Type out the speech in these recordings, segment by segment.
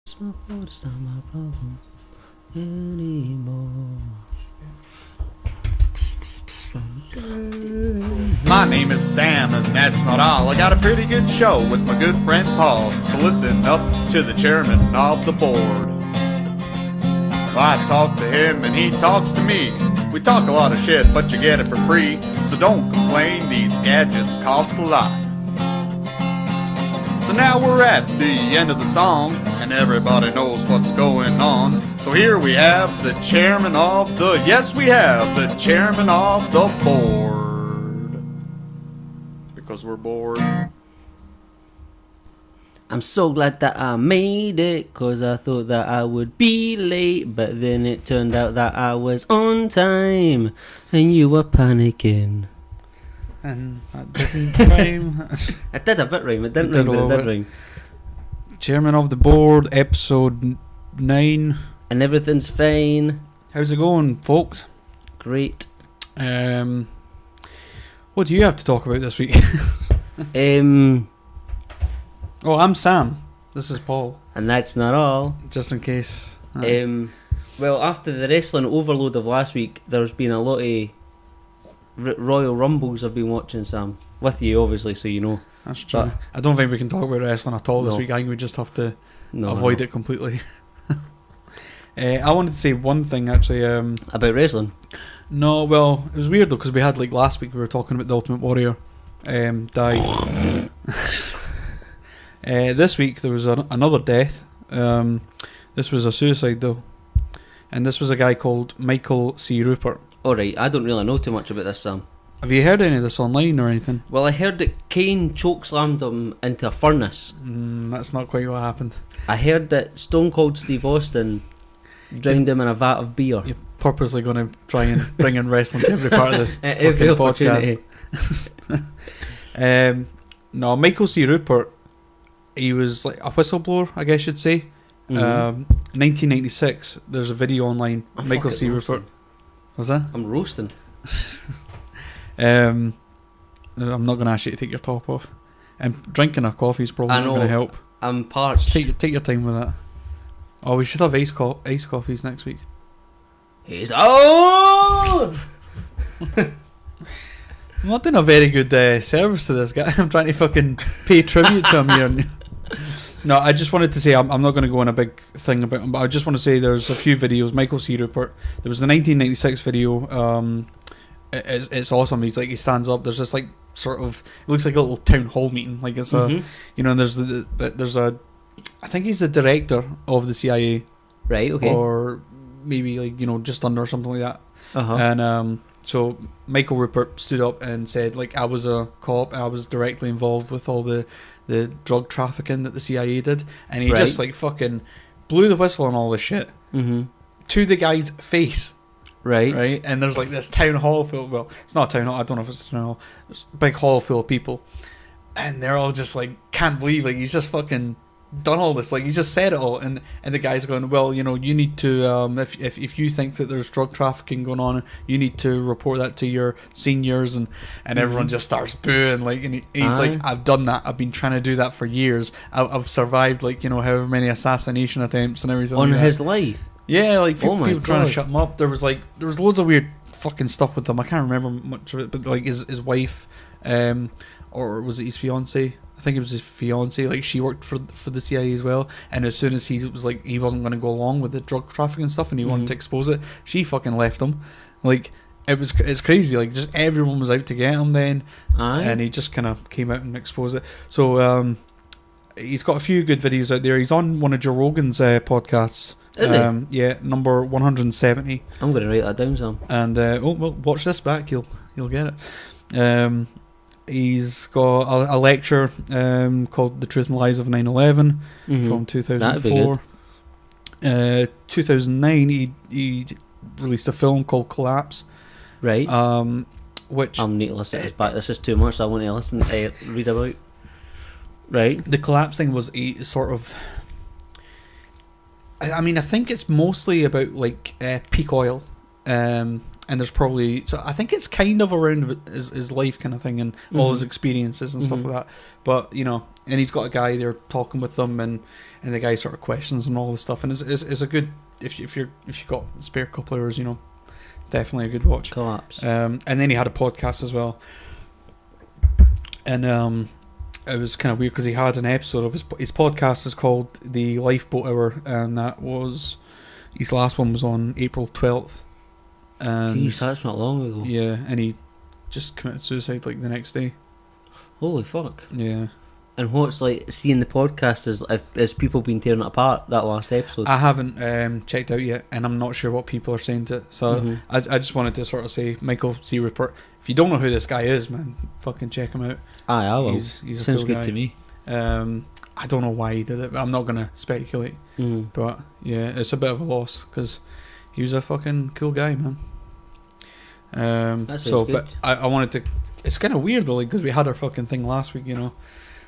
My fault, it's not my problem anymore. My name is Sam, and that's not all. I got a pretty good show with my good friend Paul. So listen up to the chairman of the board. I talk to him and he talks to me. We talk a lot of shit, but you get it for free. So don't complain, these gadgets cost a lot. So now we're at the end of the song, and everybody knows what's going on. So here we have the chairman of the, yes we have the chairman of the board. Because we're bored. I'm so glad that I made it, 'cause I thought that I would be late, but then it turned out that I was on time, and you were panicking. And that didn't rhyme. It did a bit rhyme, it didn't rhyme, but it did rhyme. Chairman of the board, episode 9. And everything's fine. How's it going, folks? Great. What do you have to talk about this week? Oh, I'm Sam. This is Paul. And that's not all. Just in case. Well, after the wrestling overload of last week, there's been a lot of Royal Rumbles I've been watching, Sam. With you, obviously, so you know. That's true. But I don't think we can talk about wrestling at all this week. I think we just have to avoid it completely. I wanted to say one thing, actually. About wrestling? No, well, it was weird, though, because we had, like, last week we were talking about the Ultimate Warrior died. This week there was another death. This was a suicide, though. And this was a guy called Michael C. Rupert. Alright, I don't really know too much about this, Sam. Have you heard any of this online or anything? Well, I heard that Kane chokeslammed him into a furnace. That's not quite what happened. I heard that Stone Cold Steve Austin drowned him in a vat of beer. You're purposely going to try and bring in wrestling to every part of this fucking podcast. No, Michael C. Rupert, he was like a whistleblower, I guess you'd say. 1996, there's a video online. Michael C. Rupert. Was that? I'm roasting. I'm not going to ask you to take your top off. And drinking a coffee is probably not going to help. I'm parched. Take your time with that. Oh, we should have ice coffees next week. I'm not doing a very good service to this guy. I'm trying to fucking pay tribute to him here. No, I just wanted to say I'm not going to go on a big thing about him, but I just want to say there's a few videos. Michael C. Rupert. There was the 1996 video. It's awesome. He stands up. There's this like sort of, it looks like a little town hall meeting. Like it's a, you know, and there's a, I think he's the director of the CIA. Right. Okay. Or maybe like, you know, just under or something like that. And so Michael Rupert stood up and said, like, I was a cop. I was directly involved with all the drug trafficking that the CIA did, and he just like fucking blew the whistle on all this shit to the guy's face. Right, and there's like this town hall full. Well, it's not a town hall. I don't know if it's a town hall. It's a big hall full of people, and they're all just like, can't believe like he's just fucking done all this. Like he just said it all, and the guy's going, well, you know, you need to if you think that there's drug trafficking going on, you need to report that to your seniors, and everyone just starts booing. Like, and he's like, I've done that. I've been trying to do that for years. I've survived like, you know, however many assassination attempts and everything on like his that. Life. Yeah, like people trying to God. shut him up. There was loads of weird fucking stuff with him. I can't remember much of it, but like his wife, or was it his fiance? I think it was his fiance. Like she worked for the CIA as well. And as soon as he was like, he wasn't going to go along with the drug trafficking stuff, and he wanted to expose it, she fucking left him. Like it's crazy. Like just everyone was out to get him then, and he just kind of came out and exposed it. So he's got a few good videos out there. He's on one of Joe Rogan's podcasts. Is he? Yeah, number 170. I'm going to write that down, Sam. And well, watch this back. You'll get it. He's got a lecture called "The Truth and Lies of 9/11" from 2004. 2009, he released a film called "Collapse." Right. Which I'm need to listen to this back. This is too much. So I want to listen. Read about. Right. The Collapse thing was a sort of. I mean, I think it's mostly about like peak oil, and there's probably, so I think it's kind of around his life kind of thing and all his experiences and stuff like that. But you know, and he's got a guy there talking with them, and the guy sort of questions and all this stuff, and it's a good if you've got a spare couple hours, you know, definitely a good watch. Collapse. And then he had a podcast as well, and it was kind of weird because he had an episode of his podcast is called The Lifeboat Hour, and that was his last one was on April 12th. And jeez, that's not long ago. yeah, and he just committed suicide like the next day. Holy fuck. Yeah. And what's like seeing the podcast is people been tearing it apart that last episode? I haven't checked out yet, and I'm not sure what people are saying to it. So I just wanted to sort of say, Michael C. Rupert, if you don't know who this guy is, man, fucking check him out. Aye, I will. He's Sounds a cool good guy. to me. I don't know why he did it, but I'm not going to speculate. But yeah, it's a bit of a loss because he was a fucking cool guy, man. That sounds good. But I wanted to. It's kind of weird though, like because we had our fucking thing last week, you know,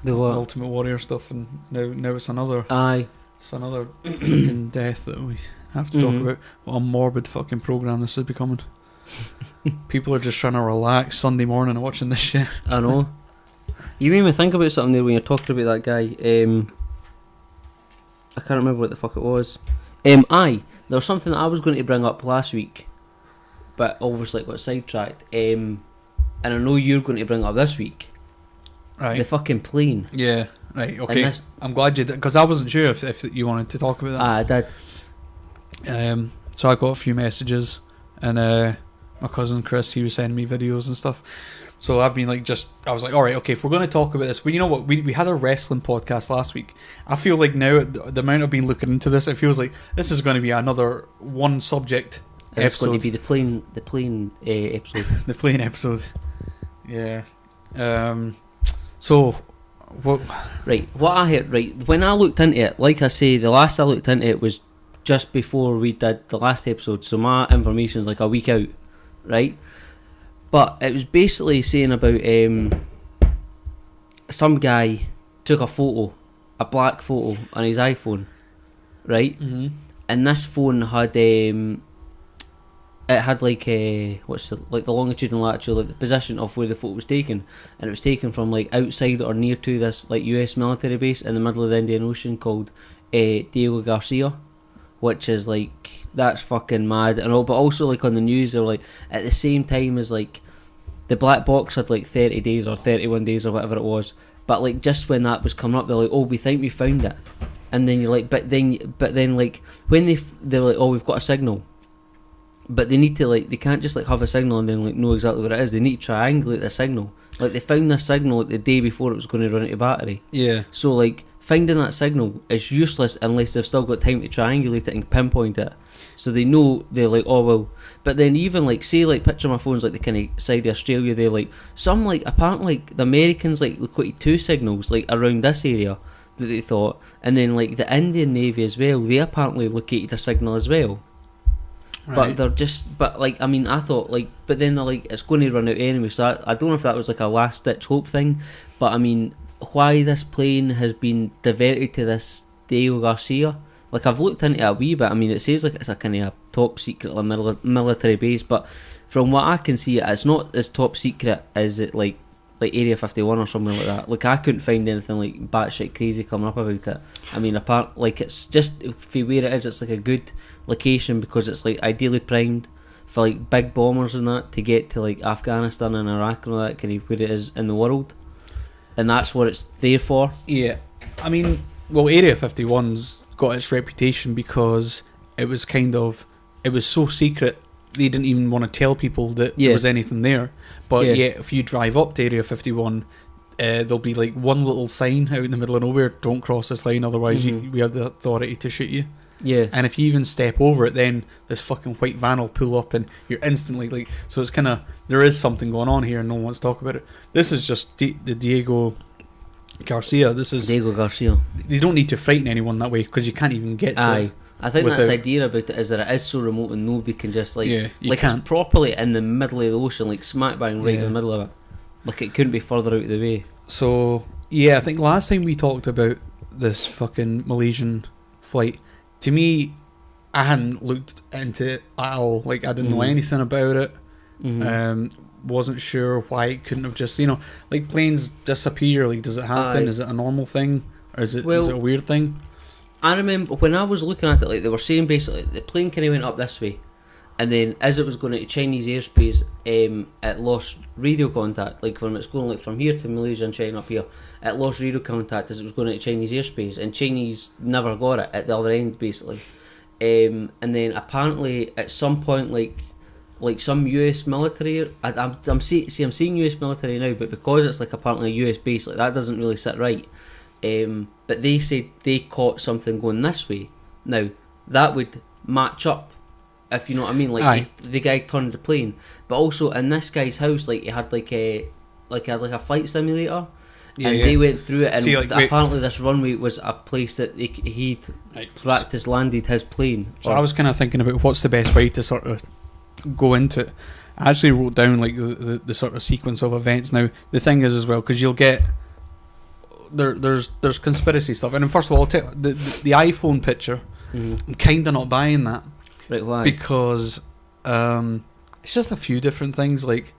The what? Ultimate Warrior stuff, and now it's another. Aye. It's another fucking death that we have to talk about. What a morbid fucking program this is becoming. People are just trying to relax Sunday morning and watching this shit. I know. You made me think about something there when you're talking about that guy. I can't remember what the fuck it was. Aye, there was something that I was going to bring up last week, but obviously it got sidetracked. And I know you're going to bring it up this week. Right. The fucking plane. Yeah. Right. Okay. I'm glad you did, because I wasn't sure if you wanted to talk about that. I did. So I got a few messages, and my cousin Chris, he was sending me videos and stuff. So I've been like, I was like, all right, okay, if we're going to talk about this, well, you know what, we had a wrestling podcast last week. I feel like now, the amount I've been looking into this, it feels like this is going to be another one subject episode. It's going to be the plane episode. The plane episode. Yeah. So, what? Right, what I heard, right, when I looked into it, like I say, the last I looked into it was just before we did the last episode, so my information's like a week out, right? But it was basically saying about some guy took a photo, a black photo on his iPhone, right? Mm-hmm. And this phone had it had like the longitude and latitude, like the position of where the photo was taken, and it was taken from like outside or near to this like US military base in the middle of the Indian Ocean called Diego Garcia, which is like, that's fucking mad. And all, but also like on the news they were like, at the same time as like the black box had like 30 days or 31 days or whatever it was, but like just when that was coming up, they're like, oh, we think we found it. And then you're like, but then like when they're like, oh, we've got a signal, but they need to like, they can't just like have a signal and then like know exactly what it is. They need to triangulate the signal. Like they found this signal like the day before it was going to run out of battery. Yeah. So like finding that signal is useless unless they've still got time to triangulate it and pinpoint it. So they know, they're like, oh well. But then even like, say like, picture my phone's like the kind of side of Australia, they're like, some like, apparently like the Americans like located 2 signals like around this area that they thought, and then like the Indian Navy as well, they apparently located a signal as well. Right. But they're just, but like, I mean, I thought like, but then they're like, it's going to run out anyway, so I don't know if that was like a last ditch hope thing, but I mean, why this plane has been diverted to this Diego Garcia, like I've looked into it a wee bit. I mean, it says like it's a kind of top secret military base, but from what I can see, it's not as top secret as it like Area 51 or something like that. Like I couldn't find anything like batshit crazy coming up about it. I mean, apart like it's just for where it is, it's like a good location because it's like ideally primed for like big bombers and that to get to like Afghanistan and Iraq and all that kind of where it is in the world, and that's what it's there for. Yeah, I mean, well, Area 51's got its reputation because it was so secret they didn't even want to tell people that there was anything there. But yet, if you drive up to Area 51, there'll be like one little sign out in the middle of nowhere: "Don't cross this line, otherwise we have the authority to shoot you." Yeah. And if you even step over it, then this fucking white van will pull up, and you're instantly like. So it's kind of, there is something going on here, and no one wants to talk about it. This is just the Diego Garcia. This is Diego Garcia. They don't need to frighten anyone that way because you can't even get to it. I think that's the idea about it, is that it is so remote and nobody can just like it's properly in the middle of the ocean, like smack bang right in the middle of it. Like it couldn't be further out of the way. So yeah, I think last time we talked about this fucking Malaysian flight, to me, I hadn't looked into it at all. Like I didn't know anything about it. wasn't sure why it couldn't have just, like planes disappear. Like, does it happen? Is it a normal thing, or is it a weird thing? I remember when I was looking at it, like they were saying basically the plane kind of went up this way, and then as it was going into Chinese airspace, it lost radio contact. Like when it's going like from here to Malaysia and China up here, it lost radio contact as it was going into Chinese airspace, and Chinese never got it at the other end basically. And then apparently at some point, like some US military, I'm seeing US military now, but because it's like apparently a US base, like that doesn't really sit right. But they said they caught something going this way. Now that would match up, if you know what I mean. Like the guy turned the plane, but also in this guy's house, like he had like a flight simulator, they went through it, and apparently this runway was a place that he'd practiced landed his plane. So I was kind of thinking about what's the best way to sort of go into it. I actually wrote down like the sort of sequence of events. Now the thing is as well, because you'll get there's conspiracy stuff, and first of all, I'll tell the iPhone picture. I'm kind of not buying that. Right, why? Because it's just a few different things. Like,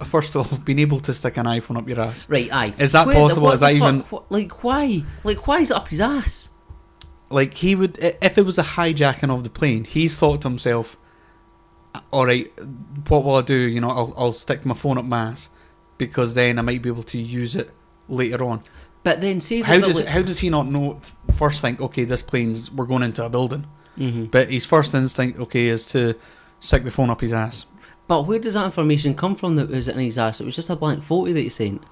first of all, being able to stick an iPhone up your ass. Right, aye. Is that possible? Is that even... Like, why? Like, why is it up his ass? Like, he would... If it was a hijacking of the plane, he's thought to himself, alright, what will I do? I'll stick my phone up my ass, because then I might be able to use it later on. But then say how does he not know? First think, okay, we're going into a building. But his first instinct, okay, is to stick the phone up his ass. But where does that information come from that was in his ass? It was just a blank photo that he sent.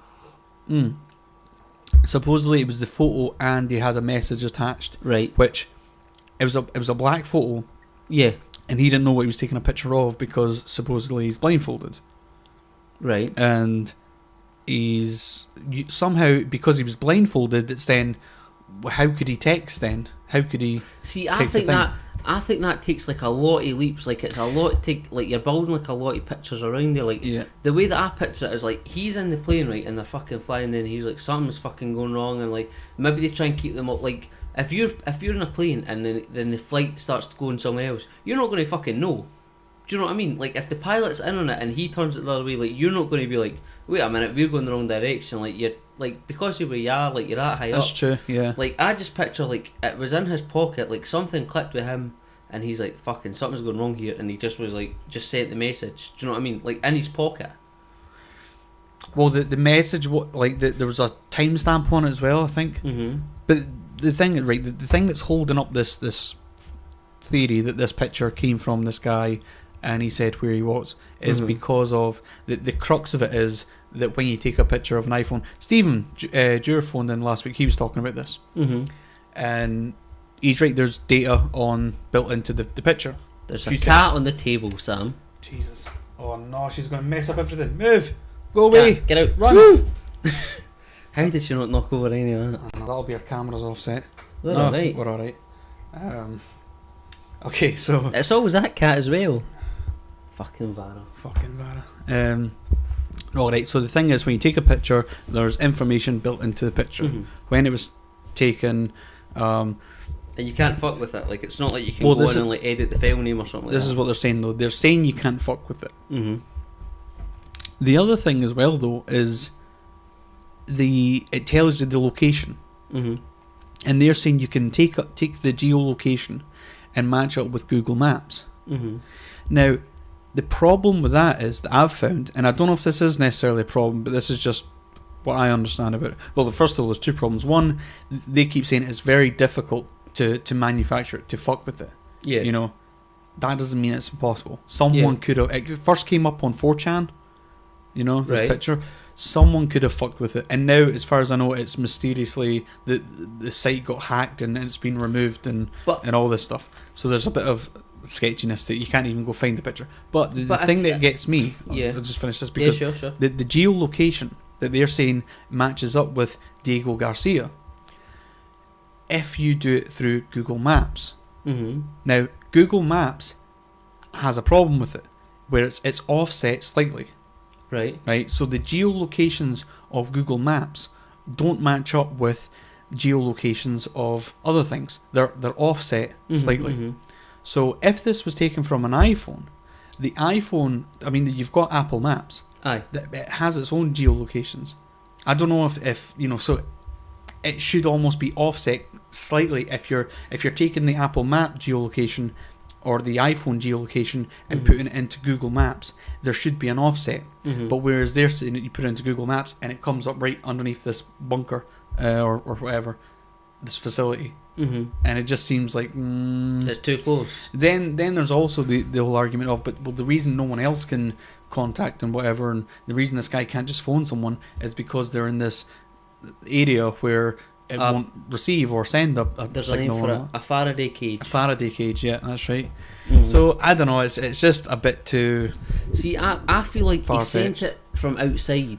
Supposedly it was the photo, and he had a message attached. Right. Which it was a black photo. Yeah. And he didn't know what he was taking a picture of, because supposedly he's blindfolded. Right. And somehow, because he was blindfolded, it's then, how could he text then? How could he I think that takes like a lot of leaps. Like it's a lot to like you're building like a lot of pictures around there. Like the way that I picture it is like he's in the plane, right, and they're fucking flying, and then he's like something's fucking going wrong, and like maybe they try and keep them up. Like if you're in a plane and then the flight starts going somewhere else, you're not going to fucking know. Do you know what I mean? Like if the pilot's in on it and he turns it the other way, like you're not going to be like, wait a minute, we're going the wrong direction. Like you're like, because of where you are, like you're that high up. That's true, yeah. Like I just picture like it was in his pocket, like something clicked with him, and he's like, fucking something's going wrong here, and he just was like, just sent the message. Do you know what I mean? Like in his pocket. Well, the message, there was a timestamp on it as well, I think. But the thing, right, the thing that's holding up this theory that this picture came from this guy, and he said where he was, is because of the crux of it is that when you take a picture of an iPhone, Stephen Dewar phoned in last week. He was talking about this, and he's right. There's data built into the picture. There's a cat on the table, Sam. Jesus! Oh no, she's going to mess up everything. Move, go away, get out, run! How did she not knock over any of that? That'll be our cameras offset. We're alright. We're alright. Okay, so it's always that cat as well. Fucking Vara. Alright, so the thing is, when you take a picture, there's information built into the picture. When it was taken, and you can't fuck with it. Like it's not like you can go in and like edit the file name or something like that. This is what they're saying though. They're saying you can't fuck with it. The other thing as well though is it tells you the location. And they're saying you can take the geolocation and match up with Google Maps. Now, the problem with that is that I've found, and I don't know if this is necessarily a problem, but this is just what I understand about it. Well, first of all, there's two problems. One, they keep saying it's very difficult to manufacture it, to fuck with it. Yeah. That doesn't mean it's impossible. Someone could have... It first came up on 4chan, this picture. Someone could have fucked with it. And now, as far as I know, it's mysteriously... The site got hacked and it's been removed and all this stuff. So there's a bit of sketchiness that you can't even go find the picture. But the thing that gets me... I'll just finish this because sure. The geolocation that they're saying matches up with Diego Garcia if you do it through Google Maps. Now, Google Maps has a problem with it, where it's offset slightly. Right. So the geolocations of Google Maps don't match up with geolocations of other things. They're offset slightly. So if this was taken from an iPhone, the iPhone. I mean, you've got Apple Maps. Aye. It has its own geolocations. I don't know if you know. So it should almost be offset slightly if you're taking the Apple Map geolocation or the iPhone geolocation and putting it into Google Maps. There should be an offset. But whereas they're saying that you put it into Google Maps and it comes up right underneath this bunker or whatever, this facility. And it just seems like it's too close. Then there's also the whole argument of, but well, the reason no one else can contact and whatever, and the reason this guy can't just phone someone is because they're in this area where it won't receive or send a there's signal. a name for a Faraday cage. A Faraday cage, yeah, that's right. So I don't know, it's just a bit too. See, I feel like he far-fetched. sent it from outside.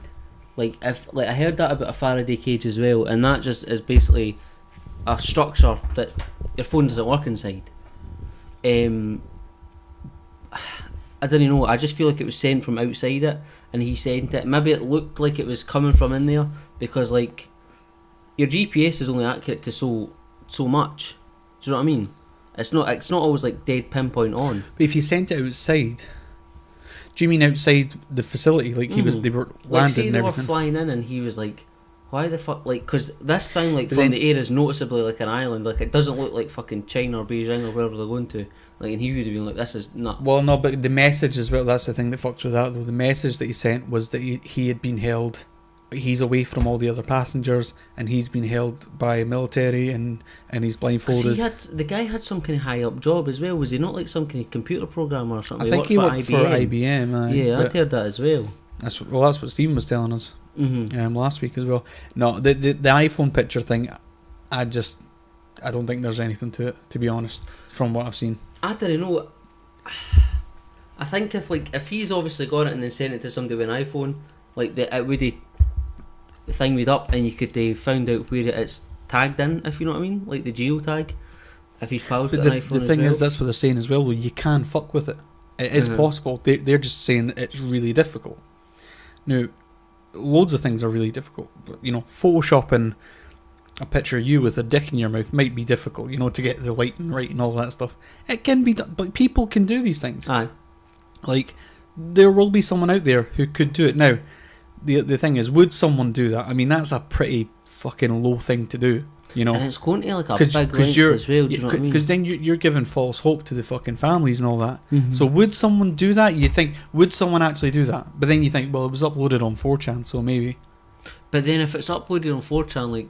Like I heard that about a Faraday cage as well, and that just is basically a structure that your phone doesn't work inside. I don't know. I just feel like it was sent from outside it, and he sent it. Maybe it looked like it was coming from in there because, like, your GPS is only accurate to so much. Do you know what I mean? It's not always like dead pinpoint on. But if he sent it outside, do you mean outside the facility? Like they were Like, landed say and they everything. were flying in, and he was like, "Why the fuck?" Like, because this thing, like, But from then- the air is noticeably like an island. Like, it doesn't look like fucking China or Beijing or wherever they're going to. Like, and he would have been like, "This is not." Well, no, but the message as well. That's the thing that fucks with that, though. The message that he sent was that he had been held. He's away from all the other passengers, and he's been held by military, and he's 'Cause blindfolded. the guy had some kind of high up job as well. Was he not like some kind of computer programmer or something? I think he worked for IBM. Yeah, I'd but heard that as well. that's what Stephen was telling us last week as well. No, the iPhone picture thing, I don't think there's anything to it, to be honest, from what I've seen. I don't know. I think if he's obviously got it and then sent it to somebody with an iPhone, like it would have thing made up, and you could found out where it's tagged in, if you know what I mean, like the geo tag. If his pals But got an iPhone the thing as well. is, that's what they're saying as well, though. You can fuck with it. It is possible. They're just saying that it's really difficult. Now, loads of things are really difficult. You know, photoshopping a picture of you with a dick in your mouth might be difficult, you know, to get the lighting right and all that stuff. It can be done, but people can do these things. Aye. Like, there will be someone out there who could do it. Now, the thing is, would someone do that? I mean, that's a pretty fucking low thing to do, you know. And it's going to like a big length as well, do you know what I mean? Because then you're giving false hope to the fucking families and all that. So would someone do that? You think, would someone actually do that? But then you think, well, it was uploaded on 4chan, so maybe. But then if it's uploaded on 4chan, like,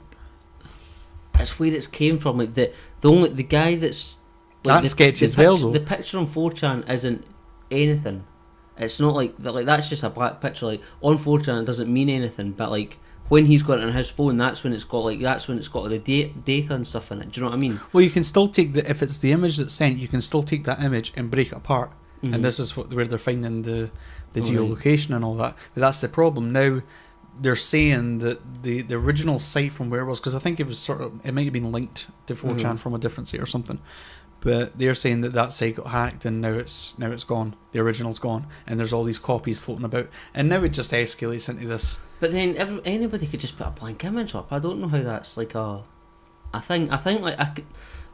it's where it's came from. Like, the guy that's... Like, That's sketchy as well, though. The picture on 4chan isn't anything. It's not like that's just a black picture. Like, on 4chan it doesn't mean anything, but like when he's got it on his phone, that's when it's got all the data and stuff in it. Do you know what I mean? Well, you can still take if it's the image that's sent, you can still take that image and break it apart. And this is where they're finding the geolocation and all that. But that's the problem. Now they're saying that the original site from where it was, because I think it was it might have been linked to 4chan from a different site or something. But they're saying that site got hacked, and now it's gone. The original's gone, and there's all these copies floating about, and now it just escalates into this. But then anybody could just put a blank image up. I don't know how that's like a thing. I think like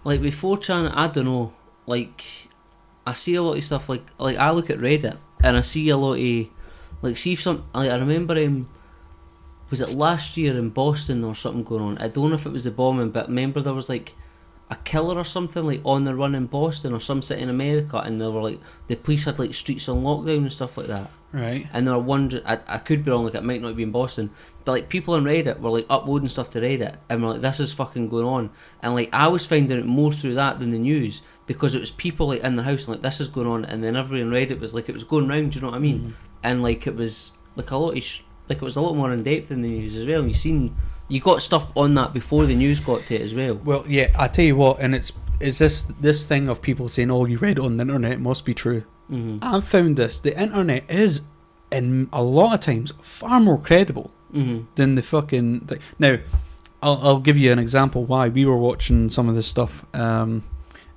like with 4chan, I don't know. Like, I see a lot of stuff. Like I look at Reddit and I see a lot of like, see if some, like, I remember was it last year in Boston or something going on? I don't know if it was the bombing, but remember there was like a killer or something like on the run in Boston or some city in America, and they were like, the police had like streets on lockdown and stuff like that. Right. And they were wondering, I could be wrong, like it might not be in Boston, but like people on Reddit were like uploading stuff to Reddit and were like, this is fucking going on. And like I was finding it more through that than the news, because it was people like in their house and like, this is going on, and then everybody on Reddit was like, it was going round, do you know what I mean? And like it was like a lot of like it was a lot more in depth than the news as well. And you got stuff on that before the news got to it as well. Well, yeah, I tell you what, and it's this thing of people saying, "Oh, you read it on the internet, it must be true." I've found the internet is, in a lot of times, far more credible than the fucking thing. Now, I'll give you an example why. We were watching some of this stuff, and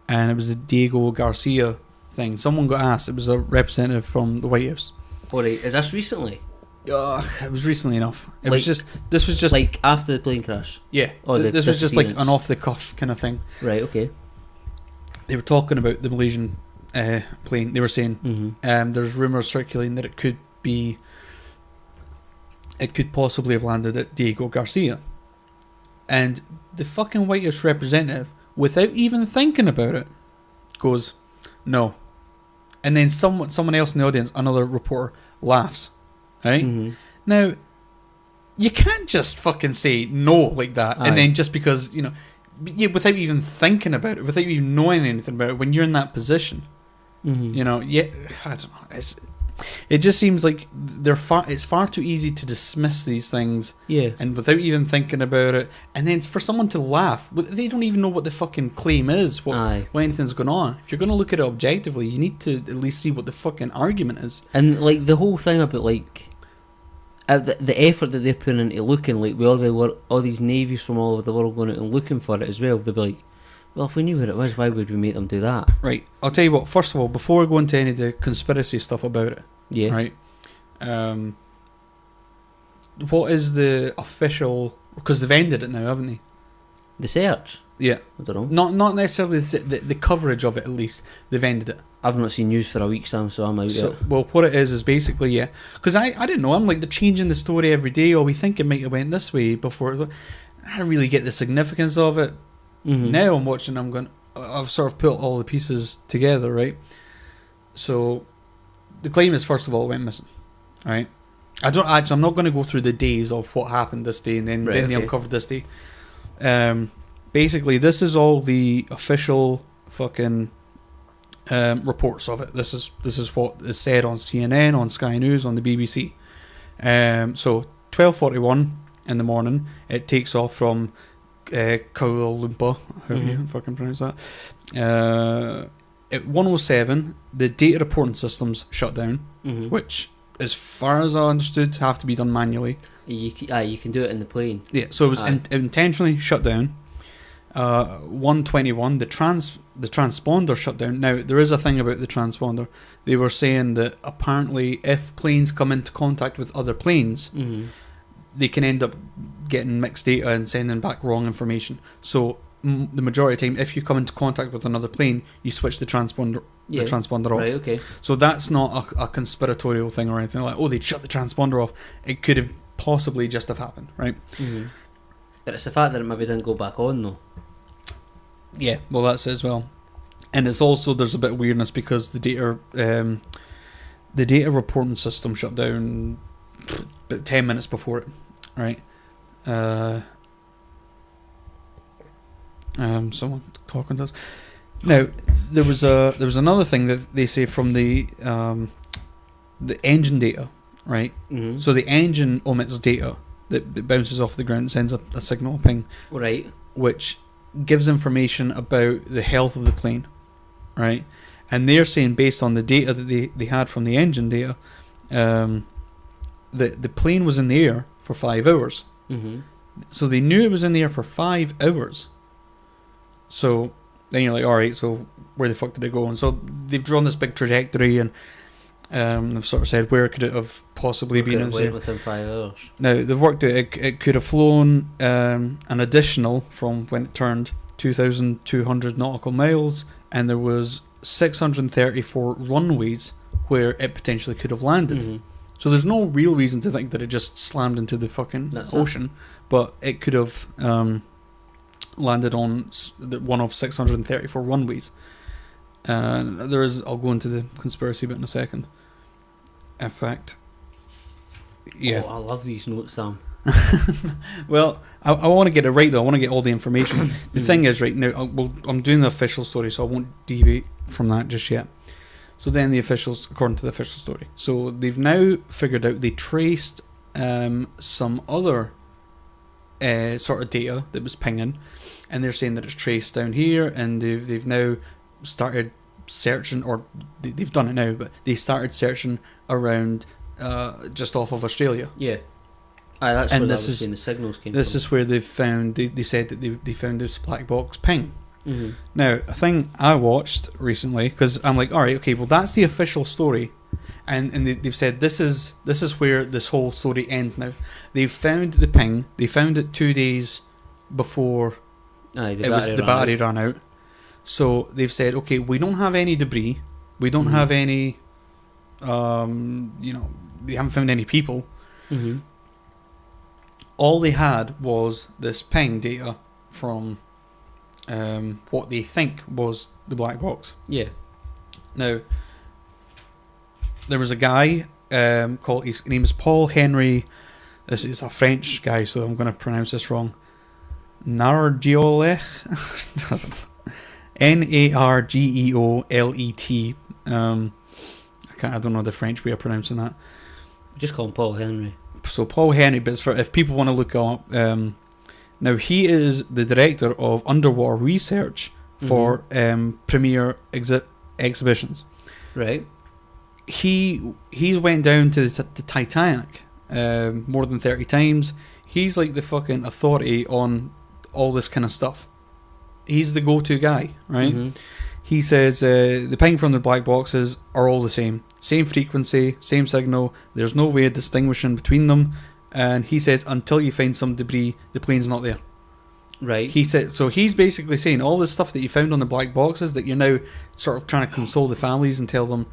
it was a Diego Garcia thing. Someone got asked. It was a representative from the White House. Alright, is this recently? It was recently enough. This was just like after the plane crash. Yeah. Oh, this was just like an disappearance. off the cuff kind of thing. Right. Okay. They were talking about the Malaysian plane. They were saying there's rumours circulating that it could possibly have landed at Diego Garcia. And the fucking White House representative, without even thinking about it, goes, no. And then someone else in the audience, another reporter, laughs. Right? Now, you can't just fucking say no like that, and then just because, without even thinking about it, without even knowing anything about it, when you're in that position, I don't know. It just seems like it's far too easy to dismiss these things, and without even thinking about it, and then for someone to laugh, they don't even know what the fucking claim is, what anything's going on. If you're going to look at it objectively, you need to at least see what the fucking argument is. And like the whole thing about like the effort that they're putting into looking, like with all these navies from all over the world going out and looking for it as well, they'll be like, well, if we knew what it was, why would we make them do that? Right. I'll tell you what, first of all, before I go into any of the conspiracy stuff about it, right, what is the official, because they've ended it now, haven't they? The search? Yeah. I don't know. Not necessarily the coverage of it, at least. They've ended it. I've not seen news for a week, Sam, so I'm out yet. Well, what it is basically, because I didn't know, I'm like, they're changing the story every day, or we think it might have went this way before. I don't really get the significance of it. Now I'm watching, I'm going, I've sort of put all the pieces together, right? So the claim is, first of all, it went missing, right? I'm not going to go through the days of what happened this day and then they uncovered this day. Basically, this is all the official fucking reports of it. This is what is said on CNN, on Sky News, on the BBC. So 12:41 in the morning, it takes off from Kuala Lumpur, how do you fucking pronounce that? At 1:07, the data reporting systems shut down, which, as far as I understood, have to be done manually. You can do it in the plane. Yeah, so it was intentionally shut down. 1:21, the transponder shut down. Now, there is a thing about the transponder. They were saying that apparently if planes come into contact with other planes, they can end up getting mixed data and sending back wrong information. So the majority of the time, if you come into contact with another plane, you switch the transponder off. Right, okay. So that's not a conspiratorial thing or anything like, they'd shut the transponder off. It could have possibly just have happened, right? But it's the fact that it maybe didn't go back on, though. Yeah, well, that's it as well. And it's also, there's a bit of weirdness because the data reporting system shut down about 10 minutes before it, right? Someone talking to us. Now, there was another thing that they say from the engine data, right? So the engine omits data that bounces off the ground and sends a signal, a ping, right, which gives information about the health of the plane, right? And they're saying, based on the data that they had from the engine data, the plane was in the air for 5 hours. So they knew it was in the air for 5 hours. So then you're like, alright, so where the fuck did it go? And so they've drawn this big trajectory, and they've sort of said, where could it have possibly been? Within 5 hours. Now, they've worked out it could have flown an additional, from when it turned, 2,200 nautical miles, and there was 634 runways where it potentially could have landed. So there's no real reason to think that it just slammed into the fucking ocean, but it could have landed on one of 634 runways. I'll go into the conspiracy bit in a second. In fact, yeah. I love these notes, Sam. Well, I want to get it right though. I want to get all the information. The thing is, right now, I'm doing the official story, so I won't deviate from that just yet. So then the officials, according to the official story, so they've now figured out, they traced some other sort of data that was pinging, and they're saying that it's traced down here, and they've now started searching, or they've done it now, but they started searching around just off of Australia. Yeah. That's and where the signals came from. This is where they've found, they said that they found this black box ping. Now, a thing I watched recently, because I'm like, alright, okay, well that's the official story, and they've said this is where this whole story ends now. They've found the ping, they found it 2 days before the battery ran out. So they've said, okay, we don't have any debris, We don't have any, they haven't found any people. Mm-hmm. All they had was this ping data from what they think was the black box. Yeah. Now, there was a guy called, his name is Paul Henry. This is a French guy, so I'm going to pronounce this wrong. Nargeolet. Nargeolet. I don't know the French way of pronouncing that. Just call him Paul Henry. So Paul Henry, but if people want to look up, now he is the director of underwater research for premier exhibitions. Right. He's went down to the Titanic more than 30 times. He's like the fucking authority on all this kind of stuff. He's the go-to guy, right? Mm-hmm. He says the ping from the black boxes are all the same frequency, same signal. There's no way of distinguishing between them. And he says until you find some debris, the plane's not there. Right. He said, so he's basically saying all this stuff that you found on the black boxes that you're now sort of trying to console the families and tell them,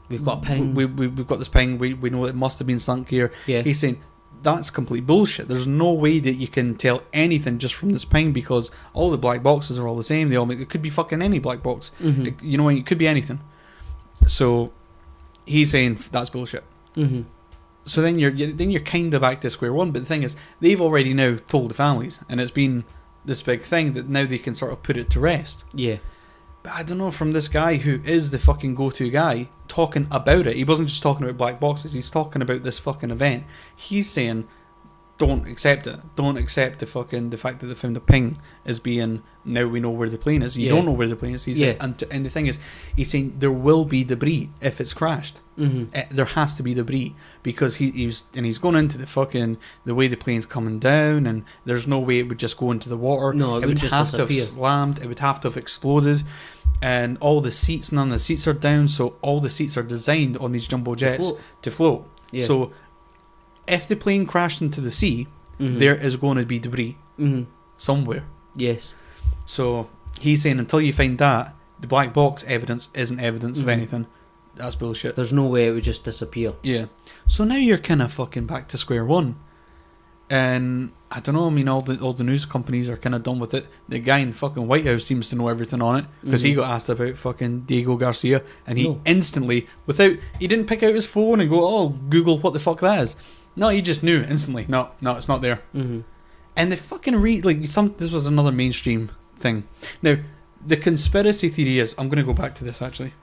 we've got a ping. We've got this ping. We know it must have been sunk here. Yeah. He's saying that's complete bullshit. There's no way that you can tell anything just from this ping because all the black boxes are all the same. It could be fucking any black box. Mm-hmm. It could be anything. So he's saying that's bullshit. Mm-hmm. So then you're kind of back to square one. But the thing is, they've already now told the families, and it's been this big thing that now they can sort of put it to rest. Yeah. But I don't know, from this guy who is the fucking go-to guy talking about it. He wasn't just talking about black boxes. He's talking about this fucking event. He's saying, don't accept it. Don't accept the fact that they found a ping as being, now we know where the plane is. You don't know where the plane is. He said, and the thing is, he's saying there will be debris if it's crashed. Mm-hmm. There has to be debris because he's going into the way the plane's coming down, and there's no way it would just go into the water. No, it would just have disappear. to have slammed. It would have to have exploded. And all the seats, none of the seats are down, so all the seats are designed on these jumbo jets to float. Yeah. So if the plane crashed into the sea, there is going to be debris somewhere. Yes. So he's saying until you find that, the black box evidence isn't evidence of anything. That's bullshit. There's no way it would just disappear. Yeah. So now you're kind of fucking back to square one. And I don't know, I mean, all the news companies are kind of done with it. The guy in the fucking White House seems to know everything on it because he got asked about fucking Diego Garcia, and he instantly, he didn't pick out his phone and go, oh, Google what the fuck that is. No, he just knew instantly. No, it's not there. Mm-hmm. And the fucking this was another mainstream thing. Now, the conspiracy theory is, I'm going to go back to this actually,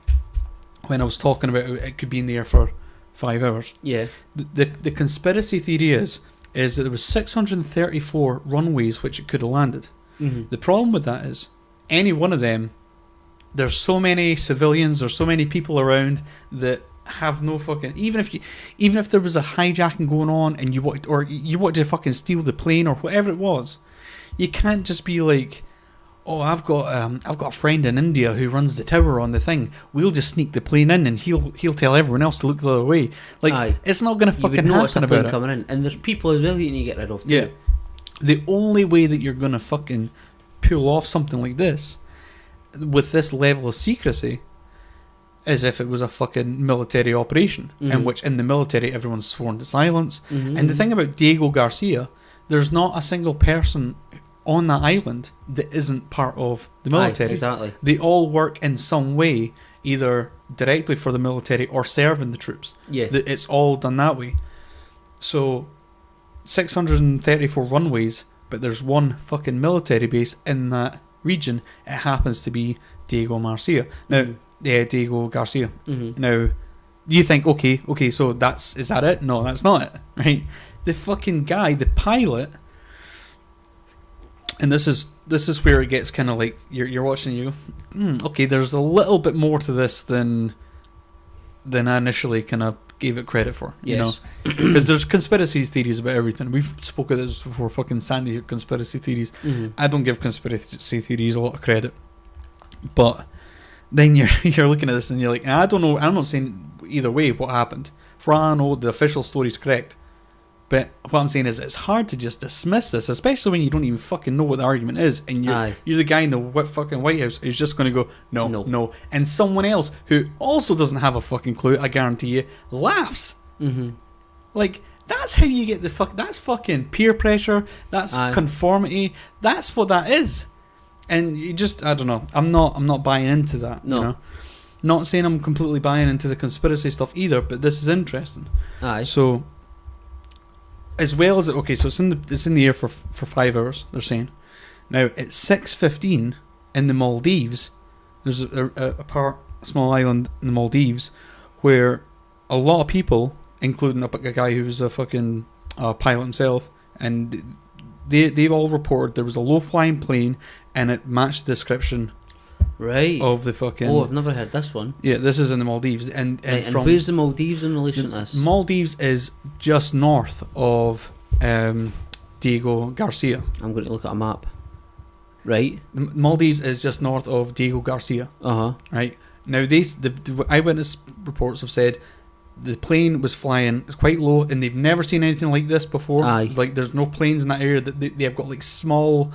when I was talking about it could be in the air for 5 hours. Yeah. The conspiracy theory is that there was 634 runways which it could have landed. Mm-hmm. The problem with that is, any one of them, there's so many civilians, there's so many people around that have no fucking, even if there was a hijacking going on and you wanted to fucking steal the plane or whatever it was, you can't just be like, oh, I've got a friend in India who runs the tower on the thing. We'll just sneak the plane in and he'll tell everyone else to look the other way. Like, it's not going to fucking happen about it. Coming in, and there's people as well that you need to get rid of too. Yeah. The only way that you're going to fucking pull off something like this with this level of secrecy is if it was a fucking military operation, in which in the military everyone's sworn to silence. And the thing about Diego Garcia, there's not a single person on that island that isn't part of the military. Exactly. They all work in some way, either directly for the military or serving the troops. Yeah. It's all done that way. So 634 runways, but there's one fucking military base in that region. It happens to be Diego Garcia. Now, Diego Garcia. Now, you think, okay, so is that it? No, that's not it, right? The fucking guy, the pilot, and this is where it gets kind of like you're watching and you go, okay, there's a little bit more to this than I initially kind of gave it credit for. Yes. You know, because there's conspiracy theories about everything. We've spoken of this before. Fucking Sandy conspiracy theories. I don't give conspiracy theories a lot of credit, but then you're looking at this and you're like, I don't know. I'm not saying either way what happened. For all I know, the official story's correct. But what I'm saying is, it's hard to just dismiss this, especially when you don't even fucking know what the argument is, and you're the guy in the fucking White House who's just going to go, no. And someone else who also doesn't have a fucking clue, I guarantee you, laughs. Mm-hmm. Like, that's how you get that's fucking peer pressure, that's conformity, that's what that is. And you just, I don't know, I'm not buying into that, no. You know? Not saying I'm completely buying into the conspiracy stuff either, but this is interesting. Aye. So, as well as okay, so it's in the air for 5 hours. They're saying now at 6:15 in the Maldives. There's a small island in the Maldives where a lot of people, including a guy who was a fucking pilot himself, and they've all reported there was a low flying plane and it matched the description. Right. Of the fucking. Oh, I've never heard this one. Yeah, this is in the Maldives, and where's the Maldives in relation to this? Maldives is just north of Diego Garcia. I'm going to look at a map. Right. Maldives is just north of Diego Garcia. Right now, the eyewitness reports have said the plane was flying. It's quite low, and they've never seen anything like this before. Aye. Like, there's no planes in that area. That they have got like small.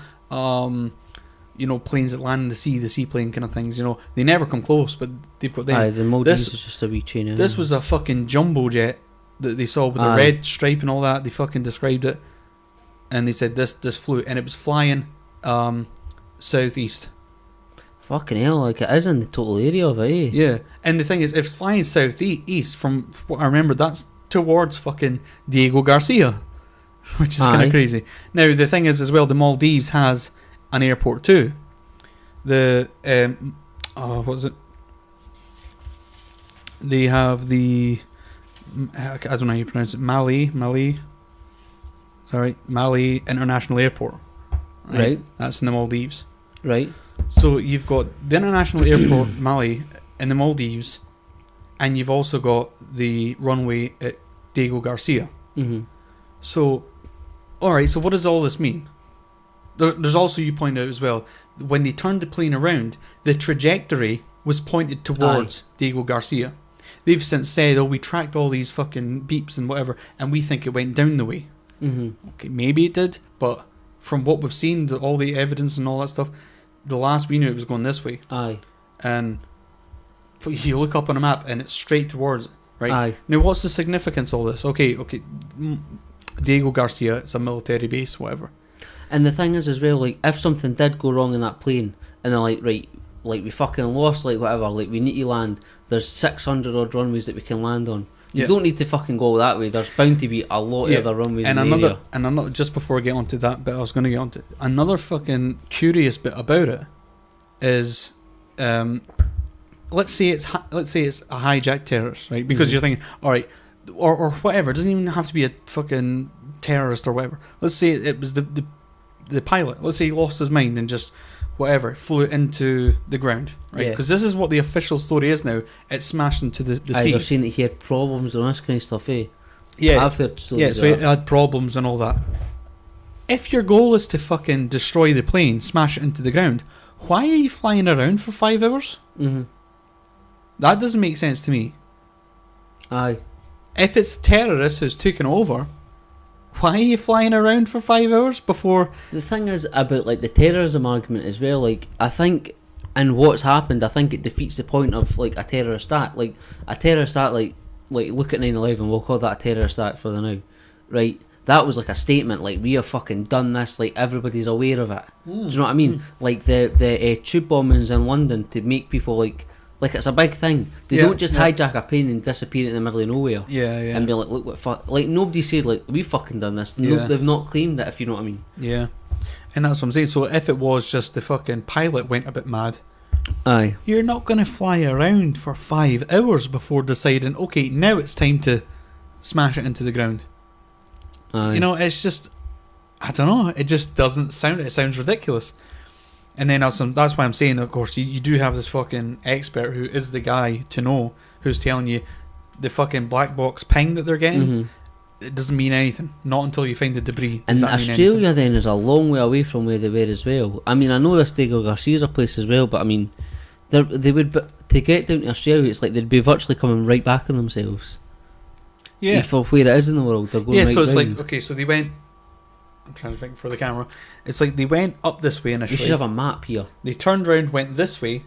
Planes that land in the seaplane kind of things, they never come close, but they've got them. Aye, the Maldives is just a wee chain. This was a fucking jumbo jet that they saw with the red stripe and all that. They fucking described it, and they said this flew, and it was flying southeast. Fucking hell, like it is in the total area of it, eh? Yeah, and the thing is, if it's flying southeast, from what I remember, that's towards fucking Diego Garcia, which is kind of crazy. Now, the thing is, as well, the Maldives has an airport too. The what was it? They have the I don't know how you pronounce it. Mali. Sorry, Mali International Airport. Right. That's in the Maldives. Right. So you've got the international airport Mali in the Maldives, and you've also got the runway at Diego Garcia. Mm-hmm. So, all right. So what does all this mean? There's also, you point out as well, when they turned the plane around, the trajectory was pointed towards Diego Garcia. They've since said, we tracked all these fucking beeps and whatever, and we think it went down the way. Mm-hmm. Okay, maybe it did, but from what we've seen, all the evidence and all that stuff, the last we knew it was going this way. Aye. And you look up on a map and it's straight towards it, right? Aye. Now, what's the significance of all this? Okay, Diego Garcia, it's a military base, whatever. And the thing is as well, like, if something did go wrong in that plane, and they're like, right, like, we fucking lost, like, whatever, like, we need to land, there's 600 odd runways that we can land on. You don't need to fucking go that way. There's bound to be a lot of other runways in the area. And another, just before I get onto that bit, I was going to get onto another fucking curious bit about it is, let's say it's a hijacked terrorist, right? Because you're thinking, all right, or whatever. It doesn't even have to be a fucking terrorist or whatever. Let's say it was the pilot. Let's say he lost his mind and just whatever flew into the ground, right? Because this is what the official story is now. It's smashed into the sea. They're saying that he had problems and this kind of stuff, eh? Yeah, I've heard stories. Yeah, so it had problems and all that. If your goal is to fucking destroy the plane, smash it into the ground, why are you flying around for 5 hours? Mm-hmm. That doesn't make sense to me. Aye. If it's a terrorist who's taken over, why are you flying around for 5 hours before... The thing is about, like, the terrorism argument as well, like, I think, and what's happened, I think it defeats the point of, like, a terrorist act. Like, a terrorist act, like look at 9/11, we'll call that a terrorist act for the now, right? That was like a statement, like, we have fucking done this, like, everybody's aware of it. Do you know what I mean? Like, the tube bombings in London to make people, like it's a big thing. They don't just hijack a plane and disappear in the middle of nowhere. And be like, look what fuck. Like, nobody said, like, we fucking done this. No, they've not claimed it, if you know what I mean. Yeah. And that's what I'm saying. So if it was just the fucking pilot went a bit mad, aye, you're not going to fly around for 5 hours before deciding, okay, now it's time to smash it into the ground. Aye. You know, it's just, I don't know, it just doesn't sound, it sounds ridiculous. And then that's why I'm saying, of course, you do have this fucking expert who is the guy to know, who's telling you the fucking black box ping that they're getting, it doesn't mean anything. Not until you find the debris. And Australia then is a long way away from where they were as well. I mean, I know this Diego Garcia's a place as well, but I mean, they would, to get down to Australia, it's like they'd be virtually coming right back on themselves. Yeah. For where it is in the world, they're going Yeah, right so it's round. like, okay, so they went... I'm trying to think for the camera. It's like they went up this way We initially. should have a map here. They turned around, went this way,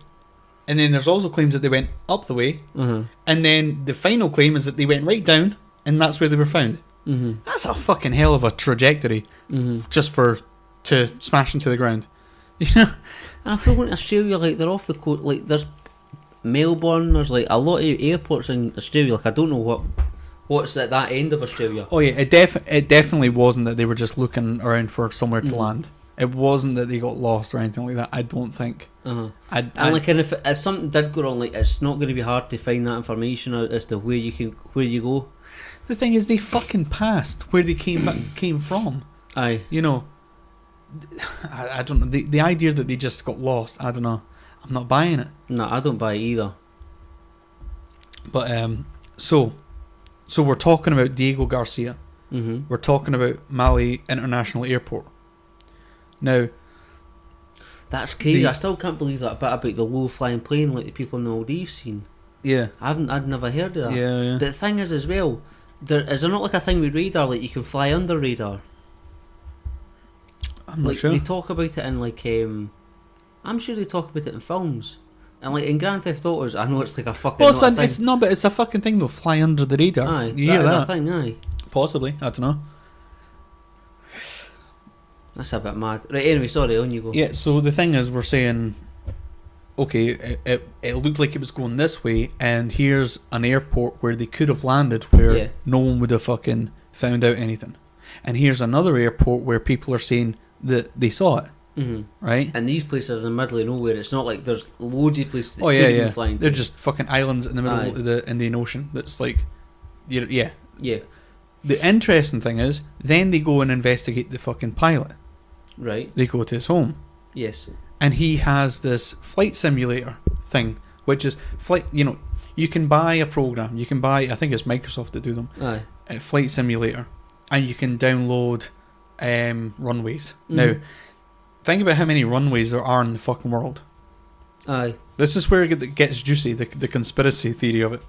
and then there's also claims that they went up the way, and then the final claim is that they went right down, and that's where they were found. That's a fucking hell of a trajectory, just to smash into the ground. Yeah. And I feel going to Australia, like they're off the coast. Like there's Melbourne. There's like a lot of airports in Australia. Like I don't know what's at that end of Australia. Oh yeah, it definitely wasn't that they were just looking around for somewhere to land. It wasn't that they got lost or anything like that. I don't think. And like, and if something did go wrong, like it's not going to be hard to find that information out as to where you go. The thing is, they fucking passed where they came from. Aye. You know, I don't know. The idea that they just got lost, I don't know. I'm not buying it. No, I don't buy it either. But so we're talking about Diego Garcia. We're talking about Mali International Airport. Now, that's crazy. I still can't believe that bit about the low flying plane like the people in the Maldives seen. Yeah, I'd never heard of that. Yeah. But the thing is as well, is there not like a thing with radar, like you can fly under radar? I'm not like, sure. They talk about it in like I'm sure they talk about it in films. And like in Grand Theft Autos, I know it's like a fucking. Well, it's not, but it's a fucking thing though. Fly under the radar. Aye, you hear that? A thing, aye. Possibly, I don't know. That's a bit mad. Right, anyway, sorry, on you go. Yeah, so the thing is, we're saying, okay, it looked like it was going this way, and here's an airport where they could have landed, where no one would have fucking found out anything. And here's another airport where people are saying that they saw it. Right? And these places are in the middle of nowhere. It's not like there's loads of places that yeah. flying to. They're just fucking islands in the middle of the Indian Ocean. That's like, yeah. The interesting thing is, then they go and investigate the fucking pilot. Right. They go to his home. Yes. And he has this flight simulator thing, which is flight. You know, you can buy a program. You can buy. I think it's Microsoft that do them. Aye. A flight simulator, and you can download runways. Now, think about how many runways there are in the fucking world. Aye. This is where it gets juicy. The conspiracy theory of it.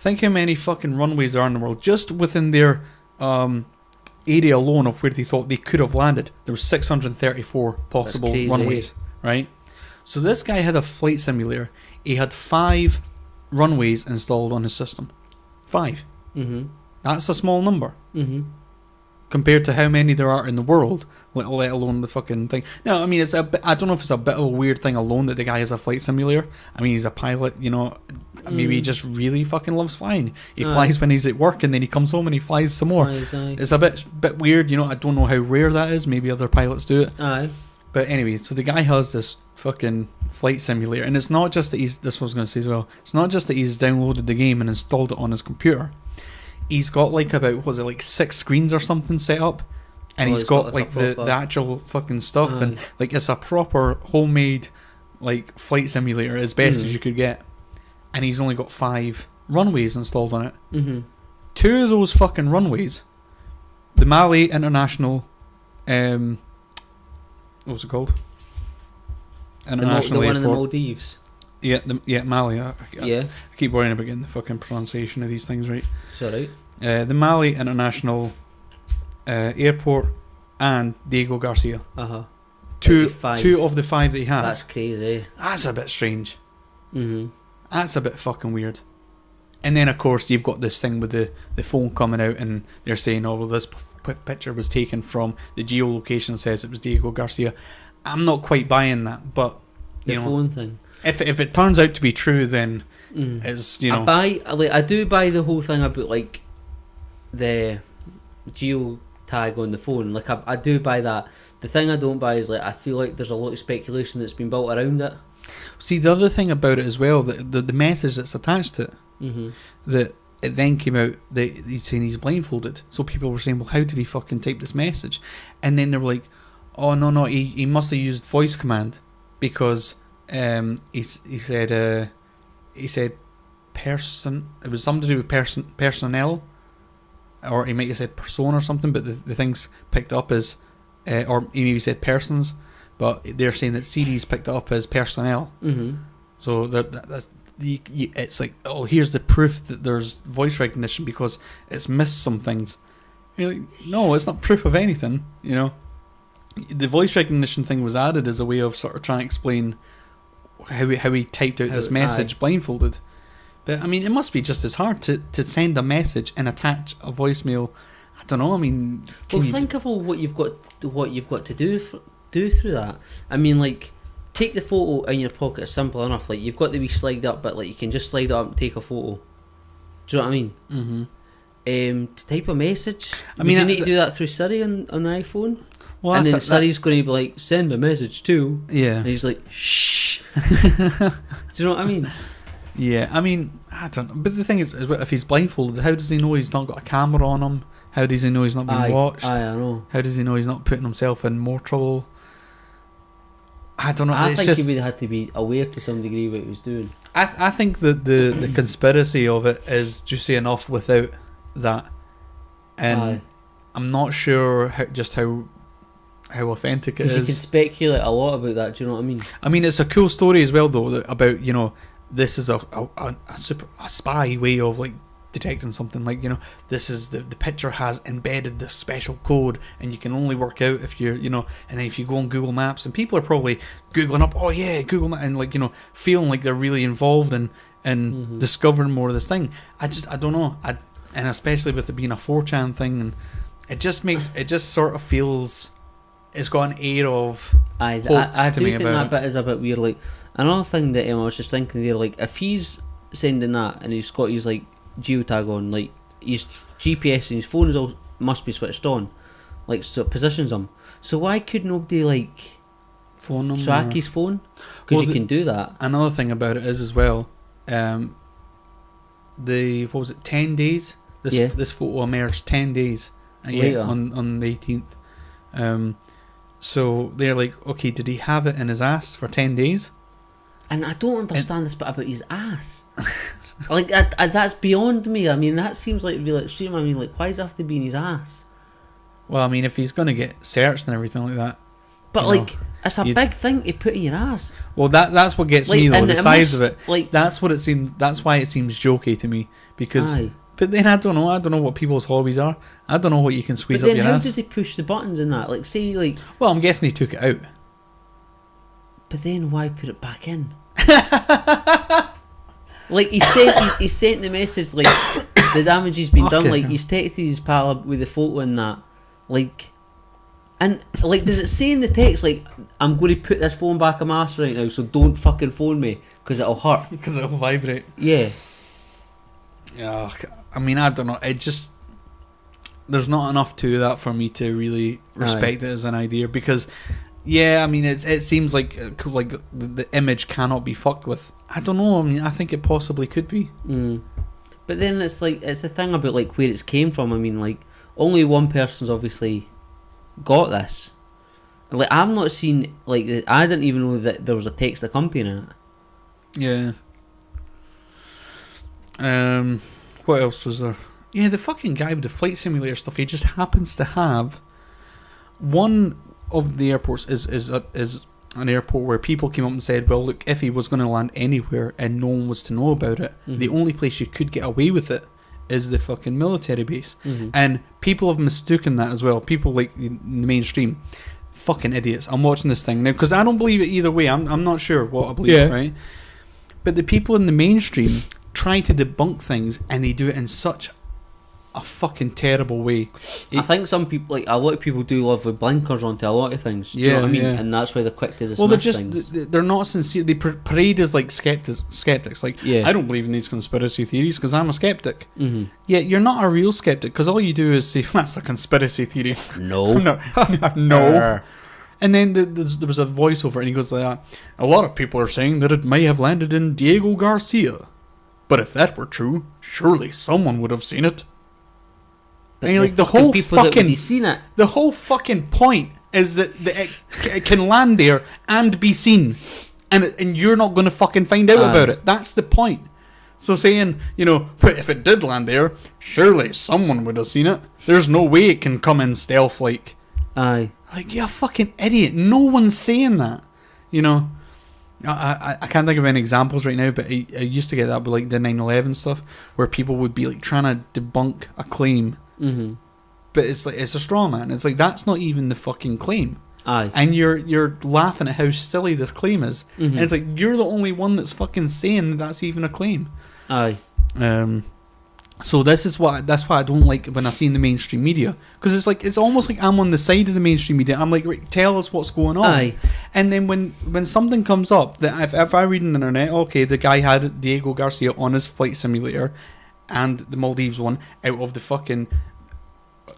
Think how many fucking runways there are in the world, just within their area alone of where they thought they could have landed. There was 634 possible runways, right? So this guy had a flight simulator. He had 5 runways installed on his system. 5. That's a small number. Compared to how many there are in the world, let alone the fucking thing. Now, I mean, it's I don't know if it's a bit of a weird thing alone that the guy has a flight simulator. I mean, he's a pilot, you know. Maybe he just really fucking loves flying. He flies when he's at work, and then he comes home and he flies some more. It's a bit weird, you know. I don't know how rare that is. Maybe other pilots do it. But anyway, so the guy has this fucking flight simulator, and it's not just that this is what I was going to say as well. It's not just that he's downloaded the game and installed it on his computer. He's got like about, what was it, like 6 screens or something set up, and he's got like the actual fucking stuff, and like it's a proper homemade like flight simulator as best as you could get, and he's only got 5 runways installed on it. 2 of those fucking runways, the Mali International, what was it called? International the one Airport. in the Maldives. Yeah, Mali. I keep worrying about getting the fucking pronunciation of these things right. It's alright. The Mali International Airport and Diego Garcia. Two of the 5 that he has. That's crazy. That's a bit strange. That's a bit fucking weird. And then of course you've got this thing with the phone coming out, and they're saying, oh well, this picture was taken from, the geolocation says it was Diego Garcia. I'm not quite buying that, but the phone thing. If it turns out to be true, then it's, you know. I do buy the whole thing about like the geo tag on the phone. Like I do buy that. The thing I don't buy is like I feel like there's a lot of speculation that's been built around it. See, the other thing about it as well, the message that's attached to it, that it then came out that he's saying he's blindfolded. So people were saying, well, how did he fucking type this message? And then they were like, oh no, he must have used voice command, because he said person. It was something to do with personnel, or he might have said person or something. But the things picked up as, or he maybe said persons, but they're saying that Siri's picked it up as personnel. So that's it's like, oh, here's the proof that there's voice recognition because it's missed some things. You're like, no, it's not proof of anything. You know, the voice recognition thing was added as a way of sort of trying to explain how he typed out this message blindfolded. But I mean, it must be just as hard to send a message and attach a voicemail. I don't know. I mean, think of all what you've got to do through that. I mean, like, take the photo in your pocket. It's simple enough. Like, you've got the wee slide up, but like you can just slide it up and take a photo. Do you know what I mean? Mm-hmm. To type a message, you need to do that through Siri on the iPhone. Well, and then Siri's going to be like, send a message to. Yeah. And he's like, shh. Do you know what I mean? Yeah, I mean, I don't know. But the thing is, if he's blindfolded, how does he know he's not got a camera on him? How does he know he's not being watched? I know. How does he know he's not putting himself in more trouble? I don't know. I think he would have had to be aware to some degree what he was doing. I think that the conspiracy of it is juicy enough without that. And I'm not sure how authentic it is. You can speculate a lot about that, do you know what I mean? I mean, it's a cool story as well, though, about, you know, this is a spy way of, like, detecting something. Like, you know, this is the picture has embedded this special code, and you can only work out if you're, you know, and then if you go on Google Maps, and people are probably Googling up, oh yeah, Google Maps, and, like, you know, feeling like they're really involved in discovering more of this thing. I don't know. And especially with it being a 4chan thing, and it just sort of feels... It's got an air of I do think that bit is a bit weird. Like, another thing that I was just thinking there, like, if he's sending that and he's got his, like, geotag on, like, his GPS and his phone is all must be switched on, like, so it positions him. So why could nobody, like, phone number, track his phone? Because you can do that. Another thing about it is as well, what was it, 10 days? This photo emerged 10 days on the 18th. So they're like, okay, did he have it in his ass for 10 days? And I don't understand this bit about his ass. Like, that's beyond me. I mean, that seems like really extreme. I mean, like, why does it have to be in his ass? Well, I mean, if he's going to get searched and everything like that. But, like, it's a big thing to put in your ass. Well, that's what gets me, though, the size of it. Like, that's what it seems. That's why it seems jokey to me. Because... But then I don't know what people's hobbies are. I don't know what you can squeeze up your ass. But then how does he push the buttons in that? Like, say, like... Well, I'm guessing he took it out. But then why put it back in? Like, he sent the message, like, the damage has been done. Like, he's texted his pal with the photo and that. Like... And, like, does it say in the text, like, I'm going to put this phone back in my ass right now, so don't fucking phone me, because it'll hurt? Because it'll vibrate. Yeah. Yeah, I mean, I don't know. It just... There's not enough to that for me to really respect it as an idea. Because, yeah, I mean, it seems like the image cannot be fucked with. I don't know. I mean, I think it possibly could be. But then it's like, it's the thing about, like, where it's came from. I mean, like, only one person's obviously got this. Like, I've not seen, like, I didn't even know that there was a text accompanying it. Yeah. What else was there? Yeah, the fucking guy with the flight simulator stuff, he just happens to have one of the airports is an airport where people came up and said, well, look, if he was going to land anywhere and no one was to know about it, the only place you could get away with it is the fucking military base. And people have mistaken that as well. People, like, in the mainstream, fucking idiots. I'm watching this thing now because I don't believe it either way. I'm not sure what I believe, right? But the people in the mainstream try to debunk things, and they do it in such a fucking terrible way. I think some people, like, a lot of people do live with blinkers onto a lot of things. Do you know what I mean? And that's why they're quick to dismiss things. They're not sincere. They parade as, like, skeptics. Like, I don't believe in these conspiracy theories because I'm a skeptic. Yeah, you're not a real skeptic because all you do is say, that's a conspiracy theory. No. No. And then there was a voiceover, and he goes like that. A lot of people are saying that it may have landed in Diego Garcia. But if that were true, surely someone would have seen it. But and you're like, the whole fucking point is that it can land there and be seen, and you're not going to fucking find out about it. That's the point. So saying, you know, but if it did land there, surely someone would have seen it. There's no way it can come in stealth like. Aye. Like, you're a fucking idiot. No one's saying that. You know. I can't think of any examples right now, but I used to get that with like the 9/11 stuff, where people would be like trying to debunk a claim, but it's like it's a straw man. It's like that's not even the fucking claim. Aye. And you're laughing at how silly this claim is, and it's like you're the only one that's fucking saying that's even a claim. Aye. So that's why I don't like when I see in the mainstream media, because it's almost like I'm on the side of the mainstream media. I'm like, right, tell us what's going on. Aye. And then when something comes up that if I read on the internet, okay, the guy had Diego Garcia on his flight simulator, and the Maldives one out of the fucking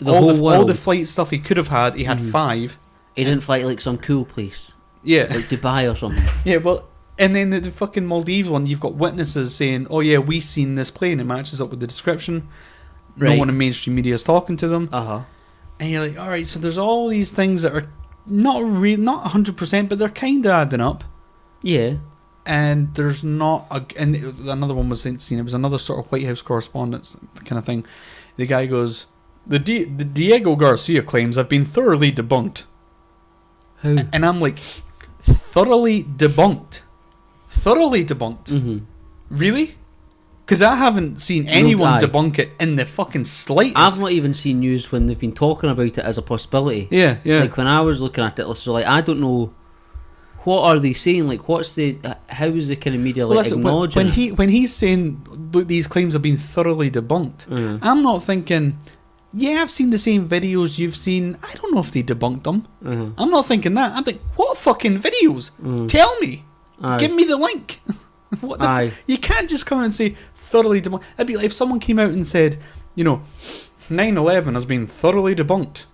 all the flight stuff he could have had, he had 5. He didn't fly to like some cool place. Yeah. Like Dubai or something. Yeah, well, and then the fucking Maldives one, you've got witnesses saying, oh yeah, we seen this plane, it matches up with the description. Right. No one in mainstream media is talking to them. And you're like, alright, so there's all these things that are not 100%, but they're kind of adding up. Yeah. And there's not and another one was seen, it was another sort of White House correspondence kind of thing. The guy goes, the Diego Garcia claims have been thoroughly debunked. How? And I'm like, thoroughly debunked? Really? Because I haven't seen anyone debunk it in the fucking slightest. I've not even seen news when they've been talking about it as a possibility. Yeah. Like when I was looking at it, so like I don't know what are they saying. Like how is the kind of media like acknowledging when he's saying these claims have been thoroughly debunked? I'm not thinking, yeah, I've seen the same videos you've seen. I don't know if they debunked them. I'm not thinking that. I'm like, what fucking videos? Tell me. Give me the link. What the you can't just come and say thoroughly debunked. It'd be like if someone came out and said, 9/11 has been thoroughly debunked.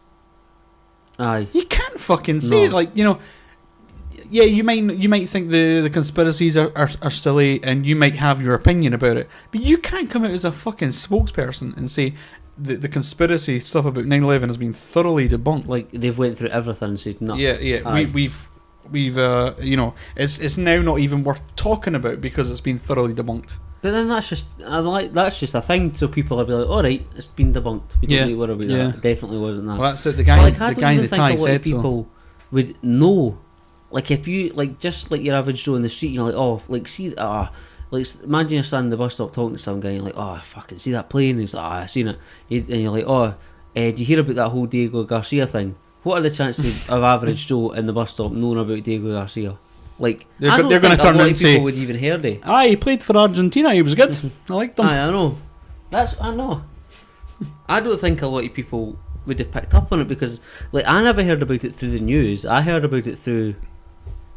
You can't fucking say it. Like, yeah, you might think the conspiracies are silly, and you might have your opinion about it, but you can't come out as a fucking spokesperson and say the conspiracy stuff about 9/11 has been thoroughly debunked. Like they've went through everything and said no. Yeah. We've it's now not even worth talking about because it's been thoroughly debunked. But then that's just a thing. So people will be like, all right, it's been debunked. We don't need to worry about that. It definitely wasn't that. Well, that's it. The guy in the tie said so. People would know. Like if you just like your average Joe in the street, you're like, oh, like see, like imagine you're standing in the bus stop talking to some guy, and you're like, oh, fucking see that plane? And he's like, I seen it. And you're like, oh, did you hear about that whole Diego Garcia thing? What are the chances of average Joe in the bus stop knowing about Diego Garcia? Like, they're going to turn around and say, would even hear it. He played for Argentina. He was good. I liked him. I know. I know. I don't think a lot of people would have picked up on it because, like, I never heard about it through the news. I heard about it through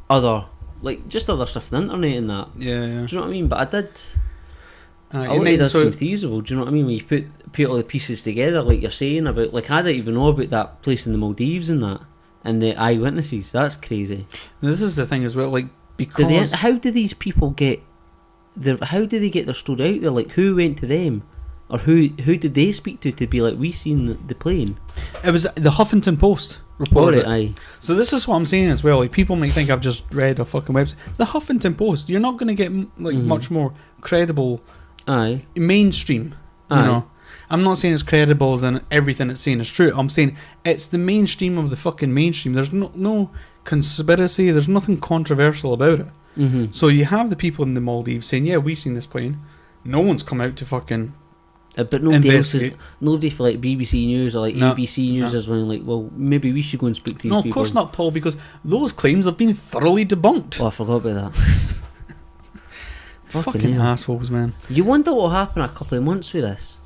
other stuff on the internet and that. Yeah. Do you know what I mean? But I did. It does seem feasible. Do you know what I mean? When you put all the pieces together, like you're saying about, like, I didn't even know about that place in the Maldives and that, and the eyewitnesses. That's crazy. This is the thing as well. Like, because how do these people get how do they get their story out there? Like, who went to them, or who did they speak to be like, we seen the plane? It was the Huffington Post reported it. Aye. So this is what I'm saying as well. Like, people may think I've just read a fucking website. It's the Huffington Post. You're not going to get much more credible. Mainstream. You know, I'm not saying it's credible as in everything it's saying is true. I'm saying it's the mainstream of the fucking mainstream. There's no conspiracy. There's nothing controversial about it. So you have the people in the Maldives saying, yeah, we've seen this plane. No one's come out to fucking but nobody for like BBC News or like ABC News is when like, well, maybe we should go and speak to these people. No, of course not, Paul, because those claims have been thoroughly debunked. Oh, I forgot about that. Fucking assholes, man. You wonder what will happen a couple of months with this.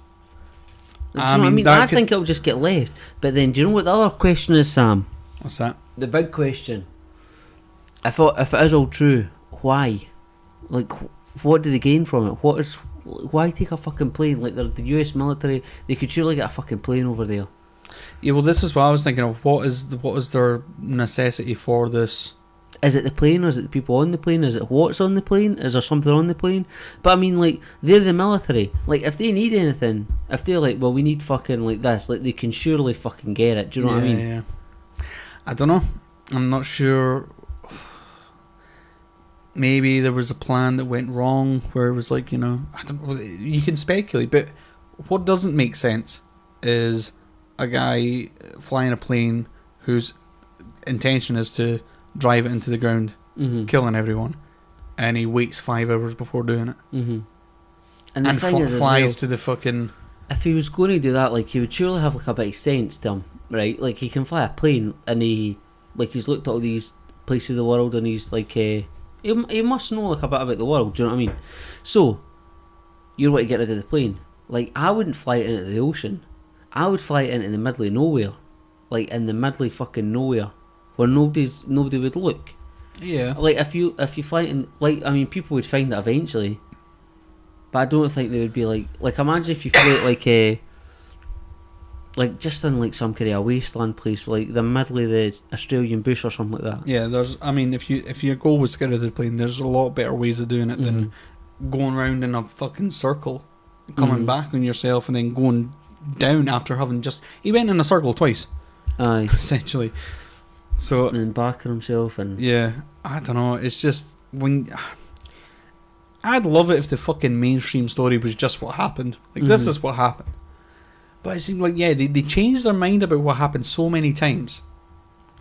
Do you know what I mean? I think it'll just get left. But then, do you know what the other question is, Sam? What's that? The big question. If it is all true, why? Like, what do they gain from it? Why take a fucking plane? Like, they're the US military. They could surely get a fucking plane over there. Yeah, well, this is what I was thinking of. What is their necessity for this? Is it the plane, or is it the people on the plane? Is it what's on the plane? Is there something on the plane? But I mean, like, they're the military. Like, if they need anything, if they're like, well, we need fucking like this, like, they can surely fucking get it. Do you know what I mean? Yeah. I don't know. I'm not sure. Maybe there was a plan that went wrong where it was like, you can speculate, but what doesn't make sense is a guy flying a plane whose intention is to drive it into the ground, killing everyone, and he waits 5 hours before doing it. Mm-hmm. And the thing is, flies to the fucking... If he was going to do that, like, he would surely have, like, a bit of sense to him, right? Like, he can fly a plane, and he's looked at all these places of the world, and he's, like, he must know, like, a bit about the world, do you know what I mean? So, you want to get rid of the plane. Like, I wouldn't fly it into the ocean. I would fly it into the middle of nowhere. Like, in the middle of fucking nowhere, where nobody would look. Yeah. Like, if you fly it in, like, I mean, people would find it eventually, but I don't think they would be like imagine if you flew it like just in like some kind of a wasteland place, like the middle of the Australian bush or something like that. Yeah, if your goal was to get rid of the plane, there's a lot better ways of doing it than going round in a fucking circle, coming back on yourself, and then going down after having just... He went in a circle twice. Aye. Essentially. So... And back on himself and... Yeah, I don't know, it's just... I'd love it if the fucking mainstream story was just what happened. Like, this is what happened. But it seemed like, yeah, they changed their mind about what happened so many times.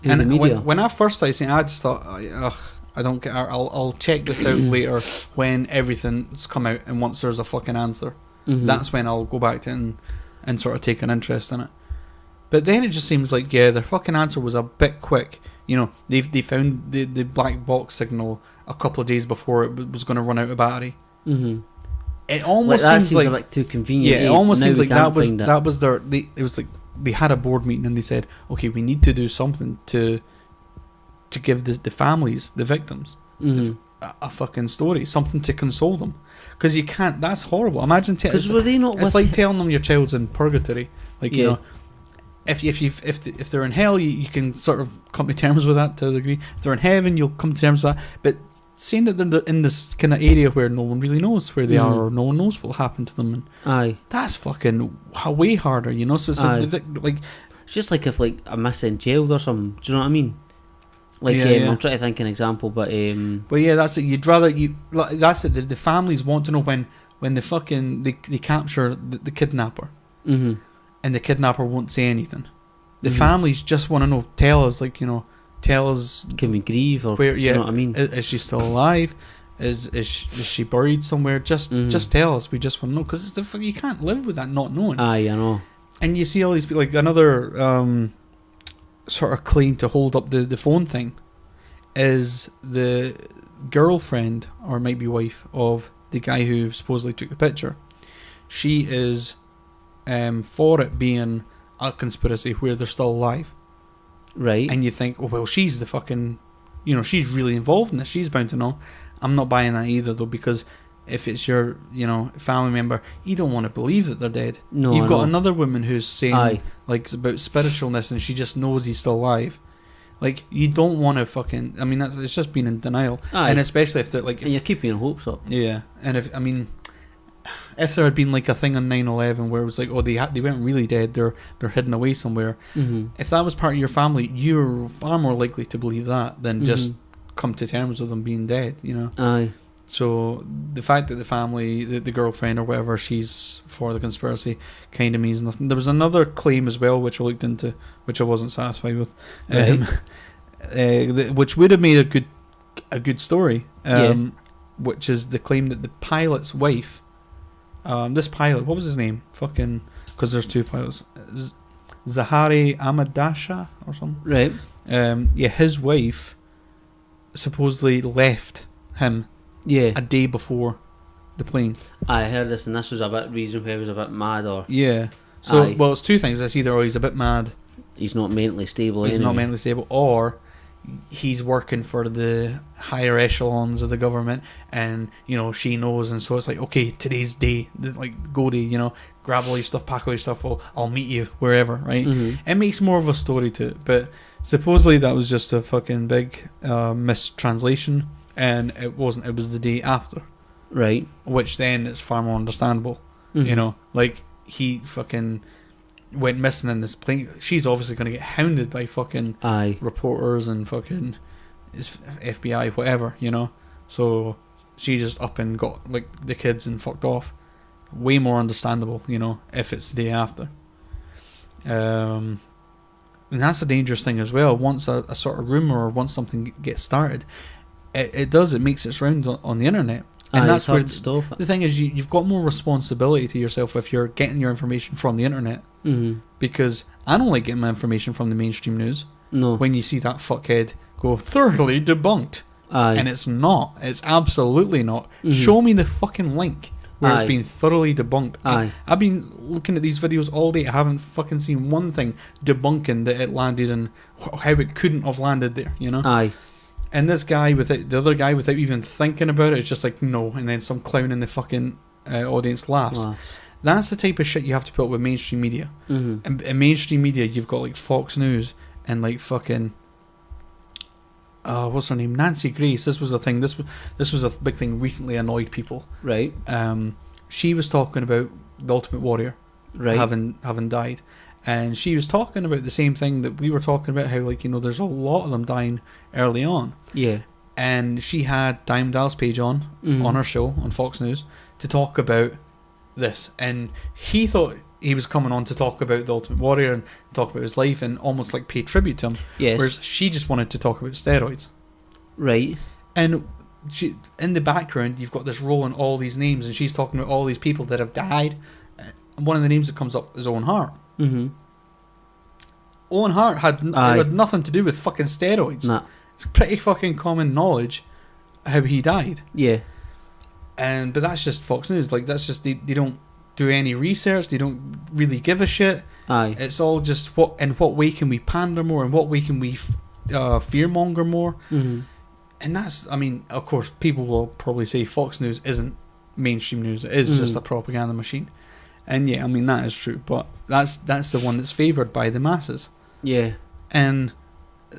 In the media. When I first started seeing it, I just thought, ugh, I don't care. I'll check this out later when everything's come out and once there's a fucking answer. That's when I'll go back to it and sort of take an interest in it. But then it just seems like, yeah, their fucking answer was a bit quick. You know, they found the black box signal a couple of days before it was going to run out of battery. It almost seems like a bit too convenient. Yeah, it almost seems like that was their. It was like they had a board meeting and they said, okay, we need to do something to give the families, the victims, a fucking story, something to console them, because you can't. That's horrible. Imagine it's like telling them your child's in purgatory. Like you know. If they're in hell, you can sort of come to terms with that to a degree. If they're in heaven, you'll come to terms with that. But seeing that they're in this kind of area where no one really knows where they are, or no one knows what will happen to them, and that's fucking way harder, you know. So like, it's just like if like a missing child or something. Do you know what I mean? Like I'm trying to think an example, but yeah, that's it. You'd rather that's it. The families want to know when the fucking they capture the kidnapper. And the kidnapper won't say anything. The families just want to know. Tell us, like, you know, tell us. Can we grieve or where? Yeah, you know what I mean? Is she still alive? Is she buried somewhere? Just tell us. We just want to know, because you can't live with that not knowing. Aye, I know. And you see all these people, like another sort of claim to hold up the phone thing is the girlfriend or maybe wife of the guy who supposedly took the picture. She is. For it being a conspiracy where they're still alive, right? And you think, oh well, she's the fucking, you know, she's really involved in this. She's bound to know. I'm not buying that either, though, because if it's your, you know, family member, you don't want to believe that they're dead. No, you've got another woman who's saying like about spiritualness, and she just knows he's still alive. Like, you don't want to fucking. I mean, it's just being in denial, and especially if they're like, and you're keeping your hopes up. Yeah, and if there had been like a thing on 9/11 where it was like, oh, they weren't really dead, they're hidden away somewhere. If that was part of your family, you're far more likely to believe that than just come to terms with them being dead, you know. Aye. So the fact that the family, the girlfriend or whatever, she's for the conspiracy, kind of means nothing. There was another claim as well which I looked into, which I wasn't satisfied with, which would have made a good story. Which is the claim that the pilot's wife. This pilot, what was his name? Fucking, because there's two pilots, Zahari Ahmadasha or something. Right. Yeah, his wife supposedly left him. Yeah. A day before the plane. I heard this, and this was a bit reason why he was a bit mad, or yeah. So well, it's two things. It's either he's a bit mad. He's not mentally stable. He's not mentally stable, or he's working for the higher echelons of the government, and you know she knows, and so it's like, okay, today's day, like go day, you know, grab all your stuff, pack all your stuff, I'll meet you wherever, right? It makes more of a story to it, but supposedly that was just a fucking big mistranslation, and it wasn't. It was the day after, right? Which then it's far more understandable, you know, like he fucking went missing in this plane. She's obviously going to get hounded by fucking reporters and fucking FBI, whatever, you know. So she just up and got like the kids and fucked off. Way more understandable, you know, if it's the day after. And that's a dangerous thing as well. Once a sort of rumor or once something gets started, it does. It makes its round on the internet. And that's it's hard where to stop it. the thing is, you've got more responsibility to yourself if you're getting your information from the internet. Mm-hmm. Because I don't like getting my information from the mainstream news. No. When you see that fuckhead go thoroughly debunked, and it's not. It's absolutely not. Mm-hmm. Show me the fucking link where it's been thoroughly debunked. Aye. I've been looking at these videos all day. I haven't fucking seen one thing debunking that it landed and how it couldn't have landed there. You know. Aye. And this guy, the other guy, without even thinking about it, it's just like, no. And then some clown in the fucking audience laughs. Wow. That's the type of shit you have to put up with mainstream media. Mm-hmm. And in mainstream media, you've got like Fox News and like fucking... what's her name? Nancy Grace. This was a thing. This was a big thing recently, annoyed people. Right. She was talking about the Ultimate Warrior having died. And she was talking about the same thing that we were talking about, how, like, you know, there's a lot of them dying early on. Yeah. And she had Diamond Dallas Page on her show on Fox News to talk about this. And he thought he was coming on to talk about the Ultimate Warrior and talk about his life and almost like pay tribute to him. Yes. Whereas she just wanted to talk about steroids. Right. And she, in the background, you've got this rolling all these names, and she's talking about all these people that have died. And one of the names that comes up is Owen Hart. Mm-hmm. Owen Hart had nothing to do with fucking steroids. Nah. It's pretty fucking common knowledge how he died. Yeah. But that's just Fox News. Like, that's just they don't do any research. They don't really give a shit. Aye. It's all just in what way can we pander more, and what way can we fearmonger more. Mm-hmm. And that's, I mean, of course, people will probably say Fox News isn't mainstream news. It is just a propaganda machine. And yeah, I mean, that is true. But that's the one that's favoured by the masses. Yeah. And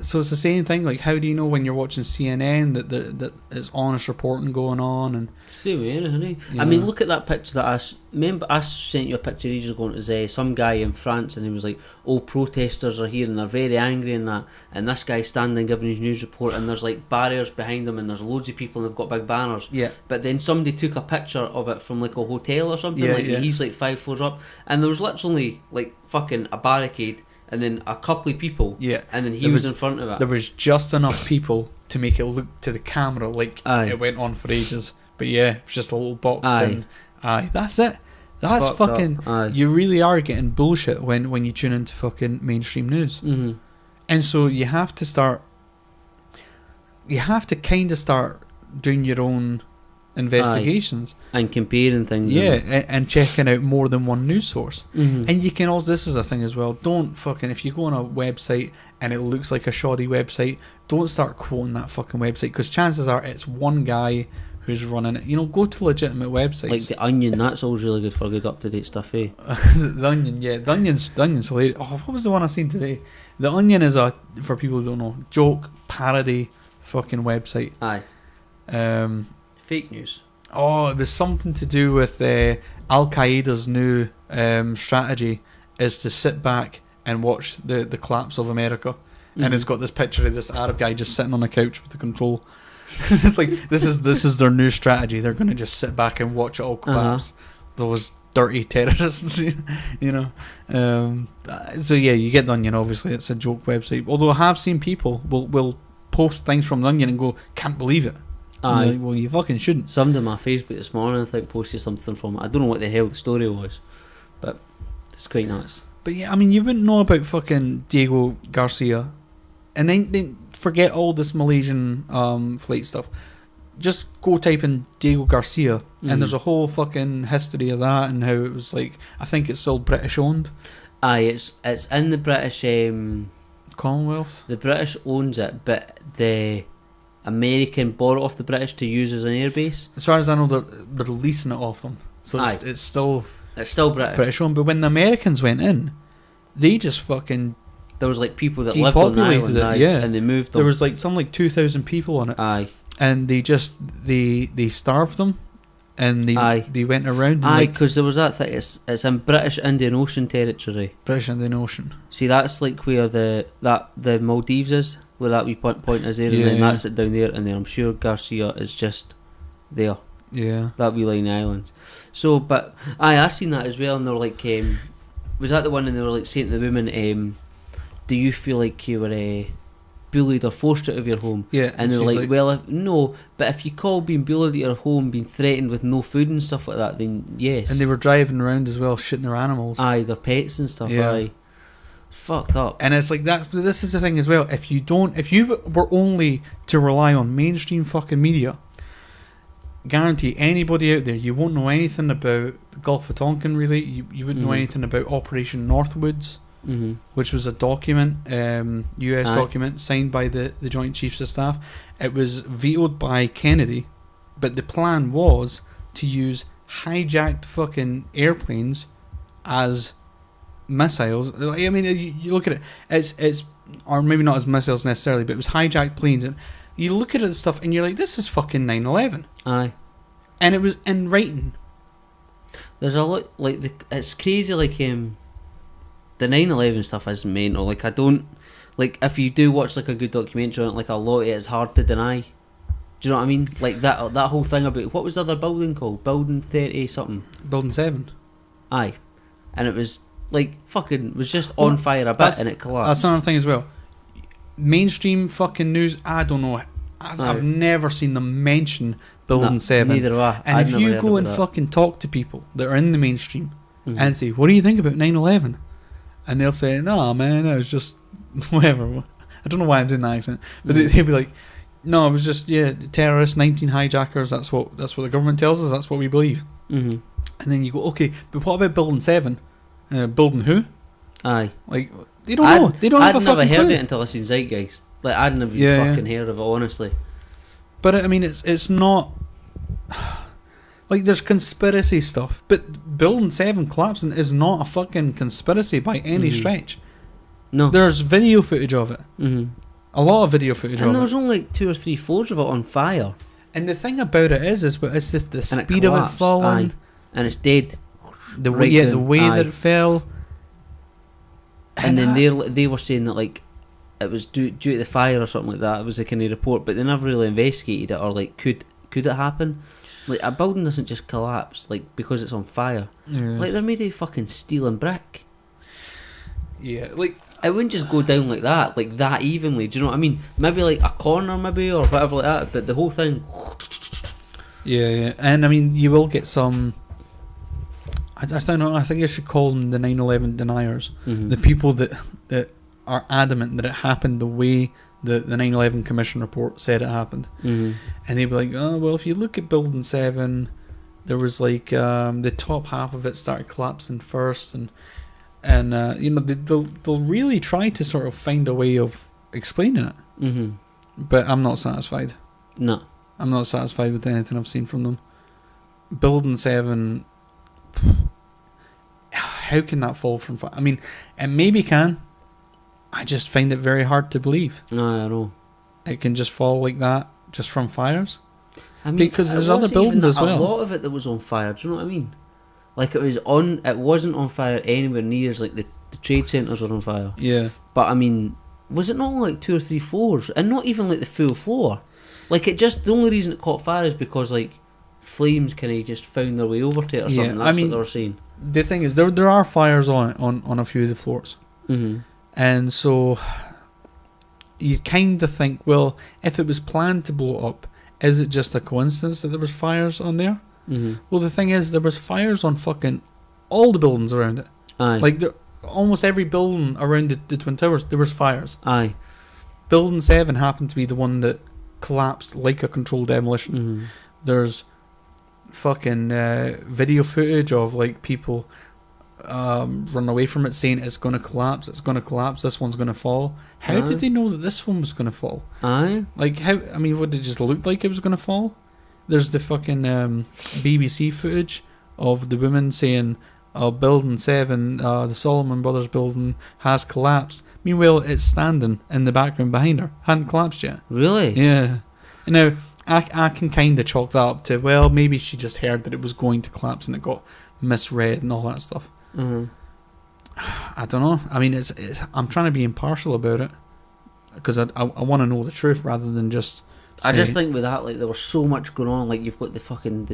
so it's the same thing. Like, how do you know when you're watching CNN that it's honest reporting going on? And Same way, honey. I mean, look at that picture that I sent you a picture ages ago. It was some guy in France, and he was like, "Oh, protesters are here, and they're very angry and that." And this guy's standing giving his news report, and there's like barriers behind him, and there's loads of people, and they've got big banners. Yeah. But then somebody took a picture of it from like a hotel or something. He's like 5 floors up, and there was literally like fucking a barricade. And then a couple of people, and then he was in front of it. There was just enough people to make it look to the camera like it went on for ages. But yeah, it was just a little boxed in. Aye, that's it. That's fucking... You really are getting bullshit when you tune into fucking mainstream news. Mm-hmm. And so you have to start... You have to kind of start doing your own investigations. And comparing things. And checking out more than one news source. Mm-hmm. And you can also, this is a thing as well, don't fucking, if you go on a website and it looks like a shoddy website, don't start quoting that fucking website, because chances are it's one guy who's running it. You know, go to legitimate websites. Like The Onion, that's always really good for good up-to-date stuff, eh? The Onion, yeah. The Onion's hilarious. Oh, what was the one I seen today? The Onion is for people who don't know, joke, parody fucking website. Aye. Fake news. Oh, it was something to do with Al-Qaeda's new strategy is to sit back and watch the collapse of America. Mm-hmm. And it's got this picture of this Arab guy just sitting on a couch with the control. It's like, this is their new strategy. They're going to just sit back and watch it all collapse. Those dirty terrorists, you know. So yeah, you get The Onion, obviously. It's a joke website. Although I have seen people will post things from The Onion and go, can't believe it. Aye. Like, well, you fucking shouldn't. Somebody on my Facebook this morning, I think, posted something from it. I don't know what the hell the story was, but it's quite nuts. But yeah, I mean, you wouldn't know about fucking Diego Garcia, and then forget all this Malaysian flight stuff. Just go type in Diego Garcia, and there's a whole fucking history of that and how it was like. I think it's still British owned. Aye, it's in the British Commonwealth. The British owns it, but the American bought it off the British to use as an airbase. As far as I know, they're leasing it off them, so it's still British owned. But when the Americans went in, they just fucking there was like people that lived on the island, and they moved them. There was like 2,000 people on it. Aye, and they just they starved them, and they went around. Aye, because there was that thing. It's in British Indian Ocean territory. British Indian Ocean. See, that's like where the Maldives is. Where that wee point is there, and then that's it down there, and then I'm sure Garcia is just there. Yeah. That wee line island. So, but I seen that as well, and they were like, was that the one? And they were like saying to the woman, "Do you feel like you were bullied or forced out of your home. Yeah, and they're she's like, well, no, but if you call being bullied at your home, being threatened with no food and stuff like that, then yes. And they were driving around as well, shitting their animals. Aye, their pets and stuff. Yeah. Aye, fucked up. And it's like this is the thing as well. If you were only to rely on mainstream fucking media, guarantee anybody out there, you won't know anything about the Gulf of Tonkin. Really, you wouldn't know anything about Operation Northwoods. Which was a document, US document signed by the Joint Chiefs of Staff. It was vetoed by Kennedy, but the plan was to use hijacked fucking airplanes as missiles. I mean, you look at it, it's or maybe not as missiles necessarily, but it was hijacked planes. And you look at it and stuff, and you're like, this is fucking 9/11. Aye, and it was in writing. There's a lot it's crazy. The 9/11 stuff is mental. Like, I don't, like, if you do watch like a good documentary on it, like, a lot of it is hard to deny. Do you know what I mean? Like that whole thing about, what was the other building called? Building 30 something. Building 7. Aye, and it was like fucking was just on fire a bit and it collapsed. That's another thing as well. Mainstream fucking news, I don't know. I've never seen them mention Building 7. Neither have I. And if you go and fucking talk to people that are in the mainstream and say, what do you think about 9/11? And they'll say, "No, man, it was just whatever." I don't know why I'm doing that accent, but they'll be like, "No, it was just terrorists, 19 hijackers. That's what the government tells us. That's what we believe." And then you go, "Okay, but what about Building 7? Building who?" Aye, like they don't know. They don't have a fucking clue. I'd never heard it until I seen Zeitgeist. Like, I'd never fucking heard of it, honestly. But I mean, it's not. Like, there's conspiracy stuff, but Building 7 collapsing is not a fucking conspiracy by any stretch. No. There's video footage of it. A lot of video footage of it. And there was only like 2 or 3 floors of it on fire. And the thing about it is it's just the speed of it falling. Aye. And it's dead. The way that it fell. And then they were saying that, like, it was due to the fire or something like that. It was a kind of report, but they never really investigated it, or like, could it happen? Like, a building doesn't just collapse like because it's on fire. Like, they're made of fucking steel and brick. Yeah, like, it wouldn't just go down like that evenly. Do you know what I mean? Maybe like a corner, maybe, or whatever like that. But the whole thing. Yeah, and I mean, you will get some. I don't know. I think I should call them the 9/11 deniers. The people that are adamant that it happened the way the 9/11 Commission report said it happened. And they'd be like, "Oh, well, if you look at Building 7, there was like the top half of it started collapsing first, and you know, they'll really try to sort of find a way of explaining it. But I'm not satisfied. No, I'm not satisfied with anything I've seen from them. Building 7, how can that fall from fire? I mean, it maybe can. I just find it very hard to believe. No, I know. It can just fall like that, just from fires. I mean, because there's other buildings as well. A lot of it that was on fire. Do you know what I mean? Like, it wasn't on fire anywhere near as like the trade centres were on fire. Yeah. But I mean, was it not only like 2 or 3 floors, and not even like the full floor? Like, the only reason it caught fire is because like flames kind of just found their way over to it or something. That's what they were saying. The thing is, there are fires on a few of the floors. And so you kind of think, well, if it was planned to blow up, is it just a coincidence that there was fires on there? Well, the thing is, there was fires on fucking all the buildings around it. Aye. Like, almost every building around the Twin Towers, there was fires. Aye. Building 7 happened to be the one that collapsed like a controlled demolition. There's fucking video footage of like people run away from it saying it's going to collapse, this one's going to fall. How did they know that this one was going to fall? Like, how? I mean, what, did it just look like it was going to fall? There's the fucking BBC footage of the woman saying, Building 7, the Solomon Brothers building has collapsed. Meanwhile, it's standing in the background behind her. Hadn't collapsed yet. Really? Yeah. Now, I can kind of chalk that up to, well, maybe she just heard that it was going to collapse and it got misread and all that stuff. I don't know. I mean, it's I'm trying to be impartial about it because I want to know the truth rather than just. I just think with that, like, there was so much going on. Like, you've got the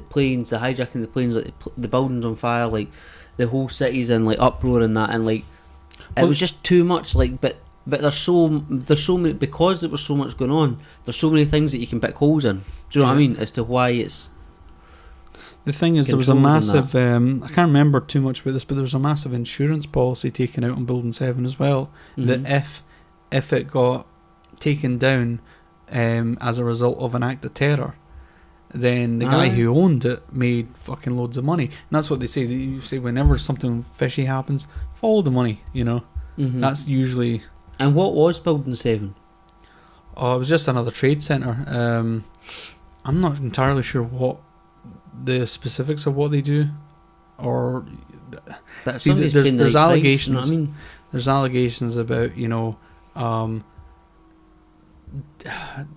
planes, the hijacking the planes, like the buildings on fire, like the whole city's in like uproar and that, and like it was just too much. Like, but But there's so many, because there was so much going on. There's so many things that you can pick holes in. Do you know what I mean? As to why it's. The thing is, there was a massive. I can't remember too much about this, but there was a massive insurance policy taken out on Building 7 as well. That if it got taken down as a result of an act of terror, then the guy who owned it made fucking loads of money. And that's what they say. They say whenever something fishy happens, follow the money. You know, that's usually. And what was Building 7? Oh, it was just another trade centre. I'm not entirely sure what the specifics of what they do, or see, there's allegations. Price, you know what I mean? There's allegations about, you know,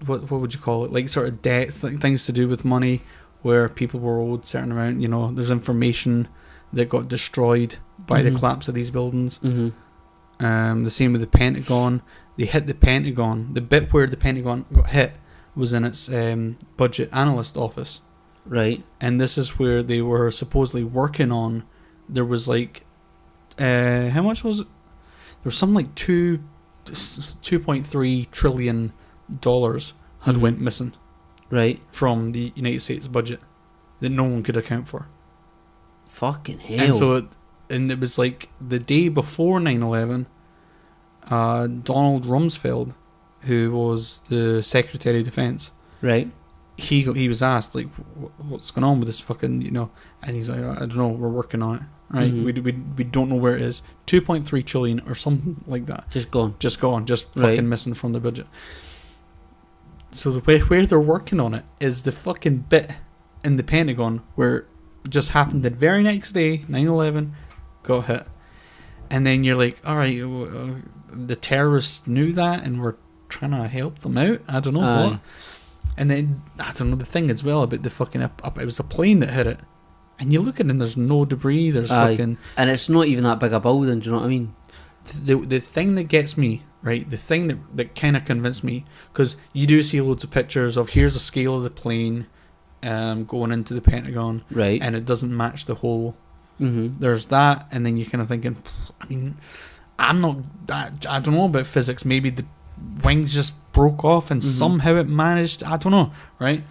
what would you call it? Like sort of debts, like things to do with money, where people were owed a certain amount. You know, there's information that got destroyed by the collapse of these buildings. The same with the Pentagon. They hit the Pentagon. The bit where the Pentagon got hit was in its budget analyst office. Right. And this is where they were supposedly working on. There was like, how much was it? There was something like $2.3 trillion had went missing. Right. From the United States budget that no one could account for. Fucking hell. And so, it was like the day before 9/11, Donald Rumsfeld, who was the Secretary of Defense. Right. He was asked, like, what's going on with this fucking, you know, and he's like, I don't know, we're working on it, right? We don't know where it is. 2.3 trillion or something like that. Just gone, fucking missing from the budget. So the way where they're working on it is the fucking bit in the Pentagon where it just happened the very next day, 9/11, got hit. And then you're like, alright, the terrorists knew that and we're trying to help them out? I don't know what. And then, I don't know, the thing as well about the fucking it was a plane that hit it. And you look at it and there's no debris, there's fucking... And it's not even that big a building, do you know what I mean? The thing that gets me, right, the thing that kind of convinced me, because you do see loads of pictures of, here's the scale of the plane going into the Pentagon. Right. And it doesn't match the hole. There's that, and then you're kind of thinking, I mean, I don't know about physics, maybe the wings just broke off and somehow it managed, I don't know, right?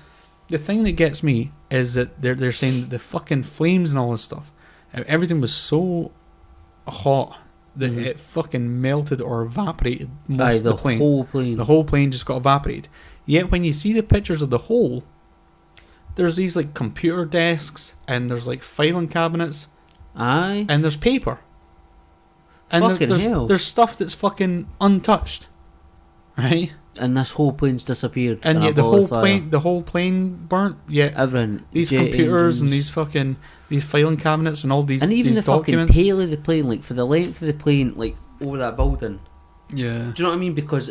The thing that gets me is that they're saying that the fucking flames and all this stuff, everything was so hot that it fucking melted or evaporated most of the plane. The whole plane just got evaporated. Yet when you see the pictures of the hole, there's these like computer desks and there's like filing cabinets. And there's paper. And there's stuff that's fucking untouched. Right? And this whole plane's disappeared. And yet the whole plane burnt. Yeah, everything. These computers and these filing cabinets and all these and even these the documents. fucking tail of the plane, like for the length of the plane, like over that building. Yeah. Do you know what I mean? Because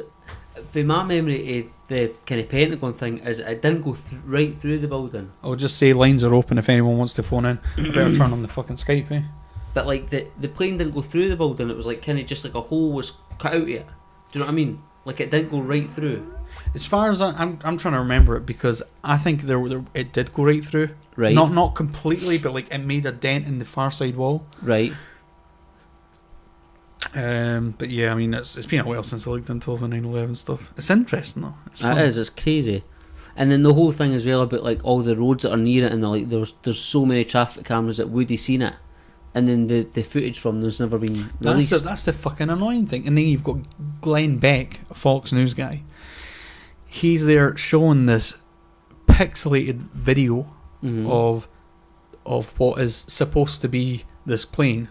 for my memory, the kind of Pentagon thing is it didn't go right through the building. I'll just say lines are open if anyone wants to phone in. Better turn on the fucking Skype, eh? But like the plane didn't go through the building. It was like kind of just like a hole was cut out of it. Do you know what I mean? Like it didn't go right through. As far as I'm trying to remember it, because I think it did go right through. Right. Not completely, but like it made a dent in the far side wall. Right. But yeah, I mean it's been a while since I looked into all the 9/11 stuff. It's interesting though. It's crazy. And then the whole thing as well about like all the roads that are near it, and like there's so many traffic cameras that would have seen it. And then the footage from them's never been released. That's the fucking annoying thing. And then you've got Glenn Beck, a Fox News guy. He's there showing this pixelated video of what is supposed to be this plane,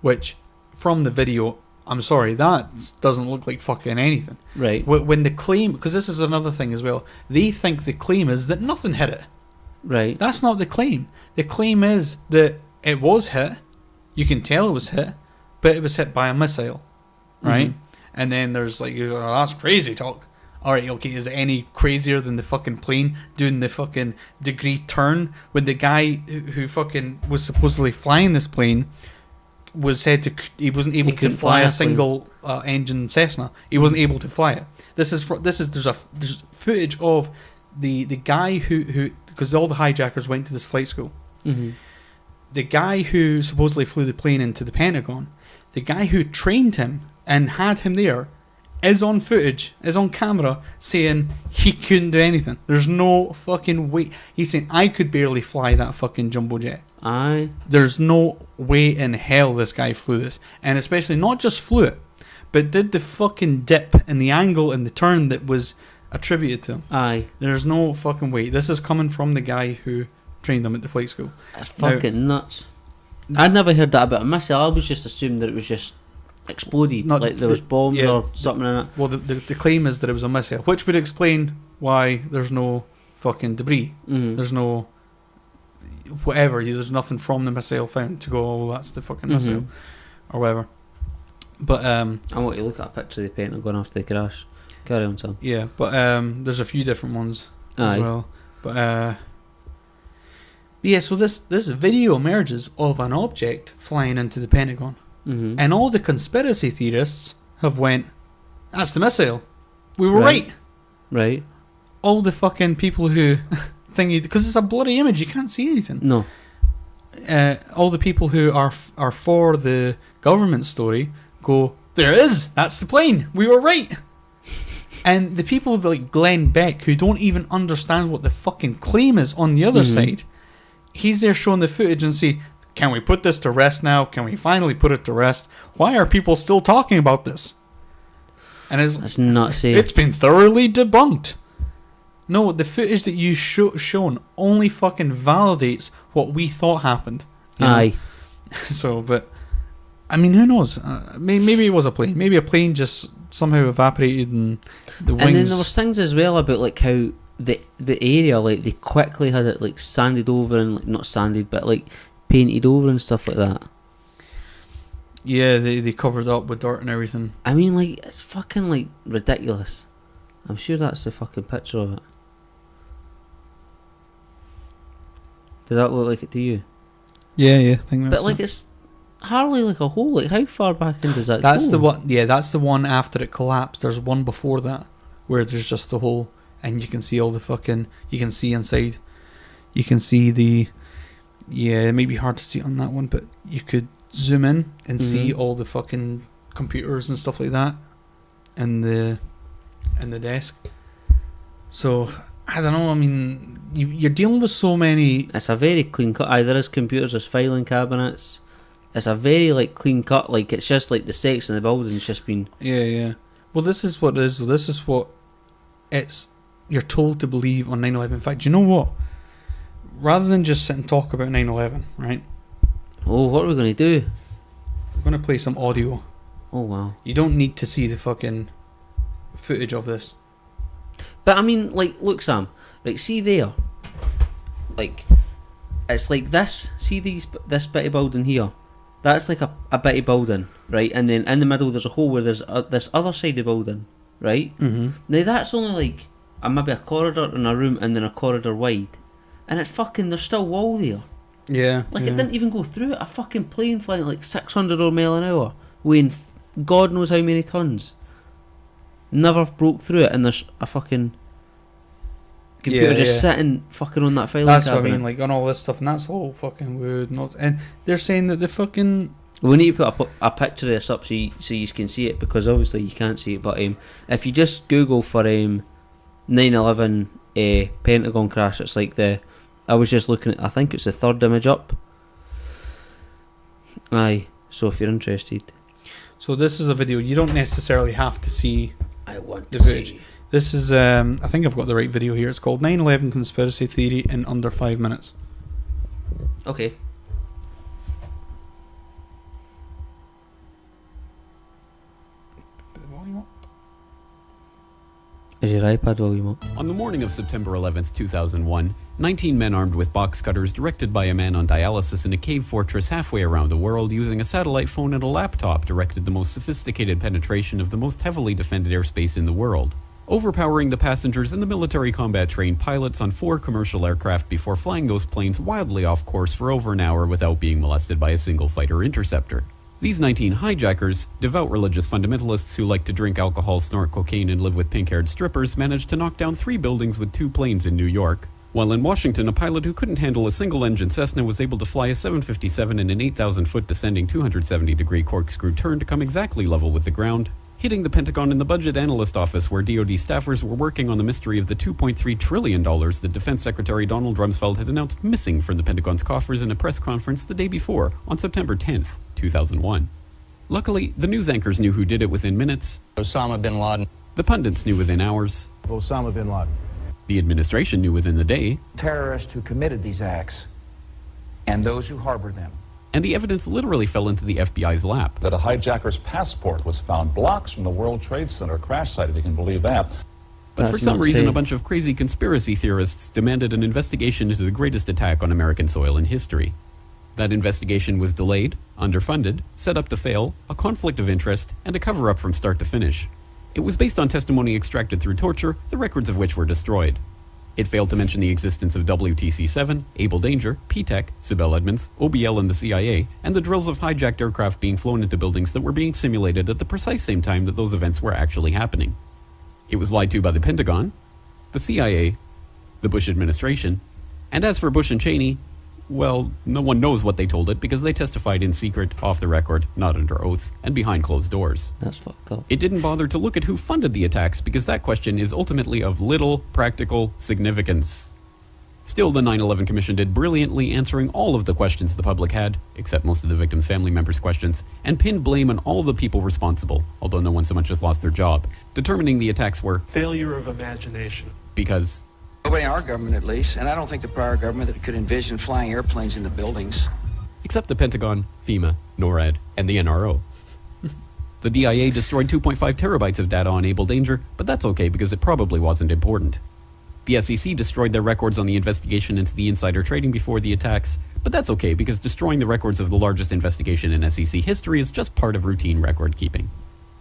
which from the video, I'm sorry, that doesn't look like fucking anything. Right. When the claim, because this is another thing as well, they think the claim is that nothing hit it. Right. That's not the claim. The claim is that it was hit. You can tell it was hit, but it was hit by a missile, right? And then there's like, oh, that's crazy talk. All right, okay, is it any crazier than the fucking plane doing the fucking degree turn when the guy who fucking was supposedly flying this plane was said to he wasn't able to fly a single engine Cessna. He wasn't able to fly it. There's footage of the guy who because all the hijackers went to this flight school. The guy who supposedly flew the plane into the Pentagon, the guy who trained him and had him there, is on footage, is on camera, saying he couldn't do anything. There's no fucking way. He's saying, I could barely fly that fucking jumbo jet. Aye. There's no way in hell this guy flew this. And especially not just flew it, but did the fucking dip and the angle and the turn that was attributed to him. Aye. There's no fucking way. This is coming from the guy who trained him at the flight school. That's fucking nuts. I'd never heard that about a missile. I was just assuming that it was just exploded, like there was bombs or something in it. Well, the claim is that it was a missile, which would explain why there's no fucking debris. There's no whatever. There's nothing from the missile found to go, oh, that's the fucking missile or whatever. But I want you to look at a picture of the Pentagon after the crash. Carry on, Sam. Yeah, but there's a few different ones as well. But yeah, so this video emerges of an object flying into the Pentagon. And all the conspiracy theorists have went, that's the missile. We were right. Right. All the fucking people who think, because it's a bloody image, you can't see anything. No. All the people who are for the government story go, there it is, that's the plane. We were right. And the people like Glenn Beck, who don't even understand what the fucking claim is on the other side, he's there showing the footage and say, can we put this to rest now? Can we finally put it to rest? Why are people still talking about this? And that's nuts. It's been thoroughly debunked. No, the footage that you shown only fucking validates what we thought happened. Aye. So, but I mean, who knows? Maybe it was a plane. Maybe a plane just somehow evaporated and the wings. And then there was things as well about like how the area, like they quickly had it like sanded over and like not sanded, but like painted over and stuff like that. Yeah, they covered up with dirt and everything. I mean, like, it's fucking like ridiculous. I'm sure that's the fucking picture of it. Does that look like it to you? Yeah, I think that's. But like, it's hardly like a hole. Like, how far back in does that That's go? the one. Yeah, that's the one after it collapsed. There's one before that where there's just the hole, and you can see all the fucking. You can see inside. You can see the. Yeah, it may be hard to see on that one, but you could zoom in and see all the fucking computers and stuff like that, and the desk. So I don't know. I mean, you're dealing with so many. It's a very clean cut. There is computers, there's filing cabinets. It's a very like clean cut. Like it's just like the section of the building's just been. Yeah. Well, this is what it is. This is what you're told to believe on 9/11. In fact, you know what? Rather than just sit and talk about 9/11, right? Oh, what are we going to do? We're going to play some audio. Oh, wow. You don't need to see the fucking footage of this. But I mean, like, look, Sam. Like, see there. Like, it's like this. See this bitty building here? That's like a bitty building, right? And then in the middle there's a hole where there's this other side of the building, right? Now that's only like maybe a corridor and a room and then a corridor wide. And it's fucking, there's still wall there. Yeah. Like, it didn't even go through it. A fucking plane flying at like 600 or mile an hour, weighing God knows how many tons. Never broke through it, and there's a fucking computer just sitting fucking on that filing cabinet. That's cabinet. what I mean, like on all this stuff, and that's all fucking wood. And they're saying that the fucking... We need to put a picture of this up so you can see it, because obviously you can't see it, but if you just Google for 9/11 Pentagon crash, it's like I was just looking at, I think it's the third image up. Aye, so if you're interested. So this is a video, you don't necessarily have to see the footage. This is, I think I've got the right video here. It's called 9/11 Conspiracy Theory in Under 5 Minutes. Okay. Is your iPad volume up? On the morning of September 11th, 2001, 19 men armed with box cutters, directed by a man on dialysis in a cave fortress halfway around the world using a satellite phone and a laptop, directed the most sophisticated penetration of the most heavily defended airspace in the world, overpowering the passengers and the military combat-trained pilots on 4 commercial aircraft before flying those planes wildly off course for over an hour without being molested by a single fighter interceptor. These 19 hijackers, devout religious fundamentalists who like to drink alcohol, snort cocaine, and live with pink-haired strippers, managed to knock down 3 buildings with 2 planes in New York. While in Washington, a pilot who couldn't handle a single-engine Cessna was able to fly a 757 in an 8,000-foot descending 270-degree corkscrew turn to come exactly level with the ground. hitting the Pentagon in the Budget Analyst Office, where DoD staffers were working on the mystery of the $2.3 trillion that Defense Secretary Donald Rumsfeld had announced missing from the Pentagon's coffers in a press conference the day before, on September 10th, 2001. Luckily, the news anchors knew who did it within minutes. Osama bin Laden. The pundits knew within hours. Osama bin Laden. The administration knew within the day. Terrorists who committed these acts and those who harbored them. And the evidence literally fell into the FBI's lap. That a hijacker's passport was found blocks from the World Trade Center crash site, if you can believe that. But for some reason, a bunch of crazy conspiracy theorists demanded an investigation into the greatest attack on American soil in history. That investigation was delayed, underfunded, set up to fail, a conflict of interest, and a cover-up from start to finish. It was based on testimony extracted through torture, the records of which were destroyed. It failed to mention the existence of WTC-7, Able Danger, P-TECH, Sibel Edmonds, OBL and the CIA, and the drills of hijacked aircraft being flown into buildings that were being simulated at the precise same time that those events were actually happening. It was lied to by the Pentagon, the CIA, the Bush administration, and as for Bush and Cheney, well, no one knows what they told it because they testified in secret, off the record, not under oath, and behind closed doors. That's fucked up. It didn't bother to look at who funded the attacks because that question is ultimately of little practical significance. Still, the 9/11 Commission did brilliantly answering all of the questions the public had, except most of the victims' family members' questions, and pinned blame on all the people responsible, although no one so much as lost their job, determining the attacks were failure of imagination. Because Nobody in our government, at least, and I don't think the prior government that could envision flying airplanes into buildings. Except the Pentagon, FEMA, NORAD, and the NRO. The DIA destroyed 2.5 terabytes of data on Able Danger, but that's okay because it probably wasn't important. The SEC destroyed their records on the investigation into the insider trading before the attacks, but that's okay because destroying the records of the largest investigation in SEC history is just part of routine record keeping.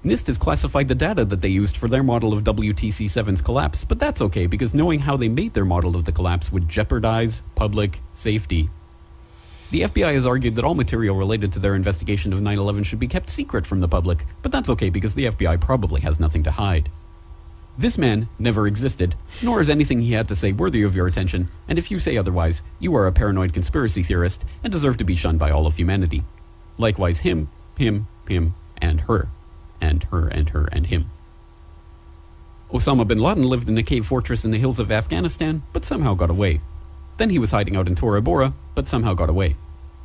NIST has classified the data that they used for their model of WTC-7's collapse, but that's okay because knowing how they made their model of the collapse would jeopardize public safety. The FBI has argued that all material related to their investigation of 9/11 should be kept secret from the public, but that's okay because the FBI probably has nothing to hide. This man never existed, nor is anything he had to say worthy of your attention, and if you say otherwise, you are a paranoid conspiracy theorist and deserve to be shunned by all of humanity. Likewise him, and her. And her, and her, and him. Osama bin Laden lived in a cave fortress in the hills of Afghanistan, but somehow got away. Then he was hiding out in Tora Bora, but somehow got away.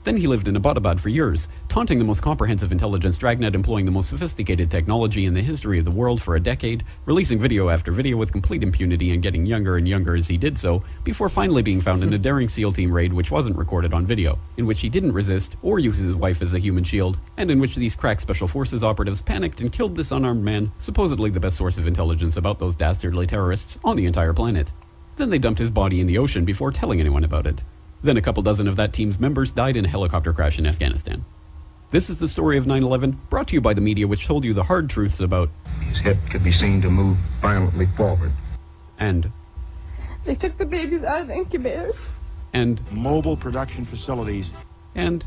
Then he lived in Abbottabad for years, taunting the most comprehensive intelligence dragnet employing the most sophisticated technology in the history of the world for a decade, releasing video after video with complete impunity and getting younger and younger as he did so, before finally being found in a daring SEAL team raid which wasn't recorded on video, in which he didn't resist or use his wife as a human shield, and in which these crack special forces operatives panicked and killed this unarmed man, supposedly the best source of intelligence about those dastardly terrorists on the entire planet. Then they dumped his body in the ocean before telling anyone about it. Then a couple dozen of that team's members died in a helicopter crash in Afghanistan. This is the story of 9/11, brought to you by the media which told you the hard truths about his hip could be seen to move violently forward. And they took the babies out of the incubators. And mobile production facilities. And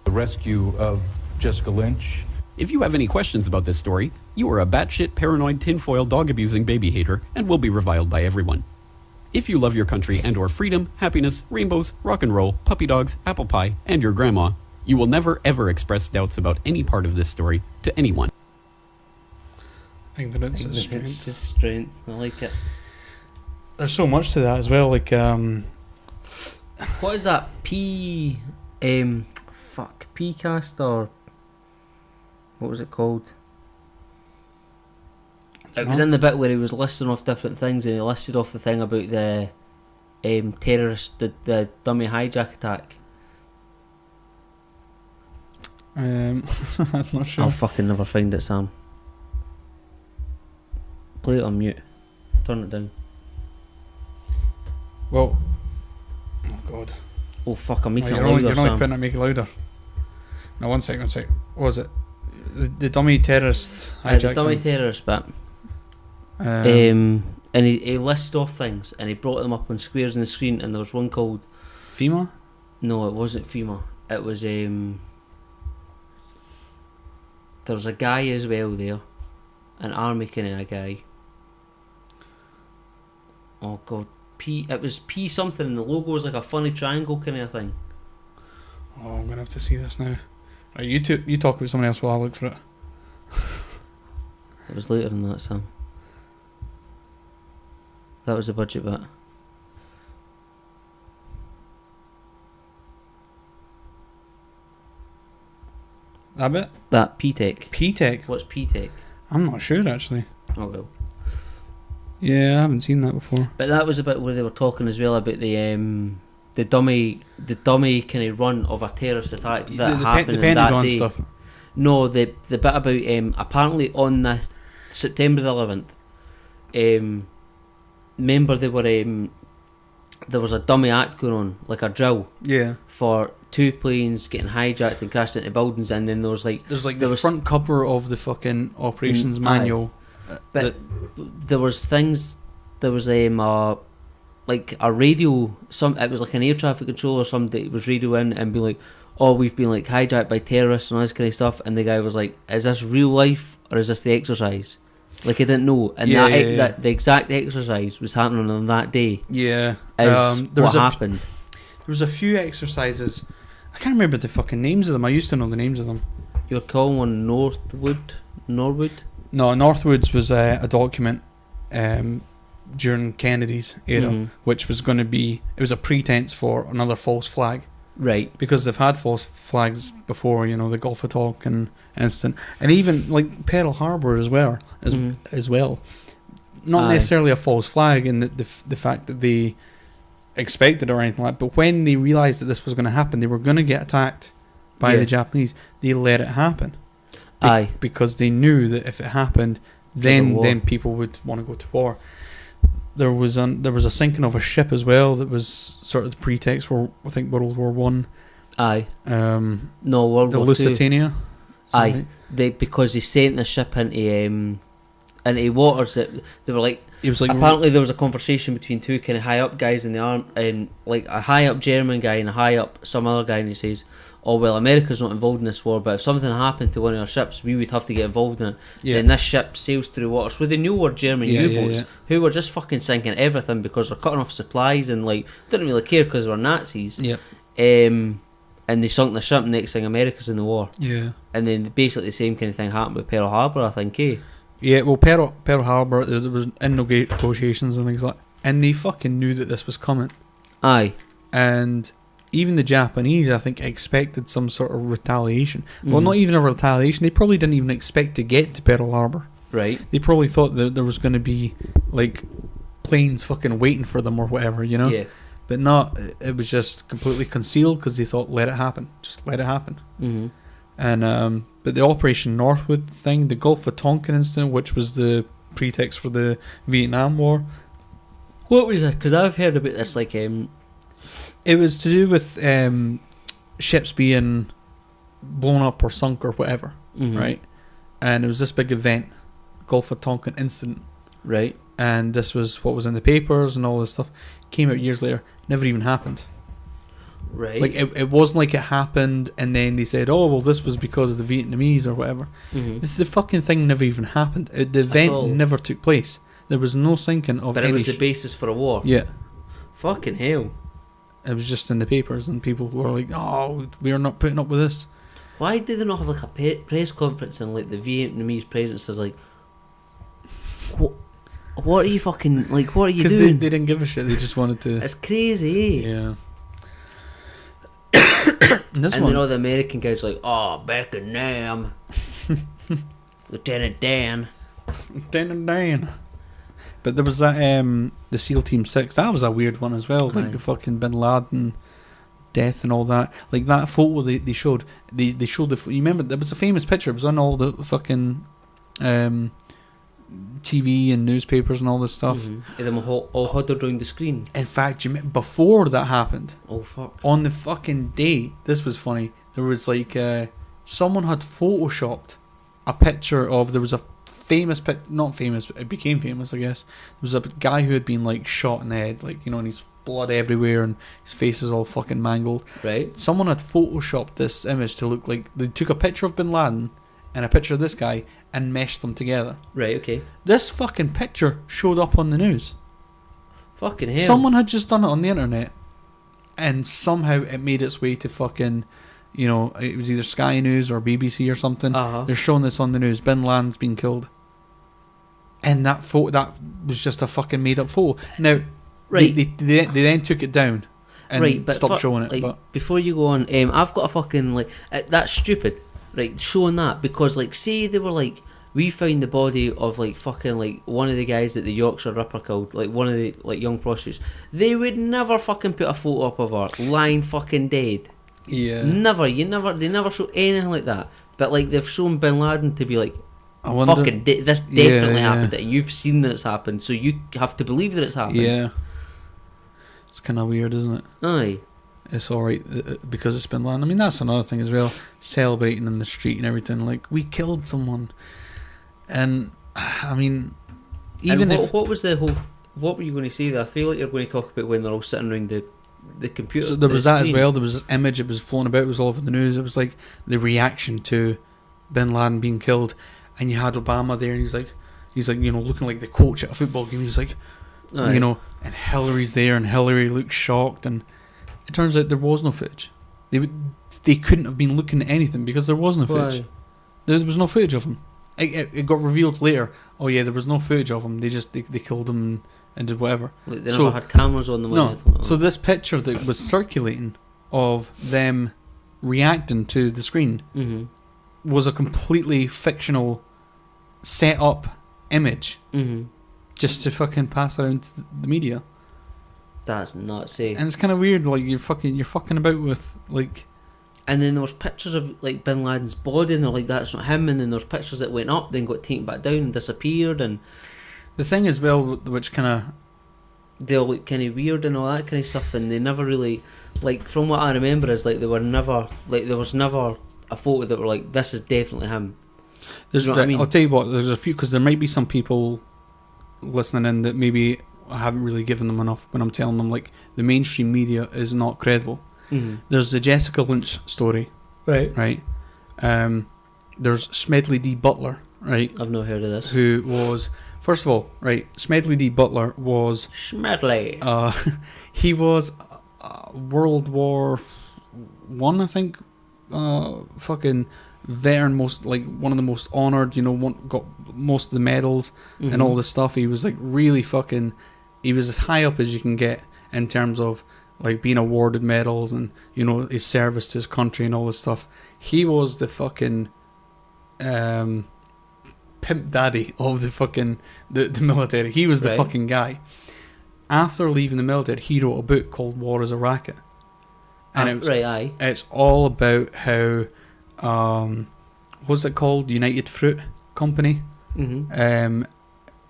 the rescue of Jessica Lynch. If you have any questions about this story, you are a batshit paranoid tinfoil dog-abusing baby hater and will be reviled by everyone. If you love your country and or freedom, happiness, rainbows, rock and roll, puppy dogs, apple pie, and your grandma, you will never ever express doubts about any part of this story to anyone. Ignorance is strength. Ignorance is strength. I like it. There's so much to that as well. Like, what is that? P-cast or what was it called? It was in the bit where he was listing off different things, and he listed off the thing about the terrorist, the dummy hijack attack. I'm not sure. I'll fucking never find it, Sam. Play it on mute. Turn it down. Well, oh god. Oh fuck! I'm making it you're louder, only Sam. putting it make it louder. No, one second. What was it? The dummy terrorist hijack. The dummy terrorist bit. And he listed off things and he brought them up on squares on the screen, and there was one called FEMA? No, it wasn't FEMA. It was there was a guy as well there, an army kind of a guy. Oh god, it was P something, and the logo was like a funny triangle kind of thing. Oh, I'm gonna have to see this now. Right, you talk about something else while I look for it. It was later than that, Sam. That was the budget bit. That bit? That P-Tech. P-Tech? What's P-Tech? I'm not sure, actually. Oh, well. Yeah, I haven't seen that before. But that was a bit where they were talking as well about the dummy kind of run of a terrorist attack that happened the in that Pentagon day. stuff. No, the bit about apparently on the September the 11th, remember they were there was a dummy act going on, like a drill. Yeah. For 2 planes getting hijacked and crashed into buildings, and then there was the front cover of the fucking operations manual. But there was things. There was like a radio. It was like an air traffic controller or somebody was radioing and be like, "Oh, we've been like hijacked by terrorists and all this kind of stuff." And the guy was like, "Is this real life or is this the exercise?" Like he didn't know, and that the exact exercise was happening on that day. Yeah, there what happened. There was a few exercises. I can't remember the fucking names of them. I used to know the names of them. You were calling one Norwood? No, Northwoods was a document during Kennedy's era, which was going to be. It was a pretense for another false flag. Right. Because they've had false flags before, you know, the Gulf of Tonkin incident, and even like Pearl Harbor as well. Not necessarily a false flag in the fact that they expected or anything like that, but when they realised that this was going to happen, they were going to get attacked by the Japanese. They let it happen. Because they knew that if it happened, then people would want to go to war. There was a sinking of a ship as well that was sort of the pretext for, I think, World War One. No, World the War Lusitania. Right? Because they sent the ship into waters that they were like. It was like apparently there was a conversation between two kind of high up guys in the army, and like a high up German guy and a high up some other guy, and he says, "Oh well, America's not involved in this war, but if something happened to one of our ships, we would have to get involved in it." Then this ship sails through waters where they knew were German U-boats who were just fucking sinking everything because they're cutting off supplies and like didn't really care because they were Nazis. And they sunk the ship. Next thing, America's in the war. And then basically the same kind of thing happened with Pearl Harbor, I think. Yeah, well, Pearl Harbor, there was in negotiations and things like that, and they fucking knew that this was coming. And even the Japanese, I think, expected some sort of retaliation. Well, not even a retaliation. They probably didn't even expect to get to Pearl Harbor. Right. They probably thought that there was going to be, like, planes fucking waiting for them or whatever, you know? Yeah. But not, it was just completely concealed because they thought, let it happen. Just let it happen. And, but the Operation Northwood thing, the Gulf of Tonkin incident, which was the pretext for the Vietnam War. What was it? Because I've heard about this, like, it was to do with ships being blown up or sunk or whatever, right? And it was this big event, Gulf of Tonkin incident. Right. And this was what was in the papers and all this stuff. Came out years later, never even happened. Right. Like, it wasn't like it happened and then they said, oh, well, this was because of the Vietnamese or whatever. The fucking thing never even happened. The event never took place. There was no sinking of But any it was the basis for a war. Yeah. Fucking hell. It was just in the papers and people were like, oh, we are not putting up with this. Why did they not have like a press conference and like the Vietnamese president says like, what are you fucking, like, what are you doing? They didn't give a shit. They just wanted to. It's crazy, Yeah. And then all the American guys are like, oh, back in Nam. Lieutenant Dan. But there was that, the SEAL Team 6. That was a weird one as well. Like the fucking Bin Laden death and all that. Like that photo they showed. They showed the. You remember, there was a famous picture. It was on all the fucking TV and newspapers and all this stuff. And them all huddled around the screen. In fact, before that happened, oh fuck, on the fucking day, this was funny. There was like someone had photoshopped a picture of. There was a famous not famous. It became famous, I guess. There was a guy who had been like shot in the head, like, you know, and he's blood everywhere and his face is all fucking mangled. Right. Someone had photoshopped this image to look like they took a picture of Bin Laden and a picture of this guy and meshed them together. Right, okay. This fucking picture showed up on the news. Fucking hell. Someone had just done it on the internet and somehow it made its way to fucking, you know, it was either Sky News or BBC or something. They're showing this on the news. Bin Laden's been killed. and that photo, that was just a fucking made up photo. Now, they then took it down and but stopped showing it. Like, but before you go on, I've got a fucking like that's stupid, right? Showing that because like, say they were like, we found the body of like fucking like one of the guys that the Yorkshire Ripper killed, like one of the like young prostitutes. They would never fucking put a photo up of her lying fucking dead. Yeah. They never show anything like that. But like they've shown Bin Laden to be like, fucking this definitely happened. And you've seen that it's happened, so you have to believe that it's happened. Yeah. It's kind of weird, isn't it? Aye. It's alright because it's Bin Laden. I mean, that's another thing as well. Celebrating in the street and everything. Like, we killed someone. And, I mean, even if... What was the whole... What were you going to say there? I feel like you're going to talk about when they're all sitting around the computer. So there was that as well. There was this image, it was flown about, it was all over the news. It was like the reaction to Bin Laden being killed. And you had Obama there, and he's like, you know, looking like the coach at a football game. He's like, Aye. you know, and Hillary's there, and Hillary looks shocked. And it turns out there was no footage. They couldn't have been looking at anything because there was no footage. There was no footage of him. It got revealed later. Oh yeah, there was no footage of him. They killed him and did whatever. Like they never had cameras on them. No. So this picture that was circulating of them reacting to the screen was a completely fictional, set up image, just to fucking pass around to the media. That's nuts, eh? And it's kind of weird. Like you're fucking about with like. And then there was pictures of like Bin Laden's body, and they're like, that's not him. And then there's pictures that went up, then got taken back down and disappeared. And the thing as well, which kind of they'll look kind of weird and all that kind of stuff. And they never really, like, from what I remember, is like there was never a photo that were like, this is definitely him. There's, you know what I mean? I'll tell you what, there's a few, because there might be some people listening in that maybe I haven't really given them enough when I'm telling them like the mainstream media is not credible. There's the Jessica Lynch story, right? There's Smedley D. Butler, right? I've not heard of this. Who was, first of all, right? Smedley D. Butler was Smedley. He was World War I, I think. Fucking veteran, most like one of the most honoured. You know, got most of the medals and all this stuff. He was like really fucking. He was as high up as you can get in terms of like being awarded medals and, you know, his service to his country and all this stuff. He was the fucking pimp daddy of the fucking the military. He was the fucking guy. After leaving the military, he wrote a book called War is a Racket. And it's all about how what's it called? United Fruit Company.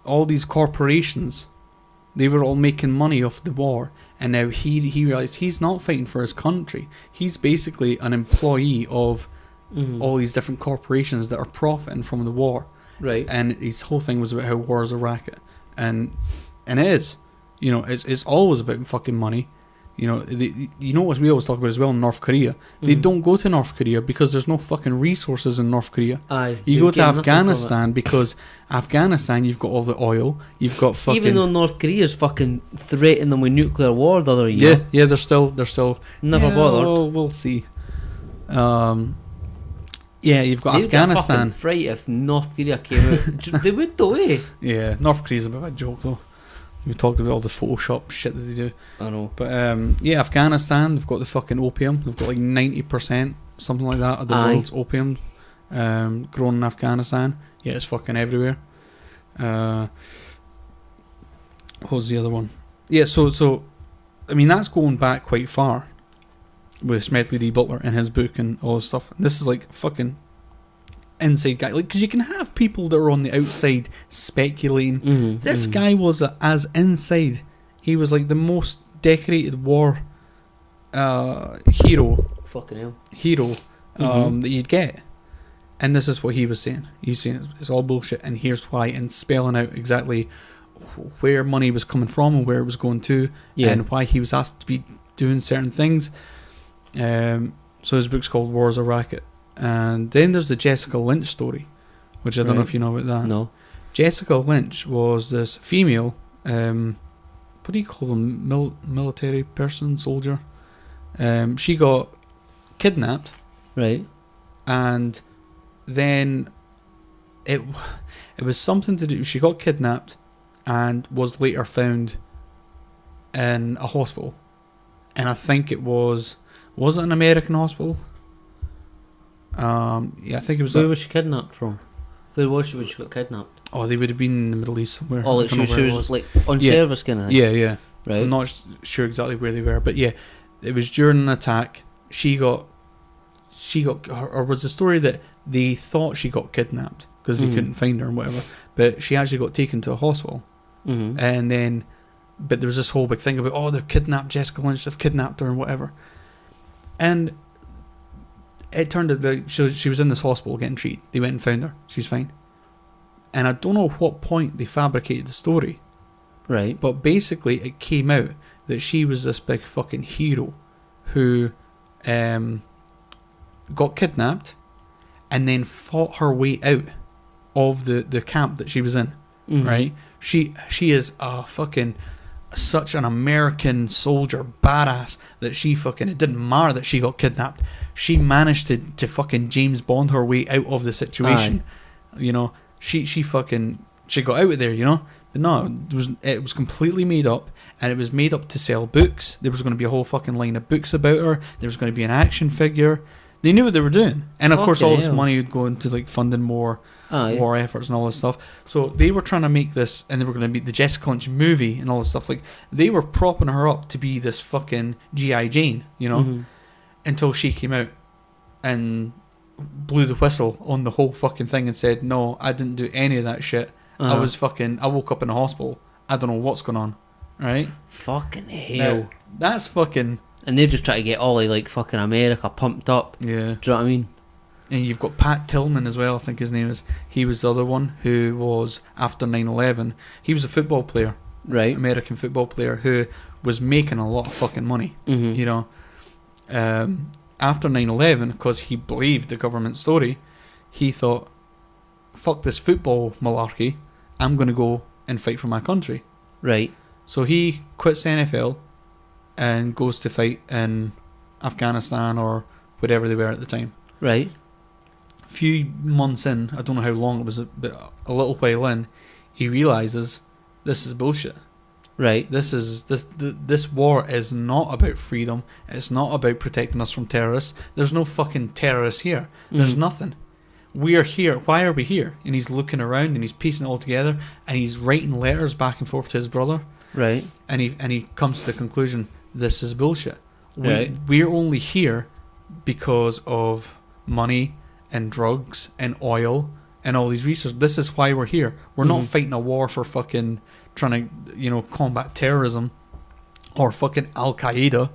All these corporations, they were all making money off the war, and now he realised he's not fighting for his country. He's basically an employee of all these different corporations that are profiting from the war. Right. And his whole thing was about how war is a racket, and it is. You know, it's always about fucking money. You know, you know what we always talk about as well in North Korea. They don't go to North Korea because there's no fucking resources in North Korea. You go to Afghanistan because Afghanistan, you've got all the oil, you've got fucking... Even though North Korea's fucking threatening them with nuclear war the other year. Yeah, they're still never bothered. Well, we'll see. Yeah, you've got They'd Afghanistan. Get fucking fright if North Korea came out. They would though, eh? Yeah, North Korea's a bit of a joke though. We talked about all the Photoshop shit that they do. I know. But yeah, Afghanistan, they've got the fucking opium. They've got like 90%, something like that, of the world's opium grown in Afghanistan. Yeah, it's fucking everywhere. What was the other one? Yeah, so I mean, that's going back quite far with Smedley D. Butler and his book and all this stuff. And this is like fucking inside guy, like, because you can have people that are on the outside speculating. This guy was as inside. He was like the most decorated war hero. Fucking hell. Hero that you'd get. And this is what he was saying. He's saying it's all bullshit, and here's why, and spelling out exactly where money was coming from and where it was going to, and why he was asked to be doing certain things. So his book's called War is a Racket. And then there's the Jessica Lynch story, which I don't know if you know about that. No. Jessica Lynch was this female, what do you call them, military person, soldier? She got kidnapped. Right. And then it was something to do. She got kidnapped and was later found in a hospital, and I think it was it an American hospital? Yeah, I think it was. Where was she kidnapped from? Where was she when she got kidnapped? Oh, they would have been in the Middle East somewhere. Oh, like she was like on service kind of thing. Yeah. Right. I'm not sure exactly where they were, but yeah, it was during an attack. She got, or was the story that they thought she got kidnapped because they couldn't find her and whatever, but she actually got taken to a hospital, and then, but there was this whole big thing about, oh, they've kidnapped Jessica Lynch, they've kidnapped her and whatever, and it turned out that she was in this hospital getting treated. They went and found her. She's fine. And I don't know at what point they fabricated the story. Right. But basically it came out that she was this big fucking hero who got kidnapped and then fought her way out of the camp that she was in. Right? She is a fucking such an American soldier badass that she fucking, it didn't matter that she got kidnapped. She managed to fucking James Bond her way out of the situation. You know, she got out of there, you know. But no, it was completely made up, and it was made up to sell books. There was going to be a whole fucking line of books about her. There was going to be an action figure. They knew what they were doing, and of course all this money would go into like funding more war efforts and all this stuff. So they were trying to make this, and they were going to be the Jessica Lynch movie and all this stuff. Like, they were propping her up to be this fucking G.I. Jane, you know, until she came out and blew the whistle on the whole fucking thing and said, no, I didn't do any of that shit. I woke up in a hospital. I don't know what's going on. Right? Fucking hell. Now, that's fucking... And they're just trying to get all of like fucking America pumped up. Yeah. Do you know what I mean? And you've got Pat Tillman as well, I think his name is. He was the other one who was, after 9/11, he was a football player. Right. American football player who was making a lot of fucking money. You know. After 9/11, because he believed the government story, he thought, fuck this football malarkey, I'm going to go and fight for my country. Right. So he quits the NFL and goes to fight in Afghanistan or whatever they were at the time. Right. A few months in, I don't know how long it was, but a little while in, he realises this is bullshit. Right. This war is not about freedom. It's not about protecting us from terrorists. There's no fucking terrorists here. There's nothing. We're here. Why are we here? And he's looking around and he's piecing it all together, and he's writing letters back and forth to his brother. Right. And he comes to the conclusion, this is bullshit. We're only here because of money and drugs and oil and all these resources. This is why we're here. We're not fighting a war for fucking trying to, combat terrorism or fucking Al Qaeda,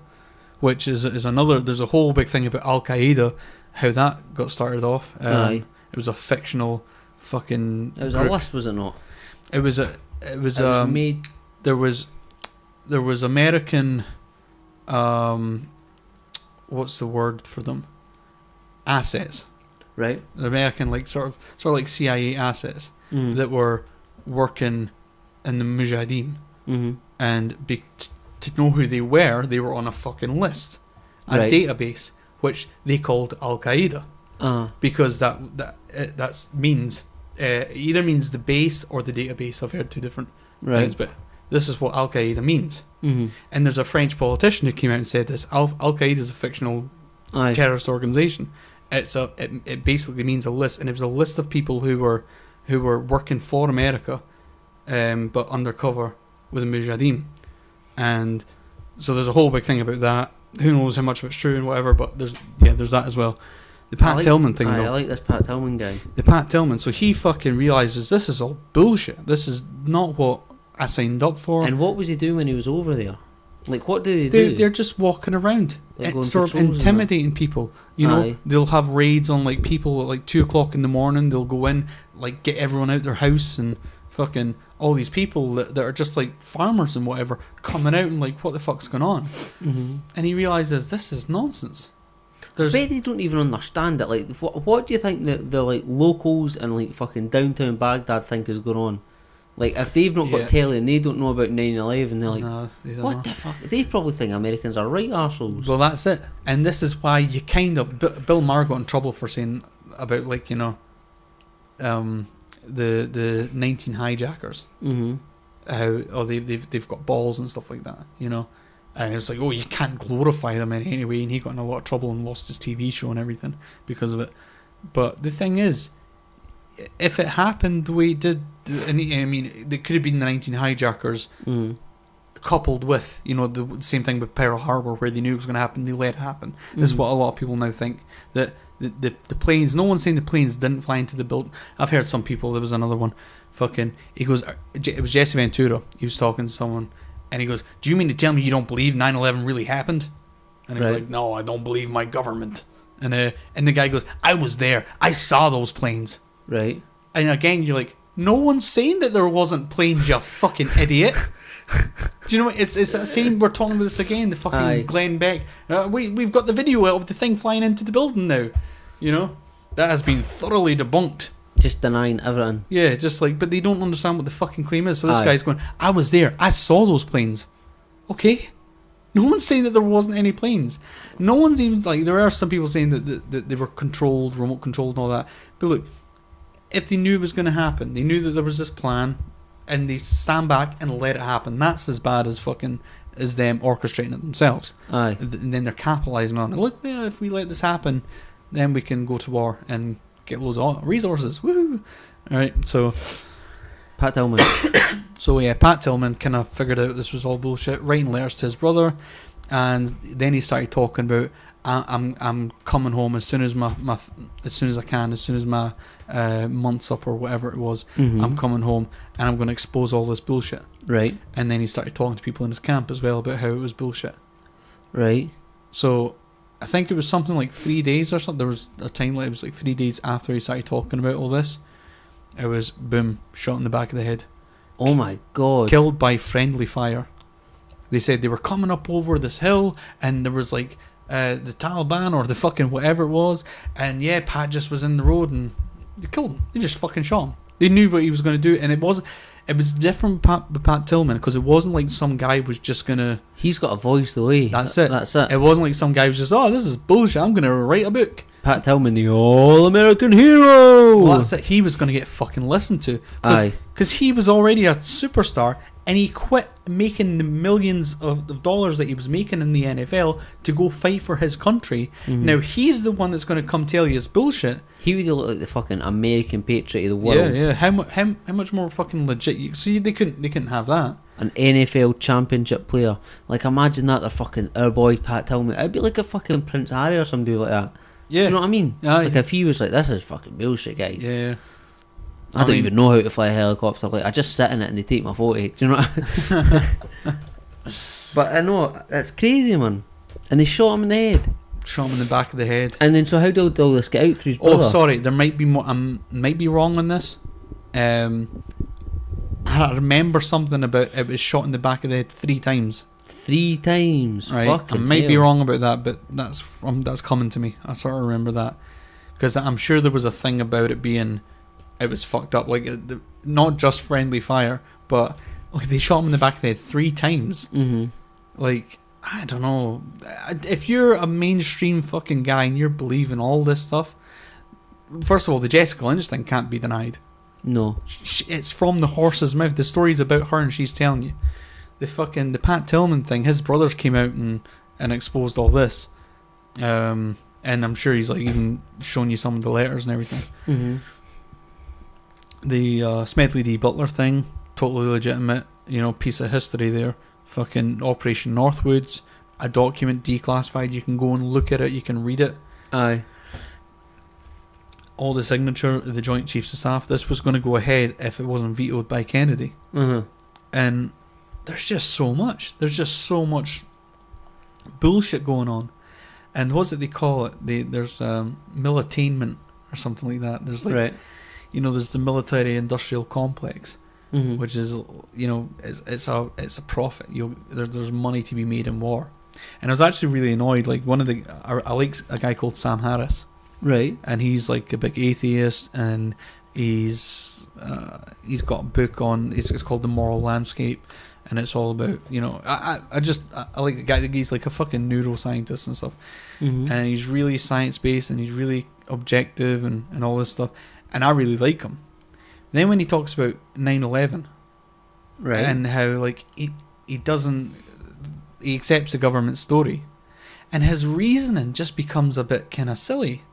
which is another. There's a whole big thing about Al Qaeda, how that got started off. It was a fictional fucking. It was group. A list, was it not? It was made. There was American. What's the word for them? Assets. Right. American, like sort of like CIA assets that were working in the Mujahideen, and to know who they were on a fucking list, a database which they called Al Qaeda, because that means either means the base or the database. I've heard two different things, but this is what Al Qaeda means. And there's a French politician who came out and said this: Al Qaeda is a fictional terrorist organization. It basically means a list, and it was a list of people who were working for America, but undercover with the Mujahideen. And so there's a whole big thing about that. Who knows how much of it's true and whatever, but there's that as well. The Pat Tillman thing, though. I like this Pat Tillman guy. The Pat Tillman, so he fucking realises this is all bullshit. This is not what I signed up for. And what was he doing when he was over there? Like, what do they do? They're just walking around, sort of intimidating people. You know, they'll have raids on like people at like 2 o'clock in the morning. They'll go in, like get everyone out their house, and fucking all these people that are just like farmers and whatever coming out and like, what the fuck's going on? And he realizes this is nonsense. I bet they don't even understand it. Like, what do you think the like locals and like fucking downtown Baghdad think is going on? Like, if they've not got telly and they don't know about 9/11, they're like, no, they what the fuck? They probably think Americans are right arseholes. Well, that's it. And this is why you kind of... Bill Maher got in trouble for saying about, like, the 19 hijackers. Mm-hmm. How they've got balls and stuff like that, you know. And it was like, oh, you can't glorify them in any way, and he got in a lot of trouble and lost his TV show and everything because of it. But the thing is, if it happened the way it did, and I mean, there could have been the 19 hijackers coupled with, you know, the same thing with Pearl Harbor, where they knew it was going to happen, they let it happen. This is what a lot of people now think, that the planes, no one's saying the planes didn't fly into the building. I've heard some people, there was another one, he goes, it was Jesse Ventura, he was talking to someone, and he goes, do you mean to tell me you don't believe 9/11 really happened? And he was like, no, I don't believe my government. And the guy goes, I was there, I saw those planes. Right. And again, you're like, no one's saying that there wasn't planes, you fucking idiot. Do you know what? It's that same, we're talking about this again, the fucking Glenn Beck. We've got the video of the thing flying into the building now. You know? That has been thoroughly debunked. Just denying everything. Yeah, just like, but they don't understand what the fucking claim is. So this guy's going, I was there, I saw those planes. Okay. No one's saying that there wasn't any planes. No one's even, like, there are some people saying that they were controlled, remote controlled and all that. But look, if they knew it was going to happen, they knew that there was this plan, and they stand back and let it happen, that's as bad as fucking as them orchestrating it themselves. Aye. And then they're capitalising on it. Look, well, if we let this happen, then we can go to war and get loads of resources. Woo! Alright, so Pat Tillman. So yeah, Pat Tillman kind of figured out this was all bullshit, writing letters to his brother, and then he started talking about, I'm coming home as soon as as soon as I can, as soon as my month's up or whatever it was. I'm coming home and I'm going to expose all this bullshit. Right. And then he started talking to people in his camp as well about how it was bullshit. Right. So I think it was something like 3 days or something. There was a time like it was like 3 days after he started talking about all this. It was boom, shot in the back of the head. Oh my god. Killed by friendly fire. They said they were coming up over this hill and there was like the Taliban or the fucking whatever it was, and yeah, Pat just was in the road and they killed him. They just fucking shot him. They knew what he was going to do, and it was different with Pat Tillman, because it wasn't like some guy was just gonna. He's got a voice though, eh? That's it. That's it. It wasn't like some guy was just, oh, this is bullshit, I'm gonna write a book. Pat Tillman, the all-American hero. Well, that's it. He was gonna get fucking listened to. Aye. Because he was already a superstar, and he quit making the millions of dollars that he was making in the NFL to go fight for his country. Now he's the one that's going to come tell you it's bullshit. He would look like the fucking American patriot of the world. Yeah. How much more fucking legit? See, they couldn't have that. An NFL championship player. Like, imagine that, they're fucking our boy Pat Tillman. It'd be like a fucking Prince Harry or somebody like that. Yeah. Do you know what I mean? Like, if he was like, this is fucking bullshit, guys. Yeah. I don't even know how to fly a helicopter. Like, I just sit in it and they take my photo. Do you know what But I know, it's crazy, man. And they shot him in the head. Shot him in the back of the head. And then, so how did all this get out through his brother? Oh, sorry, there might be more. I might be wrong on this. I remember something about it was shot in the back of the head 3 times. 3 times? Right. Fucking I might hell. be wrong about that, but that's coming to me. I sort of remember that. Because I'm sure there was a thing about it being... It was fucked up, like not just friendly fire, but like, they shot him in the back of the head 3 times. Like, I don't know. If you're a mainstream fucking guy and you're believing all this stuff, first of all, the Jessica Lynch thing can't be denied. No, it's from the horse's mouth. The story's about her and she's telling you. The Pat Tillman thing, his brothers came out and exposed all this, and I'm sure he's like even shown you some of the letters and everything. The Smedley D. Butler thing, totally legitimate, piece of history there. Fucking Operation Northwoods, a document declassified, you can go and look at it, you can read it. Aye. All the signature of the Joint Chiefs of Staff, this was going to go ahead if it wasn't vetoed by Kennedy. And there's just so much. There's just so much bullshit going on. And what's it they call it? There's militainment or something like that. There's like... Right. There's the military-industrial complex, which is, it's a profit. There's money to be made in war, and I was actually really annoyed. Like I like a guy called Sam Harris, right? And he's like a big atheist, and he's got a book on. It's called The Moral Landscape, and it's all about I like the guy. He's like a fucking neuroscientist and stuff, and he's really science based, and he's really objective and all this stuff. And I really like him. Then when he talks about 9/11, right, and how like he accepts the government story, and his reasoning just becomes a bit kind of silly.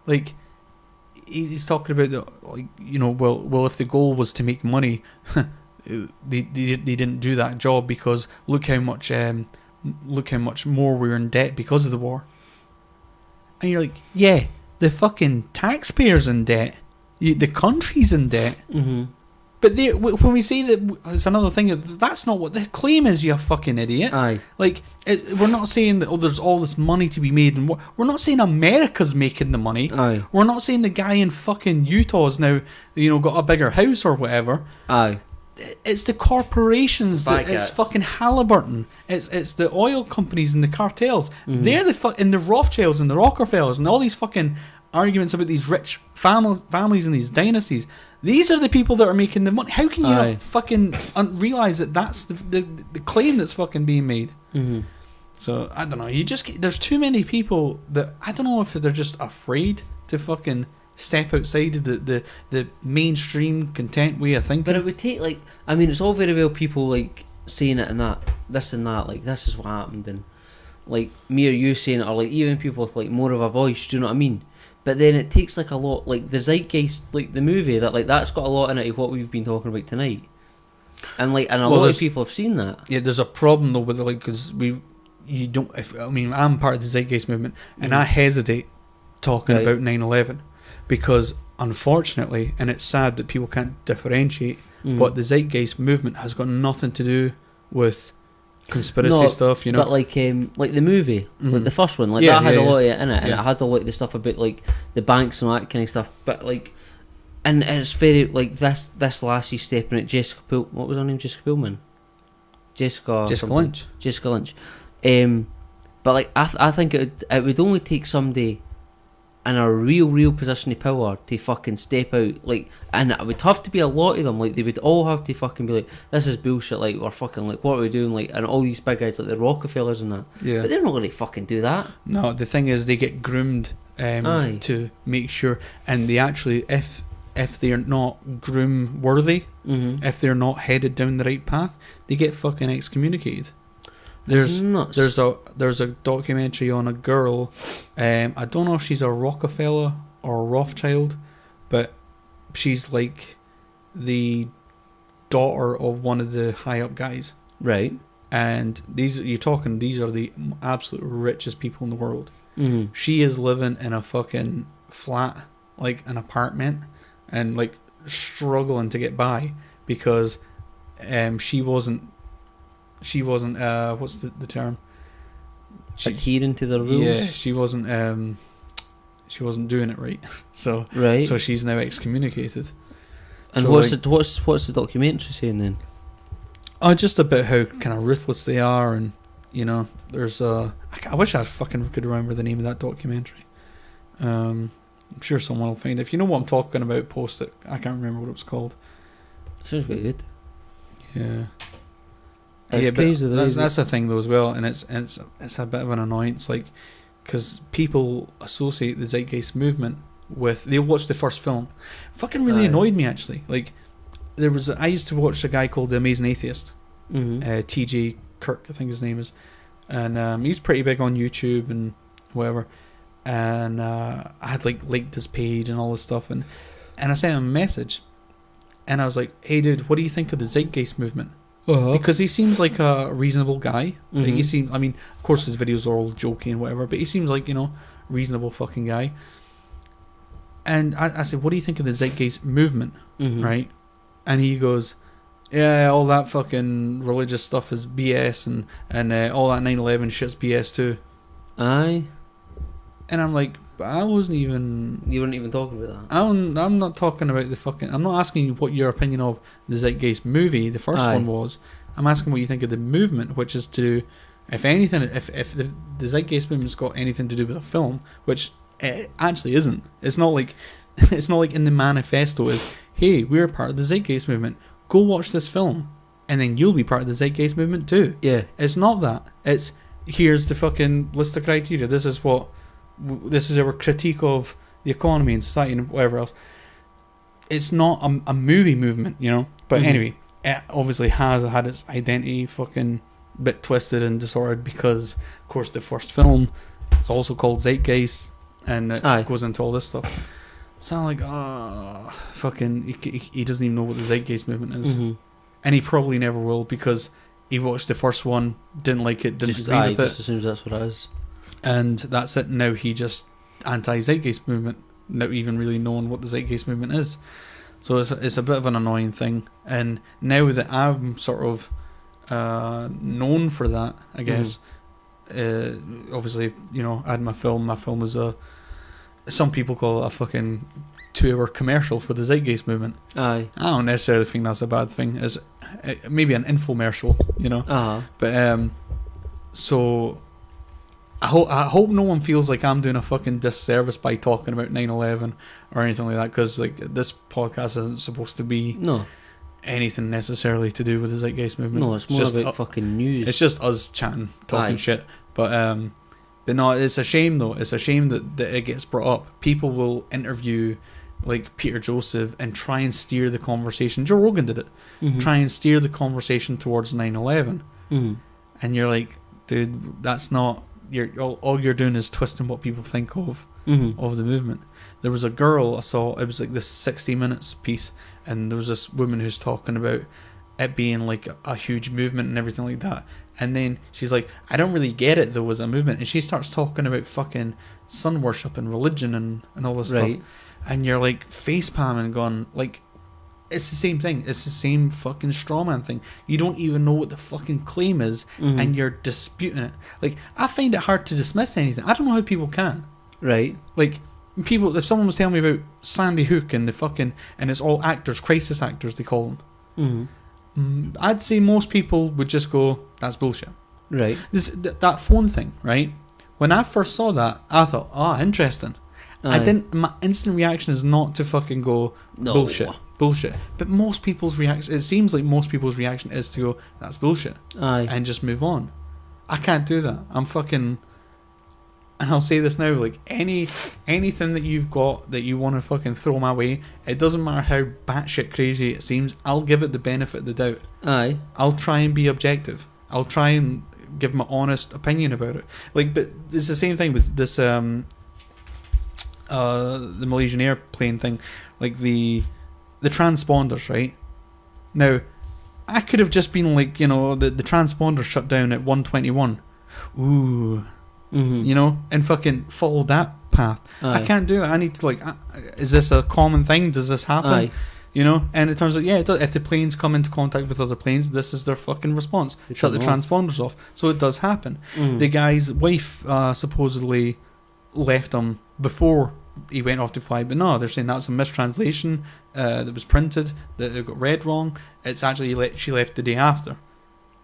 Like he's talking about well, if the goal was to make money, they didn't do that job because look how much more we're in debt because of the war. And you're like, yeah, the fucking taxpayers in debt, the country's in debt. Mm-hmm. But when we say that, it's another thing. That's not what the claim is, you fucking idiot. Aye. Like, we're not saying that there's all this money to be made, and we're not saying America's making the money. Aye. We're not saying the guy in fucking Utah's now, got a bigger house or whatever. Aye. It's the corporations. It's fucking Halliburton. It's the oil companies and the cartels. Mm-hmm. They're and the Rothschilds and the Rockefellers and all these fucking arguments about these rich families and these dynasties. These are the people that are making the money. How can you not fucking realise that that's the claim that's fucking being made? Mm-hmm. So I don't know. There's too many people that I don't know if they're just afraid to fucking step outside of the mainstream content way of thinking. But it would take it's all very well people like saying it and that, this and that, like this is what happened, and like me or you saying it, or like even people with like more of a voice. Do you know what I mean? But then it takes like a lot, like the zeitgeist, like the movie that's got a lot in it of what we've been talking about tonight, and a lot of people have seen that. Yeah, there's a problem though with because I'm part of the zeitgeist movement, and I hesitate talking about 9/11 because unfortunately, and it's sad that people can't differentiate, but the zeitgeist movement has got nothing to do with conspiracy stuff, But like the movie, like the first one, that had a lot of it in it, and it had a lot of the stuff about like the banks and all that kind of stuff. But like, and it's very like this lassie stepping at Jessica what was her name? Jessica Pullman. Jessica Lynch. Jessica Lynch. But like I think it would only take somebody in a real position of power to fucking step out, like, and it would have to be a lot of them, like they would all have to fucking be like, this is bullshit, like we're fucking like, what are we doing, like, and all these big guys like the Rockefellers and that, but they're not going to fucking do that. No, the thing is they get groomed to make sure, and they actually, if they're not groom worthy, if they're not headed down the right path, they get fucking excommunicated. There's a documentary on a girl. I don't know if she's a Rockefeller or a Rothschild, but she's like the daughter of one of the high up guys. Right. And these are the absolute richest people in the world. Mm-hmm. She is living in a fucking flat, like an apartment, and like struggling to get by because she wasn't what's the term? Adhering to the rules. Yeah, she wasn't doing it right. So she's now excommunicated. And so what's the documentary saying then? Oh, just about how kind of ruthless they are, and there's I wish I fucking could remember the name of that documentary. I'm sure someone will find it. If you know what I'm talking about, post it. I can't remember what it was called. Sounds very good. Yeah. It's crazy, that's the thing though as well, and it's a bit of an annoyance, like, because people associate the zeitgeist movement with, they watch the first film. Fucking really annoyed me actually. Like, I used to watch a guy called The Amazing Atheist, T.J. Kirk I think his name is, and he's pretty big on YouTube and whatever, and I had liked his page and all this stuff, and I sent him a message, and I was like, hey dude, what do you think of the zeitgeist movement? Because he seems like a reasonable guy. Like of course his videos are all jokey and whatever, but he seems like, reasonable fucking guy. And I said, what do you think of the zeitgeist movement? Right? And he goes, yeah, all that fucking religious stuff is BS, and all that 9/11 shit's BS too. Aye. And I'm like, but I wasn't even... You weren't even talking about that. I'm not talking about the fucking... I'm not asking you what your opinion of the Zeitgeist movie, the first one, was. I'm asking what you think of the movement, which is to... If anything, if the Zeitgeist movement's got anything to do with a film, which it actually isn't. It's not like in the manifesto is, hey, we're part of the Zeitgeist movement. Go watch this film, and then you'll be part of the Zeitgeist movement too. Yeah. It's not that. It's, here's the fucking list of criteria. This is our critique of the economy and society and whatever else. it's not a movie movement, you know. But Mhm. anyway, it obviously has had its identity fucking bit twisted and disordered because, of course, the first film is also called Zeitgeist, and it Aye. goes into all this stuff. So I'm like, fucking, he doesn't even know what the Zeitgeist movement is, Mhm. and he probably never will because he watched the first one, didn't like it, didn't Just, agree with just it, assumes that's what it is. and that's it. Now he just anti-Zeitgeist movement, not even really knowing what the Zeitgeist movement is. So it's a bit of an annoying thing. And now that I'm sort of known for that, I guess, obviously, you know, I had my film. My film is some people call it a fucking 2-hour commercial for the Zeitgeist movement. Aye. I don't necessarily think that's a bad thing. It's maybe an infomercial, you know. But so I hope no one feels like I'm doing a fucking disservice by talking about 9/11 or anything like that, because like this podcast isn't supposed to be anything necessarily to do with the Zeitgeist movement. No, it's more just about fucking news. It's just us chatting, talking Aye. shit. But no, it's a shame though. It's a shame that it gets brought up. People will interview like Peter Joseph and try and steer the conversation. Joe Rogan did it. Mhm. Try and steer the conversation towards 9/11. Mhm. And you're like, dude, that's not. All you're doing is twisting what people think of Mhm. the movement. There was a girl I saw. It was like this 60 Minutes piece, and there was this woman who's talking about it being like a huge movement and everything like that. And then she's like, I don't really get it. There was a movement, and she starts talking about fucking sun worship and religion and all this Right. stuff. And you're like face palming, going like, it's the same thing. It's the same fucking strawman thing. You don't even know what the fucking claim is, Mhm. and you're disputing it. Like, I find it hard to dismiss anything. I don't know how people can. Right. Like, people, if someone was telling me about Sandy Hook and the fucking, and it's all actors, crisis actors they call them, I'd say most people would just go, that's bullshit. Right. That phone thing, right? When I first saw that, I thought, interesting. I Aye. didn't. My instant reaction is not to fucking go No. bullshit. But most people's reaction, it seems like most people's reaction is to go, that's bullshit, Aye. and just move on. I can't do that. I'm fucking, and I'll say this now, like anything that you've got that you want to fucking throw my way, it doesn't matter how batshit crazy it seems. I'll give it the benefit of the doubt. Aye. I'll try and be objective. I'll try and give my honest opinion about it. Like, but it's the same thing with this the Malaysian airplane thing, like the transponders, right? Now, I could have just been like, you know, the transponder shut down at 121. Ooh. You know, and fucking follow that path. Aye. I can't do that. I need to like, is this a common thing? Does this happen? Aye. You know, and it turns out, yeah, it does. If the planes come into contact with other planes, this is their fucking response. Shut the transponders off. So it does happen. The guy's wife supposedly left him before he went off to fly, but no, they're saying that's a mistranslation that was printed, that it got read wrong. It's actually she left the day after,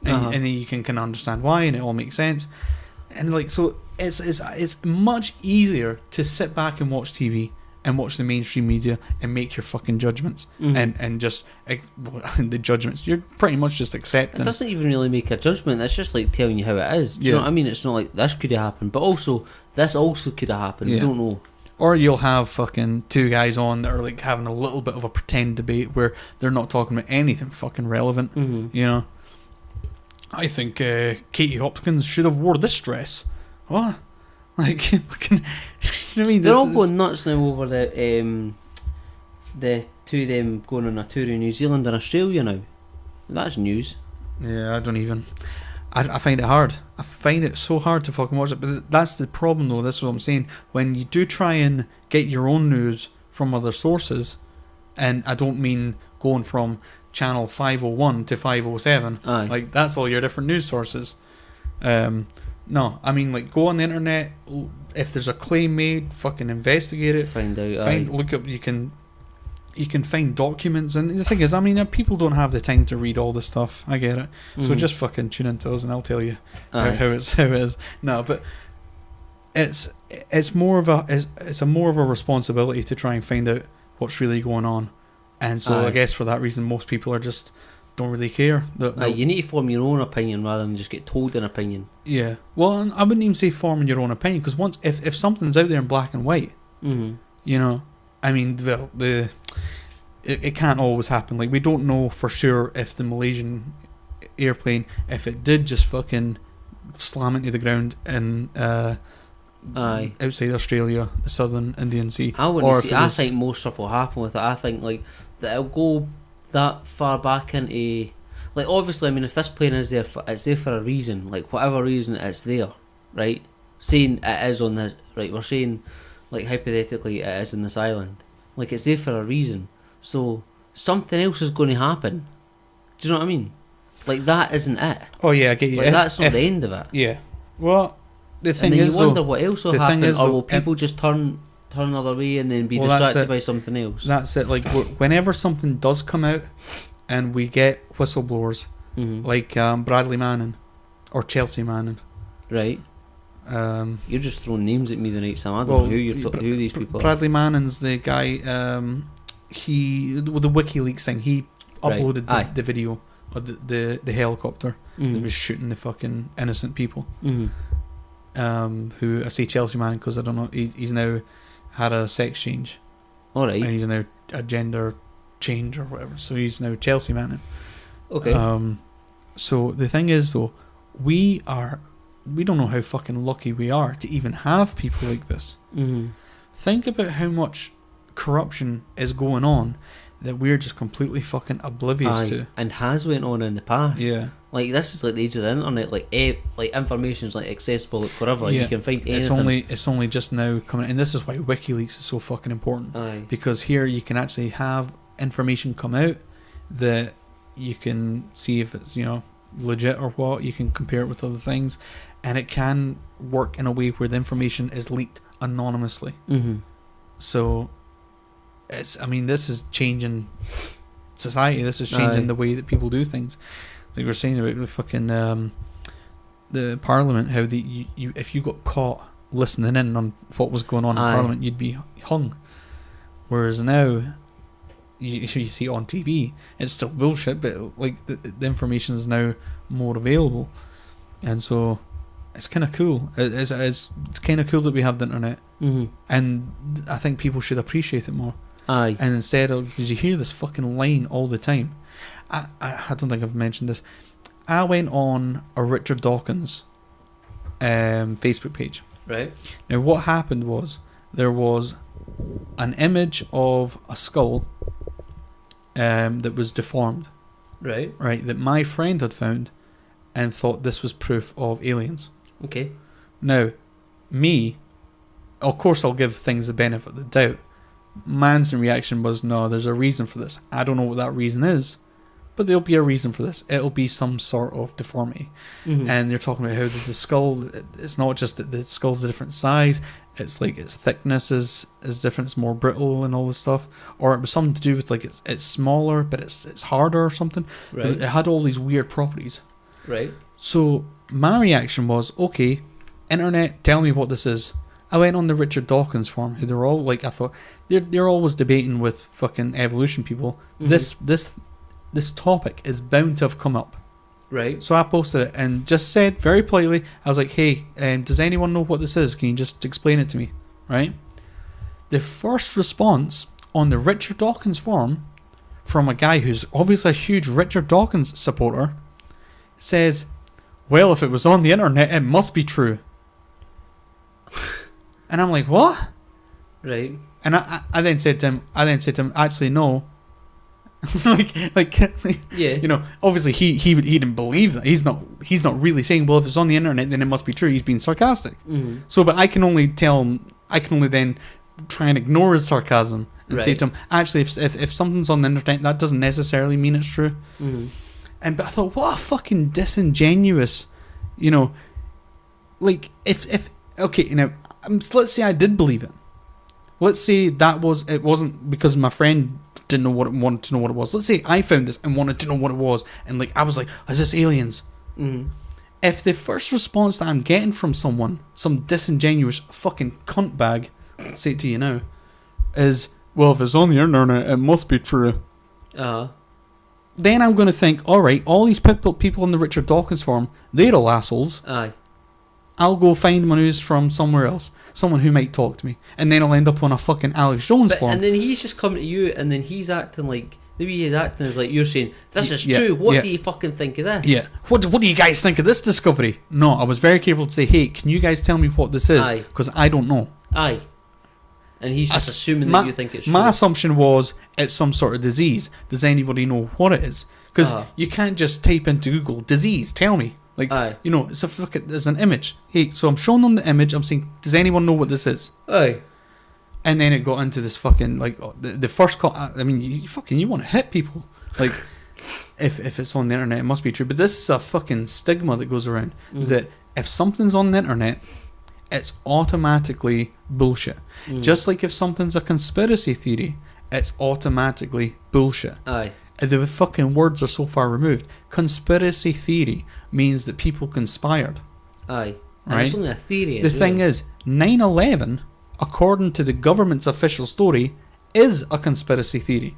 and then you can understand why, and it all makes sense. And like, so it's much easier to sit back and watch TV and watch the mainstream media and make your fucking judgments and just the judgments. You're pretty much just accepting. It doesn't even really make a judgment. It's just like telling you how it is. Do you know what I mean? It's not like this could have happened, but also this also could have happened. Yeah. We don't know. Or you'll have fucking two guys on that are like having a little bit of a pretend debate where they're not talking about anything fucking relevant. You know, I think Katie Hopkins should have wore this dress. What? Like, fucking, you know what I mean? They're all going nuts now over the two of them going on a tour in New Zealand and Australia now. That's news. Yeah, I don't even. I find it hard. I find it so hard to fucking watch it. But that's the problem, though. That's what I'm saying. When you do try and get your own news from other sources, and I don't mean going from channel 501 to 507. Aye. Like, that's all your different news sources. No, I mean, like, go on the internet. If there's a claim made, fucking investigate it. Find out. Look up. You can find documents, and the thing is, I mean, people don't have the time to read all this stuff. I get it. So just fucking tune into us, and I'll tell you how it is. No, but it's more of a responsibility to try and find out what's really going on, and so I guess for that reason, most people are just don't really care. You need to form your own opinion rather than just get told an opinion. Yeah. Well, I wouldn't even say forming your own opinion, because once if something's out there in black and white, you know, I mean, well, it can't always happen. Like, we don't know for sure if the Malaysian airplane, if it did just fucking slam into the ground in outside Australia, the Southern Indian Sea. I think most stuff will happen with it. I think like that it'll go that far back into, like, obviously, I mean, if this plane is there, it's there for a reason. Like, whatever reason, it's there, right? Saying it is on this, right? We're saying, like, hypothetically, it is in this island. Like, it's there for a reason. So something else is going to happen. Do you know what I mean? Like, that isn't it. Oh yeah, I get you. Like, that's not the end of it. Yeah. Well, the thing and then is, you wonder what else will happen, or will though, people just turn another way and then be distracted by something else? That's it. Like, whenever something does come out, and we get whistleblowers, like Bradley Manning or Chelsea Manning, right? You're just throwing names at me tonight, Sam. I don't know who these people are. Bradley Manning's the guy. He with the WikiLeaks thing. He uploaded the video of the helicopter that was shooting the fucking innocent people. Who I say Chelsea Manning because I don't know. He's now had a sex change. All right. And he's now a gender change or whatever. So he's now Chelsea Manning. Okay. So the thing is, though, we don't know how fucking lucky we are to even have people like this. Think about how much corruption is going on that we're just completely fucking oblivious to, and has went on in the past. Yeah, like this is like the age of the internet. Like information's like accessible, like wherever you can find anything. It's only just now coming, and this is why WikiLeaks is so fucking important. Because here you can actually have information come out that you can see if it's legit or what. You can compare it with other things, and it can work in a way where the information is leaked anonymously. So this is changing society. This is changing the way that people do things. Like we were saying about the fucking the Parliament, how if you got caught listening in on what was going on in Parliament, you'd be hung. Whereas now, you see it on TV, it's still bullshit, but like the information is now more available, and so it's kind of cool. It's kind of cool that we have the internet, and I think people should appreciate it more. And instead of, did you hear this fucking line all the time? I don't think I've mentioned this. I went on a Richard Dawkins Facebook page. Right. Now what happened was there was an image of a skull that was deformed. Right. Right, that my friend had found and thought this was proof of aliens. Okay. Now, me, of course I'll give things the benefit of the doubt. Man's reaction was, no, there's a reason for this. I don't know what that reason is, but there'll be a reason for this. It'll be some sort of deformity. And they're talking about how the skull, it's not just that the skull's a different size, it's like its thickness is different, it's more brittle and all this stuff. Or it was something to do with like it's smaller, but it's harder or something. Right. It had all these weird properties. Right. So my reaction was, okay, internet, tell me what this is. I went on the Richard Dawkins forum, who they're all like, I thought they're always debating with fucking evolution people. This topic is bound to have come up. Right. So I posted it and just said very politely, I was like, hey, does anyone know what this is? Can you just explain it to me? Right. The first response on the Richard Dawkins forum from a guy who's obviously a huge Richard Dawkins supporter says, well, if it was on the internet, it must be true. And I'm like, what? Right. And I then said to him, actually no. like yeah. Obviously he didn't believe that. He's not really saying, well, if it's on the internet, then it must be true. He's being sarcastic. So, but I can only then try and ignore his sarcasm and say to him, actually, if something's on the internet, that doesn't necessarily mean it's true. But I thought, what a fucking disingenuous, like if okay, let's say I did believe it. Let's say it wasn't because my friend didn't know wanted to know what it was. Let's say I found this and wanted to know what it was, and like I was like, is this aliens? If the first response that I'm getting from someone, some disingenuous fucking cunt bag, I'll say it to you now, is, well, if it's on the internet, it must be true. Then I'm going to think, alright, all these people on the Richard Dawkins forum, they're all assholes. Aye. I'll go find my news from somewhere else, someone who might talk to me, and then I'll end up on a fucking Alex Jones forum. And then he's just coming to you, and then he's acting like the way he's acting is like you're saying this is true. What do you fucking think of this? Yeah. What do you guys think of this discovery? No, I was very careful to say, hey, can you guys tell me what this is? Because I don't know. Aye. And he's just assuming that you think it's true. My assumption was it's some sort of disease. Does anybody know what it is? Because you can't just type into Google disease. Tell me, like you know, it's an image. Hey, so I'm showing them the image. I'm saying, does anyone know what this is? Aye. And then it got into this fucking like the first call. I mean, you want to hit people like if it's on the internet, it must be true. But this is a fucking stigma that goes around that if something's on the internet, it's automatically bullshit. Just like if something's a conspiracy theory, it's automatically bullshit. Aye. The fucking words are so far removed. Conspiracy theory means that people conspired. Aye. And right? it's only a theory. The thing is, 9/11, according to the government's official story, is a conspiracy theory.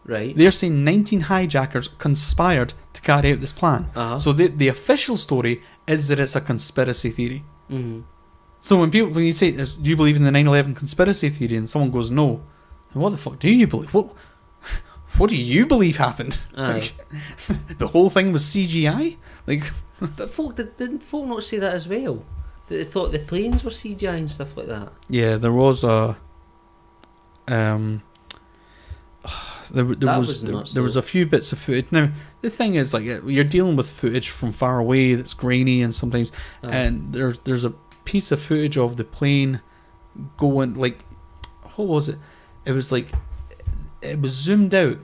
Right. They're saying 19 hijackers conspired to carry out this plan. So the official story is that it's a conspiracy theory. So when you say, do you believe in the 9/11 conspiracy theory, and someone goes no, then what the fuck do you believe? What do you believe happened? Like, the whole thing was CGI? Like, but didn't folk not say that as well? That they thought the planes were CGI and stuff like that. Yeah, there was a there was a few bits of footage. Now the thing is, like, you're dealing with footage from far away that's grainy, and sometimes and there's a piece of footage of the plane going, like, what was it? It was like, it was zoomed out,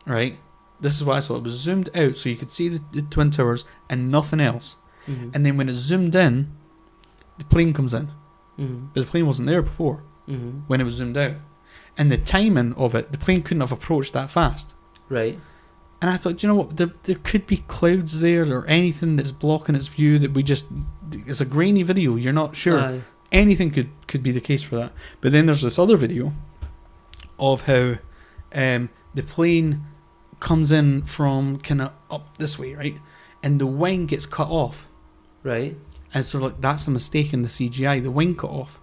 right? This is what I saw. It was zoomed out so you could see the Twin Towers and nothing else. And then when it zoomed in, the plane comes in. But the plane wasn't there before when it was zoomed out. And the timing of it, the plane couldn't have approached that fast. Right. And I thought, you know what, there could be clouds there or anything that's blocking its view that it's a grainy video, you're not sure. Aye. Anything could be the case for that. But then there's this other video of how the plane comes in from kind of up this way, right? And the wing gets cut off. Right. And so, like, that's a mistake in the CGI, the wing cut off.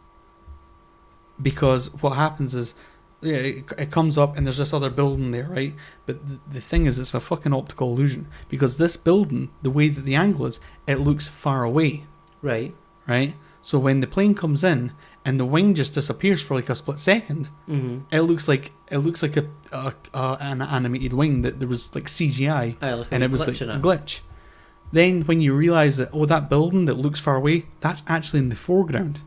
Because what happens is, it comes up and there's this other building there, right? But the thing is, it's a fucking optical illusion. Because this building, the way that the angle is, it looks far away. Right. Right? So when the plane comes in and the wing just disappears for like a split second, it looks like an animated wing that there was like CGI, and it was like a glitch. Then when you realise that, that building that looks far away, that's actually in the foreground.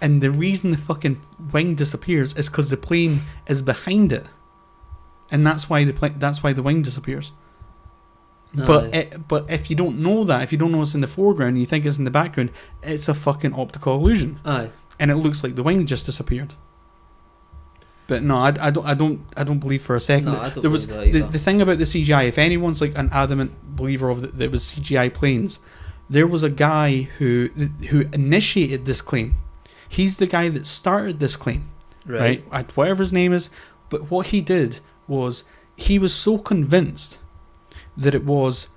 And the reason the fucking wing disappears is because the plane is behind it, and that's why the wing disappears. But if you don't know that, if you don't know it's in the foreground, and you think it's in the background, it's a fucking optical illusion. Aye. And it looks like the wing just disappeared. But no, I don't believe for a second. No, there was the thing about the CGI. If anyone's like an adamant believer of that it was CGI planes, there was a guy who initiated this claim. He's the guy that started this claim, right? Whatever his name is. But what he did was he was so convinced that it was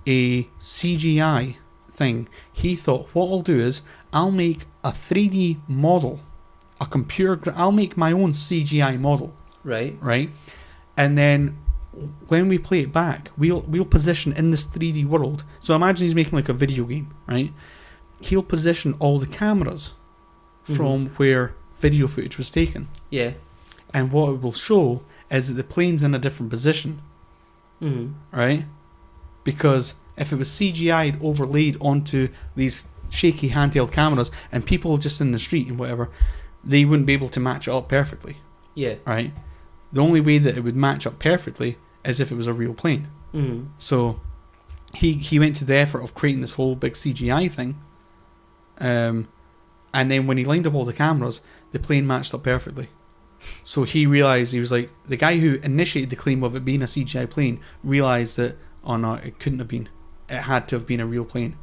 a CGI thing, he thought, what I'll do is I'll make a 3D model, I'll make my own CGI model. Right? And then when we play it back, we'll position in this 3D world. So imagine he's making like a video game, right? He'll position all the cameras from where video footage was taken. Yeah. And what it will show is that the plane's in a different position. Right? Because if it was CGI'd overlaid onto these shaky handheld cameras and people just in the street and whatever, they wouldn't be able to match it up perfectly. Yeah. Right? The only way that it would match up perfectly is if it was a real plane. So he went to the effort of creating this whole big CGI thing. And then when he lined up all the cameras, the plane matched up perfectly. So he realised, he was like, the guy who initiated the claim of it being a CGI plane realised that, oh no, it couldn't have been. It had to have been a real plane.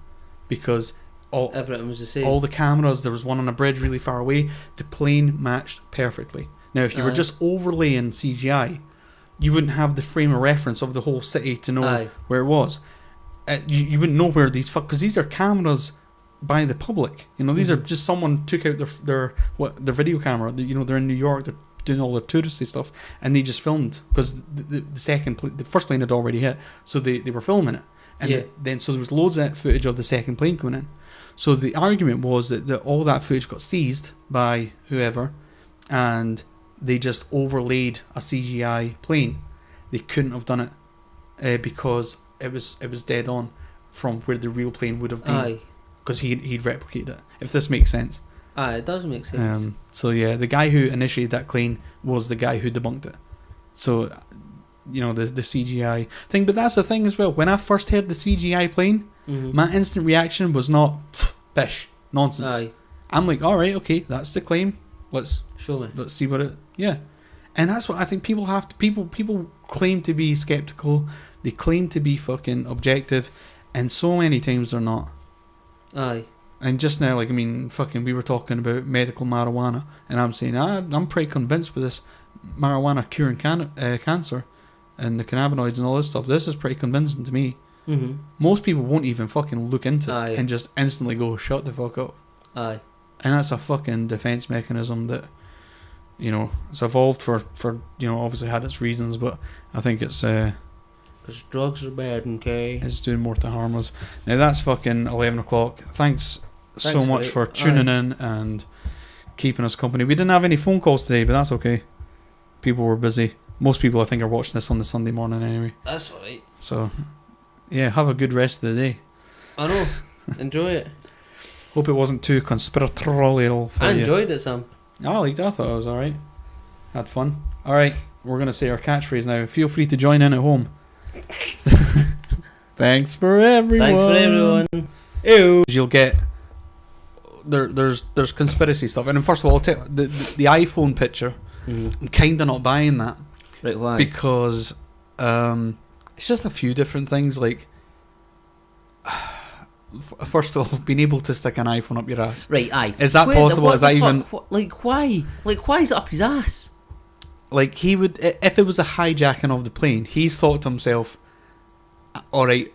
Because everything was the same. All the cameras, there was one on a bridge really far away, the plane matched perfectly. Now, if you were just overlaying CGI, you wouldn't have the frame of reference of the whole city to know where it was. You wouldn't know where these because these are cameras by the public. You know, these are just someone took out their video camera. You know, they're in New York. They're doing all the touristy stuff, and they just filmed because the first plane had already hit, so they were filming it, and then so there was loads of footage of the second plane coming in. So the argument was that all that footage got seized by whoever, and they just overlaid a CGI plane. They couldn't have done it because it was dead on from where the real plane would have been. Because he'd replicated it. If this makes sense. It does make sense. So yeah, the guy who initiated that claim was the guy who debunked it. So, you know, the CGI thing. But that's the thing as well. When I first heard the CGI plane, my instant reaction was not bish, nonsense. I'm like, all right, okay, that's the claim. Let's see what it. Yeah, and that's what I think people have to. People claim to be skeptical. They claim to be fucking objective, and so many times they're not. And just now, like, I mean, fucking, we were talking about medical marijuana, and I'm saying I'm pretty convinced with this marijuana curing cancer and the cannabinoids and all this stuff. This is pretty convincing to me. Most people won't even fucking look into it and just instantly go, shut the fuck up. And that's a fucking defense mechanism that, you know, it's evolved for you know, obviously had its reasons, but I think it's because drugs are bad, okay? It's doing more to harm us. Now that's fucking 11 o'clock. Thanks so much for tuning in and keeping us company. We didn't have any phone calls today, but that's okay. People were busy. Most people, I think, are watching this on the Sunday morning anyway. That's alright. So, yeah, have a good rest of the day. I know. Enjoy it. Hope it wasn't too conspiratorial for you. I enjoyed it, Sam. I liked it. I thought it was alright. Had fun. Alright, we're going to say our catchphrase now. Feel free to join in at home. Thanks for everyone. Ew. You'll get there's conspiracy stuff, and first of all, I'll tell the iPhone picture. I'm kind of not buying that. Right? Why? Because it's just a few different things. Like, first of all, being able to stick an iPhone up your ass. Right? Aye. Is that possible? Is that even like why? Like, why is it up his ass? Like, he would, if it was a hijacking of the plane, he's thought to himself, alright,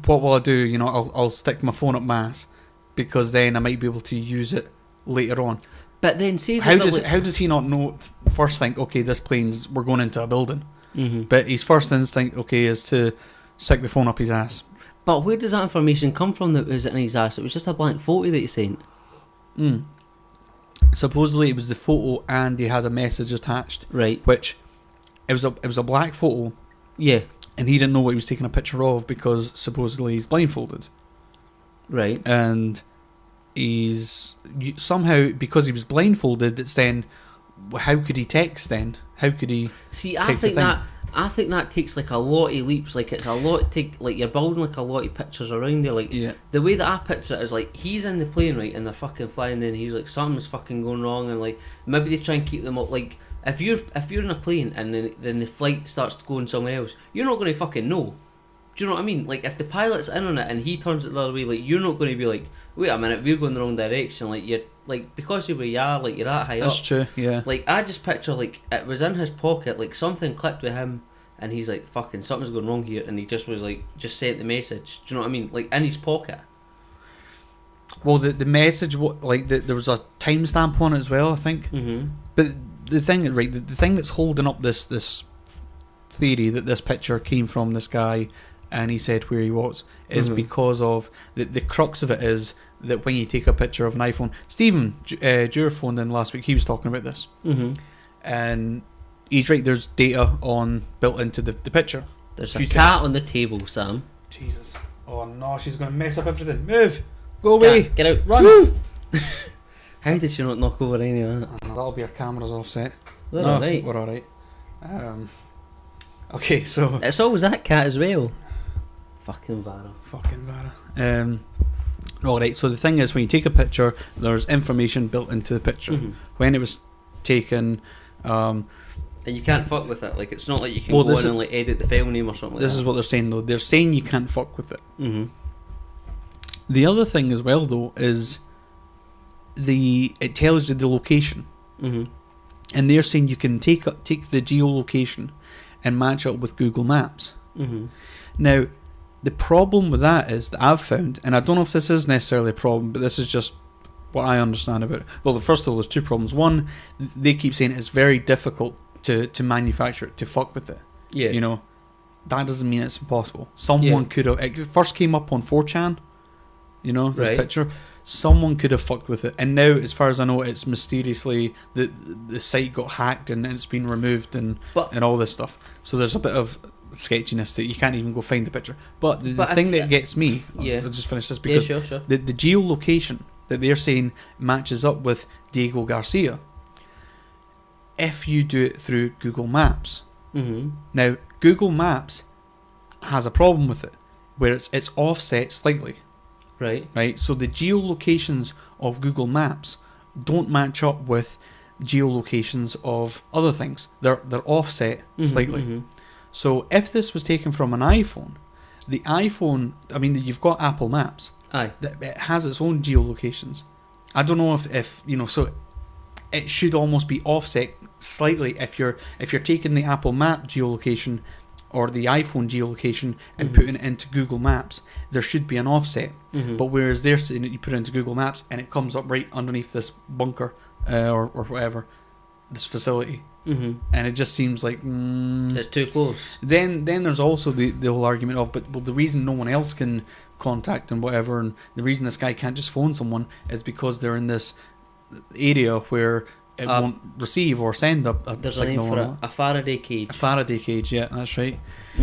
what will I do? You know, I'll stick my phone up my ass, because then I might be able to use it later on. But then say how does he not know, first think, okay, we're going into a building. But his first instinct, okay, is to stick the phone up his ass. But where does that information come from that was in his ass? It was just a blank photo that he sent. Supposedly it was the photo and he had a message attached. Right. Which it was a black photo. Yeah. And he didn't know what he was taking a picture of because supposedly he's blindfolded. Right. And he's somehow, because he was blindfolded, it's then, how could he text then? How could he I think that takes like a lot of leaps. Like, it's a lot like you're building like a lot of pictures around there. Like, the way that I picture it is like he's in the plane, right, and they're fucking flying in, and he's like, something's fucking going wrong, and like maybe they try and keep them up. Like, if you're in a plane and then the flight starts going somewhere else, you're not going to fucking know. Do you know what I mean? Like, if the pilot's in on it and he turns it the other way, like, you're not going to be like, wait a minute, we're going the wrong direction. Like, you're like, because of where you are, like, you're that high up. That's true, yeah. Like, I just picture like it was in his pocket, like something clicked with him, and he's like, fucking something's going wrong here, and he just was like, just sent the message. Do you know what I mean? Like, in his pocket. Well, the message, there was a timestamp on it as well, I think. But the thing, right, the thing that's holding up this theory that this picture came from this guy and he said where he was is because of the crux of it is that when you take a picture of an iPhone, Stephen Dewar phoned in last week, he was talking about this, and he's right, there's data built into the picture. There's a cat on the table, Sam. Jesus. Oh no, she's going to mess up everything. Move! Go away! Get out! Run! How did she not knock over any of that? That'll be our cameras offset. We're alright. We're alright. Okay, so it's always that cat as well. Fucking Vara. Alright, so the thing is, when you take a picture, there's information built into the picture. When it was taken, and you can't fuck with it. Like, it's not like you can go in and like edit the file name or something like that. This is what they're saying though. They're saying you can't fuck with it. The other thing as well though is it tells you the location. And they're saying you can take the geolocation and match up with Google Maps. Now, The problem with that is that I've found, and I don't know if this is necessarily a problem, but this is just what I understand about it. Well, first of all, there's two problems. One, they keep saying it's very difficult to manufacture it, to fuck with it. Yeah. You know, that doesn't mean it's impossible. Someone could have. It first came up on 4chan. You know, this picture. Someone could have fucked with it, and now, as far as I know, it's mysteriously the site got hacked and it's been removed and all this stuff. So there's a bit of sketchiness that you can't even go find the picture. But the thing that gets me, I'll just finish this, because the geolocation that they're saying matches up with Diego Garcia if you do it through Google Maps. Now, Google Maps has a problem with it, where it's offset slightly. Right. So the geolocations of Google Maps don't match up with geolocations of other things. They're offset slightly. So if this was taken from an iPhone, the iPhone, I mean, you've got Apple Maps. Aye. It has its own geolocations. I don't know if you know. So it should almost be offset slightly if you're taking the Apple Map geolocation or the iPhone geolocation and putting it into Google Maps. There should be an offset. But whereas they're saying that you put it into Google Maps and it comes up right underneath this bunker or whatever, this facility. And it just seems like it's too close. Then there's also the whole argument of, but the reason no one else can contact and whatever, and the reason this guy can't just phone someone is because they're in this area where it won't receive or send a there's signal. A name for a Faraday cage. A Faraday cage, yeah, that's right.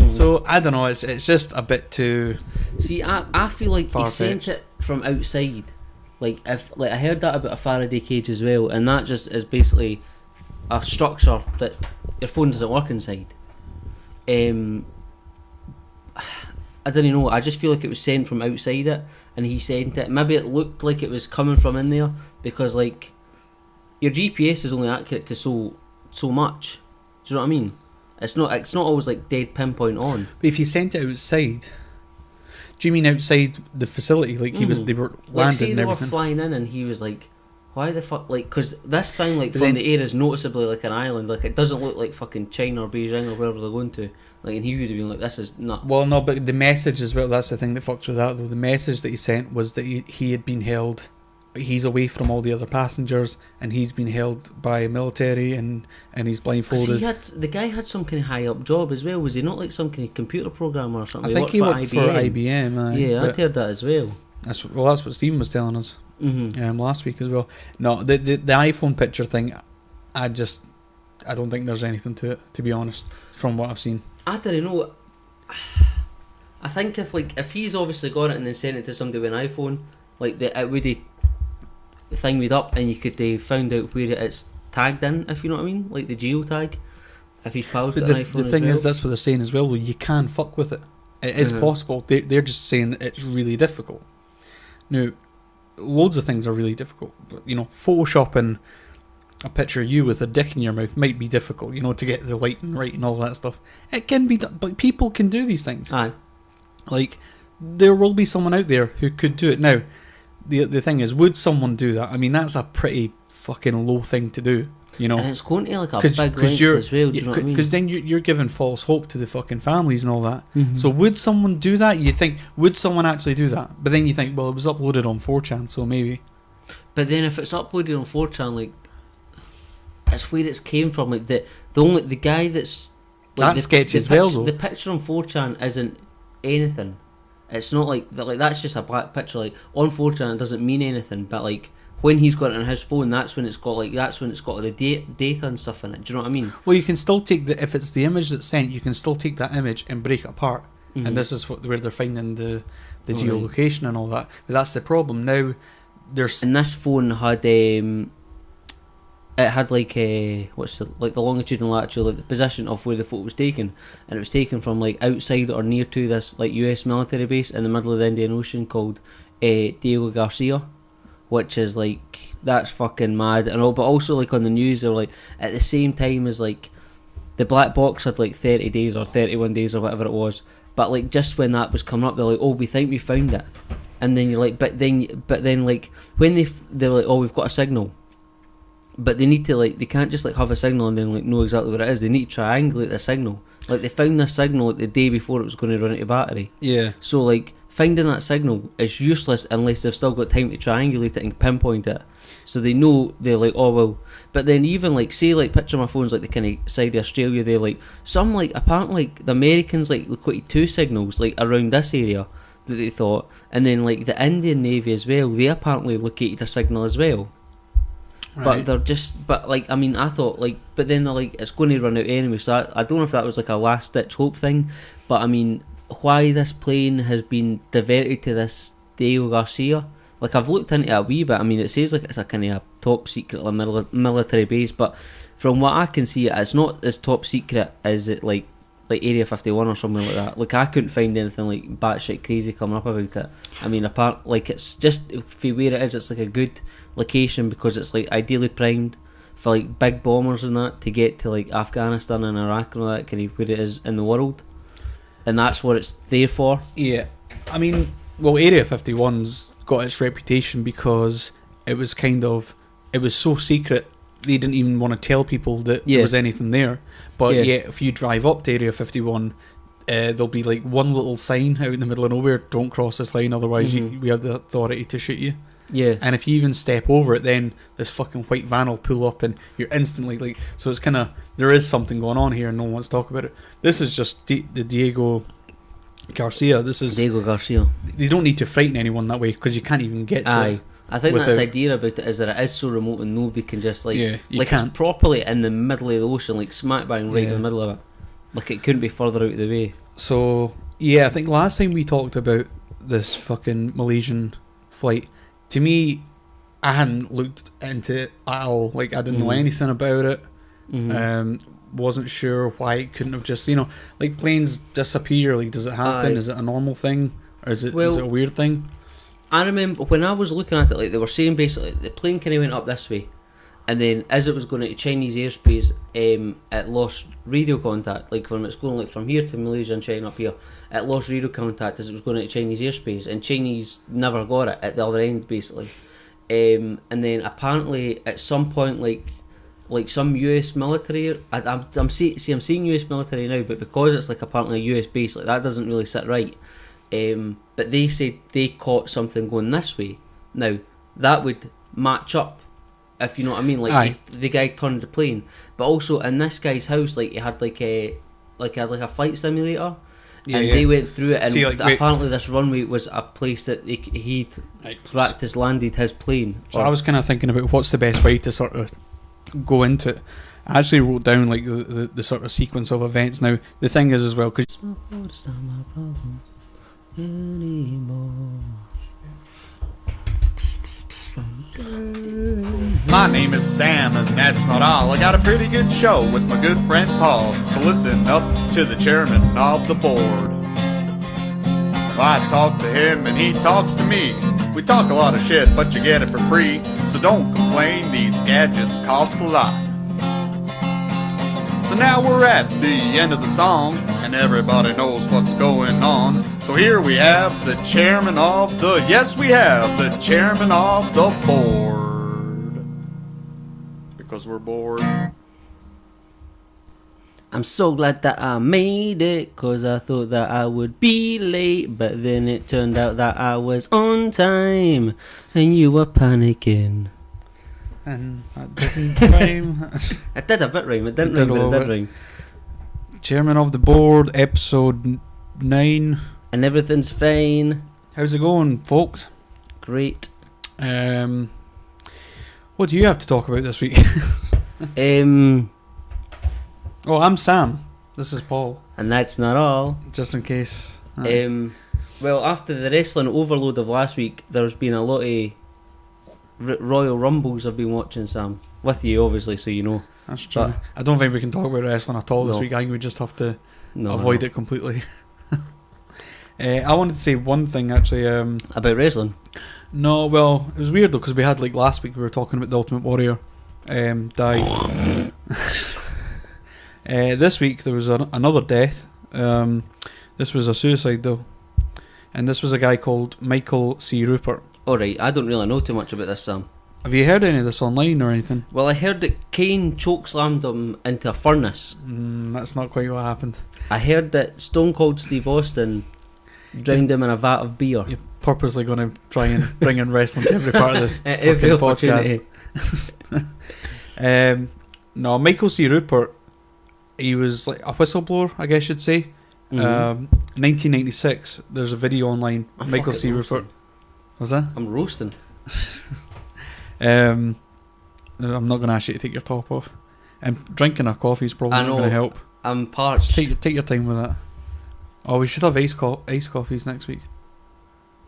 So I don't know, it's just a bit too. See, I feel like he sent it from outside. Like I heard that about a Faraday cage as well, and that just is basically a structure that your phone doesn't work inside. I don't know. I just feel like it was sent from outside it, and he sent it. Maybe it looked like it was coming from in there, because like your GPS is only accurate to so much. Do you know what I mean? It's not always like dead pinpoint on. But if he sent it outside, do you mean outside the facility? Like they were landing like, say and they everything. were flying in, and he was like, "Why the fuck?" Like, because this thing, like, from the air is noticeably like an island. Like, it doesn't look like fucking China or Beijing or wherever they're going to. Like, and he would have been like, "This is not." Well, no, but the message as well. That's the thing that fucks with that, though. The message that he sent was that he had been held. He's away from all the other passengers, and he's been held by military, and he's blindfolded. The guy had some kind of high up job as well. Was he not like some kind of computer programmer or something? I think he worked for IBM. Yeah, I'd heard that as well. That's what Stephen was telling us last week as well. No, the iPhone picture thing, I don't think there's anything to it, to be honest, from what I've seen. I don't know. I think if he's obviously got it and then sent it to somebody with an iPhone, like it would have thinged up, and you could found out where it's tagged in, if you know what I mean, like the geo tag. If he's paused an iPhone. The thing is, that's what they're saying as well, though. You can fuck with it. It is possible. They're just saying that it's really difficult. Now, loads of things are really difficult. You know, photoshopping a picture of you with a dick in your mouth might be difficult, you know, to get the lighting right and all that stuff. It can be done, but people can do these things. Aye. Like, there will be someone out there who could do it. Now, the thing is, would someone do that? I mean, that's a pretty fucking low thing to do, you know. And it's going to like a big length as well, do you know what I mean? Because then you're giving false hope to the fucking families and all that. So would someone do that? You think, would someone actually do that? But then you think, well, it was uploaded on 4chan, so maybe. But then if it's uploaded on 4chan, like, it's where it's came from. Like, the guy that's... Like, that's sketchy as well, though. The picture on 4chan isn't anything. It's not like that's just a black picture. Like, on 4chan, it doesn't mean anything. But like, when he's got it on his phone, that's when it's got the data and stuff in it. Do you know what I mean? Well, you can still take if it's the image that's sent, you can still take that image and break it apart. And this is where they're finding the geolocation and all that. But that's the problem now. And this phone had it had like the longitude and latitude, like the position of where the photo was taken, and it was taken from like outside or near to this like US military base in the middle of the Indian Ocean called Diego Garcia, which is like, that's fucking mad and all. But also, like, on the news, they were like, at the same time as like the black box had like 30 days or 31 days or whatever it was, but like just when that was coming up, they're like, oh, we think we found it. And then you're like, but then like when they're like, oh, we've got a signal. But they need to, like, they can't just like have a signal and then like know exactly what it is. They need to triangulate the signal Like, they found this signal like the day before it was going to run out of battery. Yeah. So, like, finding that signal is useless unless they've still got time to triangulate it and pinpoint it. So they know, they're like, oh well. But then even like, say like, picture my phone's like the kind of side of Australia, they're like, some like, apparently like the Americans like located 2 signals like around this area that they thought, and then like the Indian Navy as well, they apparently located a signal as well. Right. But they're just, but like, I mean, I thought like, but then they're like, it's going to run out anyway, so I don't know if that was like a last ditch hope thing, but I mean, why this plane has been diverted to this Diego Garcia. Like, I've looked into it a wee bit. I mean, it says like it's a kind of top secret military base, but from what I can see, it's not as top secret as it like Area 51 or something like that. Like, I couldn't find anything like batshit crazy coming up about it. I mean, apart like, it's just for where it is, it's like a good location because it's like ideally primed for like big bombers and that to get to like Afghanistan and Iraq and all that kind of where it is in the world, and that's what it's there for. Yeah, I mean, well, Area 51's got its reputation because it was so secret they didn't even want to tell people that there was anything there. But yet, if you drive up to Area 51, there'll be like one little sign out in the middle of nowhere: "Don't cross this line, otherwise we have the authority to shoot you." Yeah. And if you even step over it, then this fucking white van will pull up and you're instantly like... So it's kind of... There is something going on here and no one wants to talk about it. This is just the Diego Garcia. This is... Diego Garcia. They don't need to frighten anyone that way because you can't even get to it. I think that's the idea about it, is that it is so remote and nobody can just like... Yeah, like can't. It's properly in the middle of the ocean, like smack bang right in the middle of it. Like, it couldn't be further out of the way. So, yeah, I think last time we talked about this fucking Malaysian flight, to me, I hadn't looked into it at all. Like, I didn't know anything about it. Wasn't sure why it couldn't have just, like, planes disappear. Like, does it happen? Is it a normal thing? Or is it a weird thing? I remember when I was looking at it, like, they were saying basically the plane kind of went up this way, and then as it was going into Chinese airspace, it lost radio contact. Like, when it's going like from here to Malaysia and China up here, it lost radio contact as it was going into Chinese airspace, and Chinese never got it at the other end, basically. And then apparently at some point, like some US military, I'm seeing US military now, but because it's like apparently a US base, like, that doesn't really sit right. But they said they caught something going this way. Now, that would match up, if you know what I mean. Like, the guy turned the plane, but also in this guy's house, like, he had like a flight simulator, and they went through it, and apparently this runway was a place that he'd practiced landed his plane. So I was kind of thinking about what's the best way to sort of go into it. I actually wrote down like the sort of sequence of events. Now, the thing is as well, because my name is Sam, and that's not all. I got a pretty good show with my good friend Paul, so listen up to the chairman of the board. I talk to him and he talks to me. We talk a lot of shit, but you get it for free, so don't complain, these gadgets cost a lot. So now we're at the end of the song, and everybody knows what's going on. So here we have the chairman of the... Yes, we have the chairman of the board. Because we're bored. I'm so glad that I made it, cause I thought that I would be late, but then it turned out that I was on time, and you were panicking. And that didn't rhyme. It did a bit rhyme, it didn't rhyme, but it did rhyme. Chairman of the board, episode 9. And everything's fine. How's it going, folks? Great. What do you have to talk about this week? Oh, I'm Sam. This is Paul. And that's not all. Just in case. Well, after the wrestling overload of last week, there's been a lot of Royal Rumbles I've been watching, Sam. With you, obviously, so you know. That's true. But I don't think we can talk about wrestling at all this week. I think we just have to avoid it completely. I wanted to say one thing, actually. About wrestling? No, well, it was weird, though, because we had, like, last week we were talking about the Ultimate Warrior died. This week there was another death. This was a suicide, though. And this was a guy called Michael C. Rupert. Alright, I don't really know too much about this, Sam. Have you heard any of this online or anything? Well, I heard that Kane chokeslammed him into a furnace. That's not quite what happened. I heard that Stone Cold Steve Austin drowned him in a vat of beer. You're purposely going to try and bring in wrestling to every part of this Every podcast. No, Michael C. Rupert, he was like a whistleblower, I guess you'd say. 1996, there's a video online. Michael C. Rupert. Was that? I'm roasting. I'm not going to ask you to take your top off. And drinking a coffee is probably not going to help. I'm parched. Take your time with that. Oh, we should have iced coffees next week.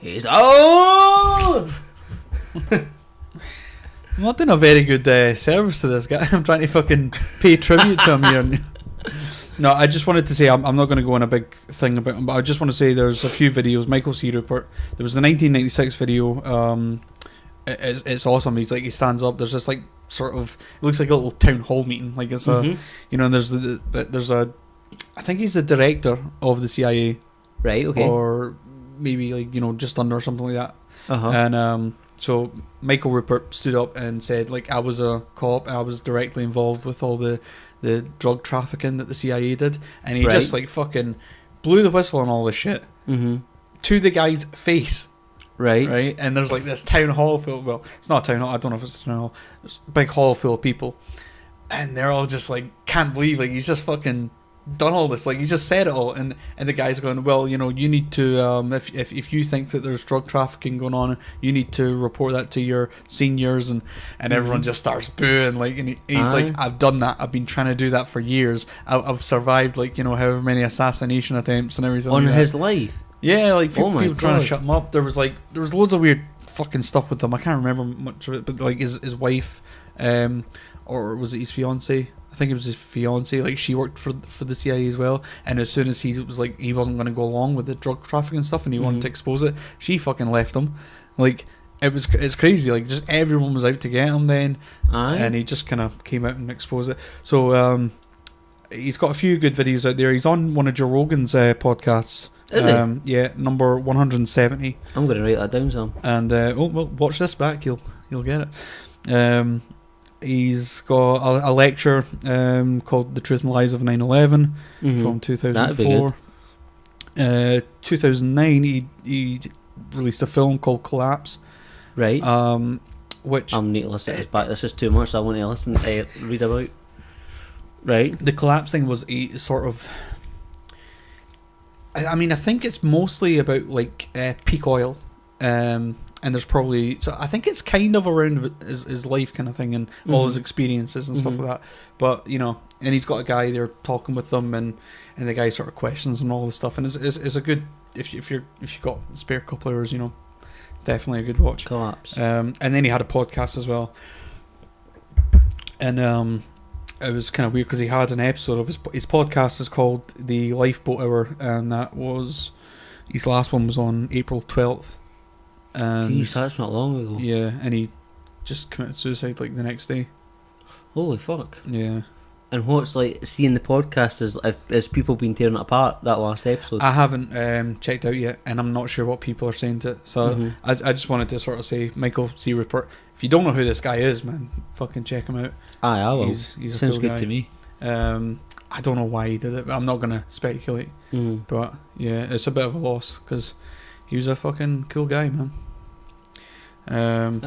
I'm not doing a very good service to this guy. I'm trying to fucking pay tribute to him here. No, I just wanted to say I'm not going to go on a big thing about him, but I just want to say there's a few videos. Michael C. Rupert. There was the 1996 video. It's awesome. He stands up. There's this like sort of, it looks like a little town hall meeting. Like it's a, you know, and there's a, I think he's the director of the CIA. Right. Okay. Or maybe like, you know, just under or something like that. Uh-huh. And so Michael Rupert stood up and said, like, I was a cop. I was directly involved with all the drug trafficking that the CIA did, and he just like fucking blew the whistle on all this shit to the guy's face. Right, and there's like this town hall full. Well, it's not a town hall. I don't know if it's a town hall. It's a big hall full of people, and they're all just like, can't believe like he's just fucking done all this. Like he just said it all, and the guy's going, well, you know, you need to if you think that there's drug trafficking going on, you need to report that to your seniors, and everyone just starts booing. Like, and he's like, I've done that. I've been trying to do that for years. I've survived like, you know, however many assassination attempts and everything on like his that. life. Yeah, like people God. trying to shut him up. There was loads of weird fucking stuff with him. I can't remember much of it, but like his wife, or was it his fiance? I think it was his fiance. Like she worked for the CIA as well. And as soon as he was like, he wasn't going to go along with the drug trafficking stuff, and he wanted to expose it, she fucking left him. Like it's crazy. Like just everyone was out to get him then, and he just kind of came out and exposed it. So he's got a few good videos out there. He's on one of Joe Rogan's podcasts. Is he? Yeah, number 170. I'm going to write that down, Sam. And well, watch this back. You'll get it. He's got a lecture called "The Truth and Lies of 9/11" from 2004. 2009, he released a film called "Collapse." Right. Which I'm need to listen to this back. This is too much. I want to listen. Read about. Right. The Collapse thing was a sort of. I mean, I think it's mostly about like peak oil, and there's probably, so I think it's kind of around his life kind of thing and all his experiences and stuff like that. But you know, and he's got a guy there talking with them, and the guy sort of questions and all this stuff, and it's a good if you got a spare couple hours, you know, definitely a good watch. Collapse. And then he had a podcast as well, and it was kind of weird because he had an episode of his podcast is called The Lifeboat Hour, and that was his last one was on April 12th. And jeez, that's not long ago. Yeah, and he just committed suicide like the next day. Holy fuck. Yeah. And what's like seeing the podcast is people been tearing it apart that last episode? I haven't checked out yet, and I'm not sure what people are saying to it. So I just wanted to sort of say, Michael C. Rupert, if you don't know who this guy is, man, fucking check him out. Aye, I will. He's Sounds a cool good guy. to me. I don't know why he did it, but I'm not gonna speculate. But yeah, it's a bit of a loss because he was a fucking cool guy, man.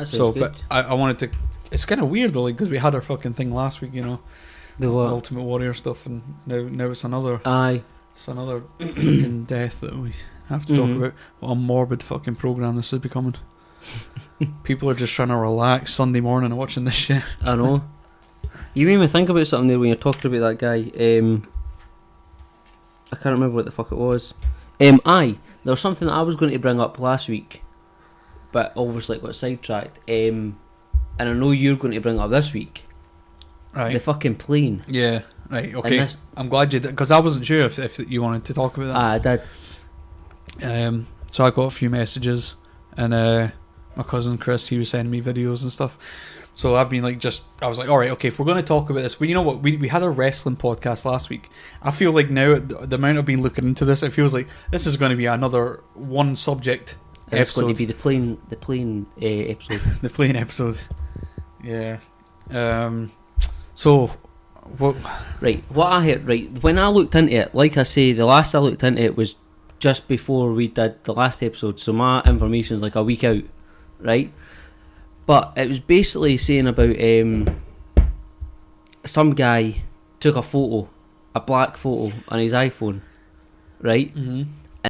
So, good. But I wanted to. It's kind of weird though, like because we had our fucking thing last week, you know, the what? Ultimate Warrior stuff, and now it's another. Aye. It's another fucking death that we have to talk about. What a morbid fucking program this is becoming. People are just trying to relax Sunday morning and watching this shit. I know. You made me think about something there when you're talking about that guy. I can't remember what the fuck it was. Aye, there was something that I was going to bring up last week, but obviously got sidetracked. And I know you're going to bring it up this week. Right. The fucking plane. Yeah. Right. Okay. I'm glad you did, because I wasn't sure if you wanted to talk about that. I did. So I got a few messages, and my cousin Chris, he was sending me videos and stuff. So I've been like, I was like, all right, okay, if we're going to talk about this, well, you know what? We had a wrestling podcast last week. I feel like now the amount I've been looking into this, it feels like this is going to be another one subject episode. It's going to be the plane episode. The plane episode. Yeah. So, what? Right, what I heard, right, when I looked into it, like I say, the last I looked into it was just before we did the last episode, so my information's like a week out, right? But it was basically saying about some guy took a photo, a black photo on his iPhone, right? Mm-hmm.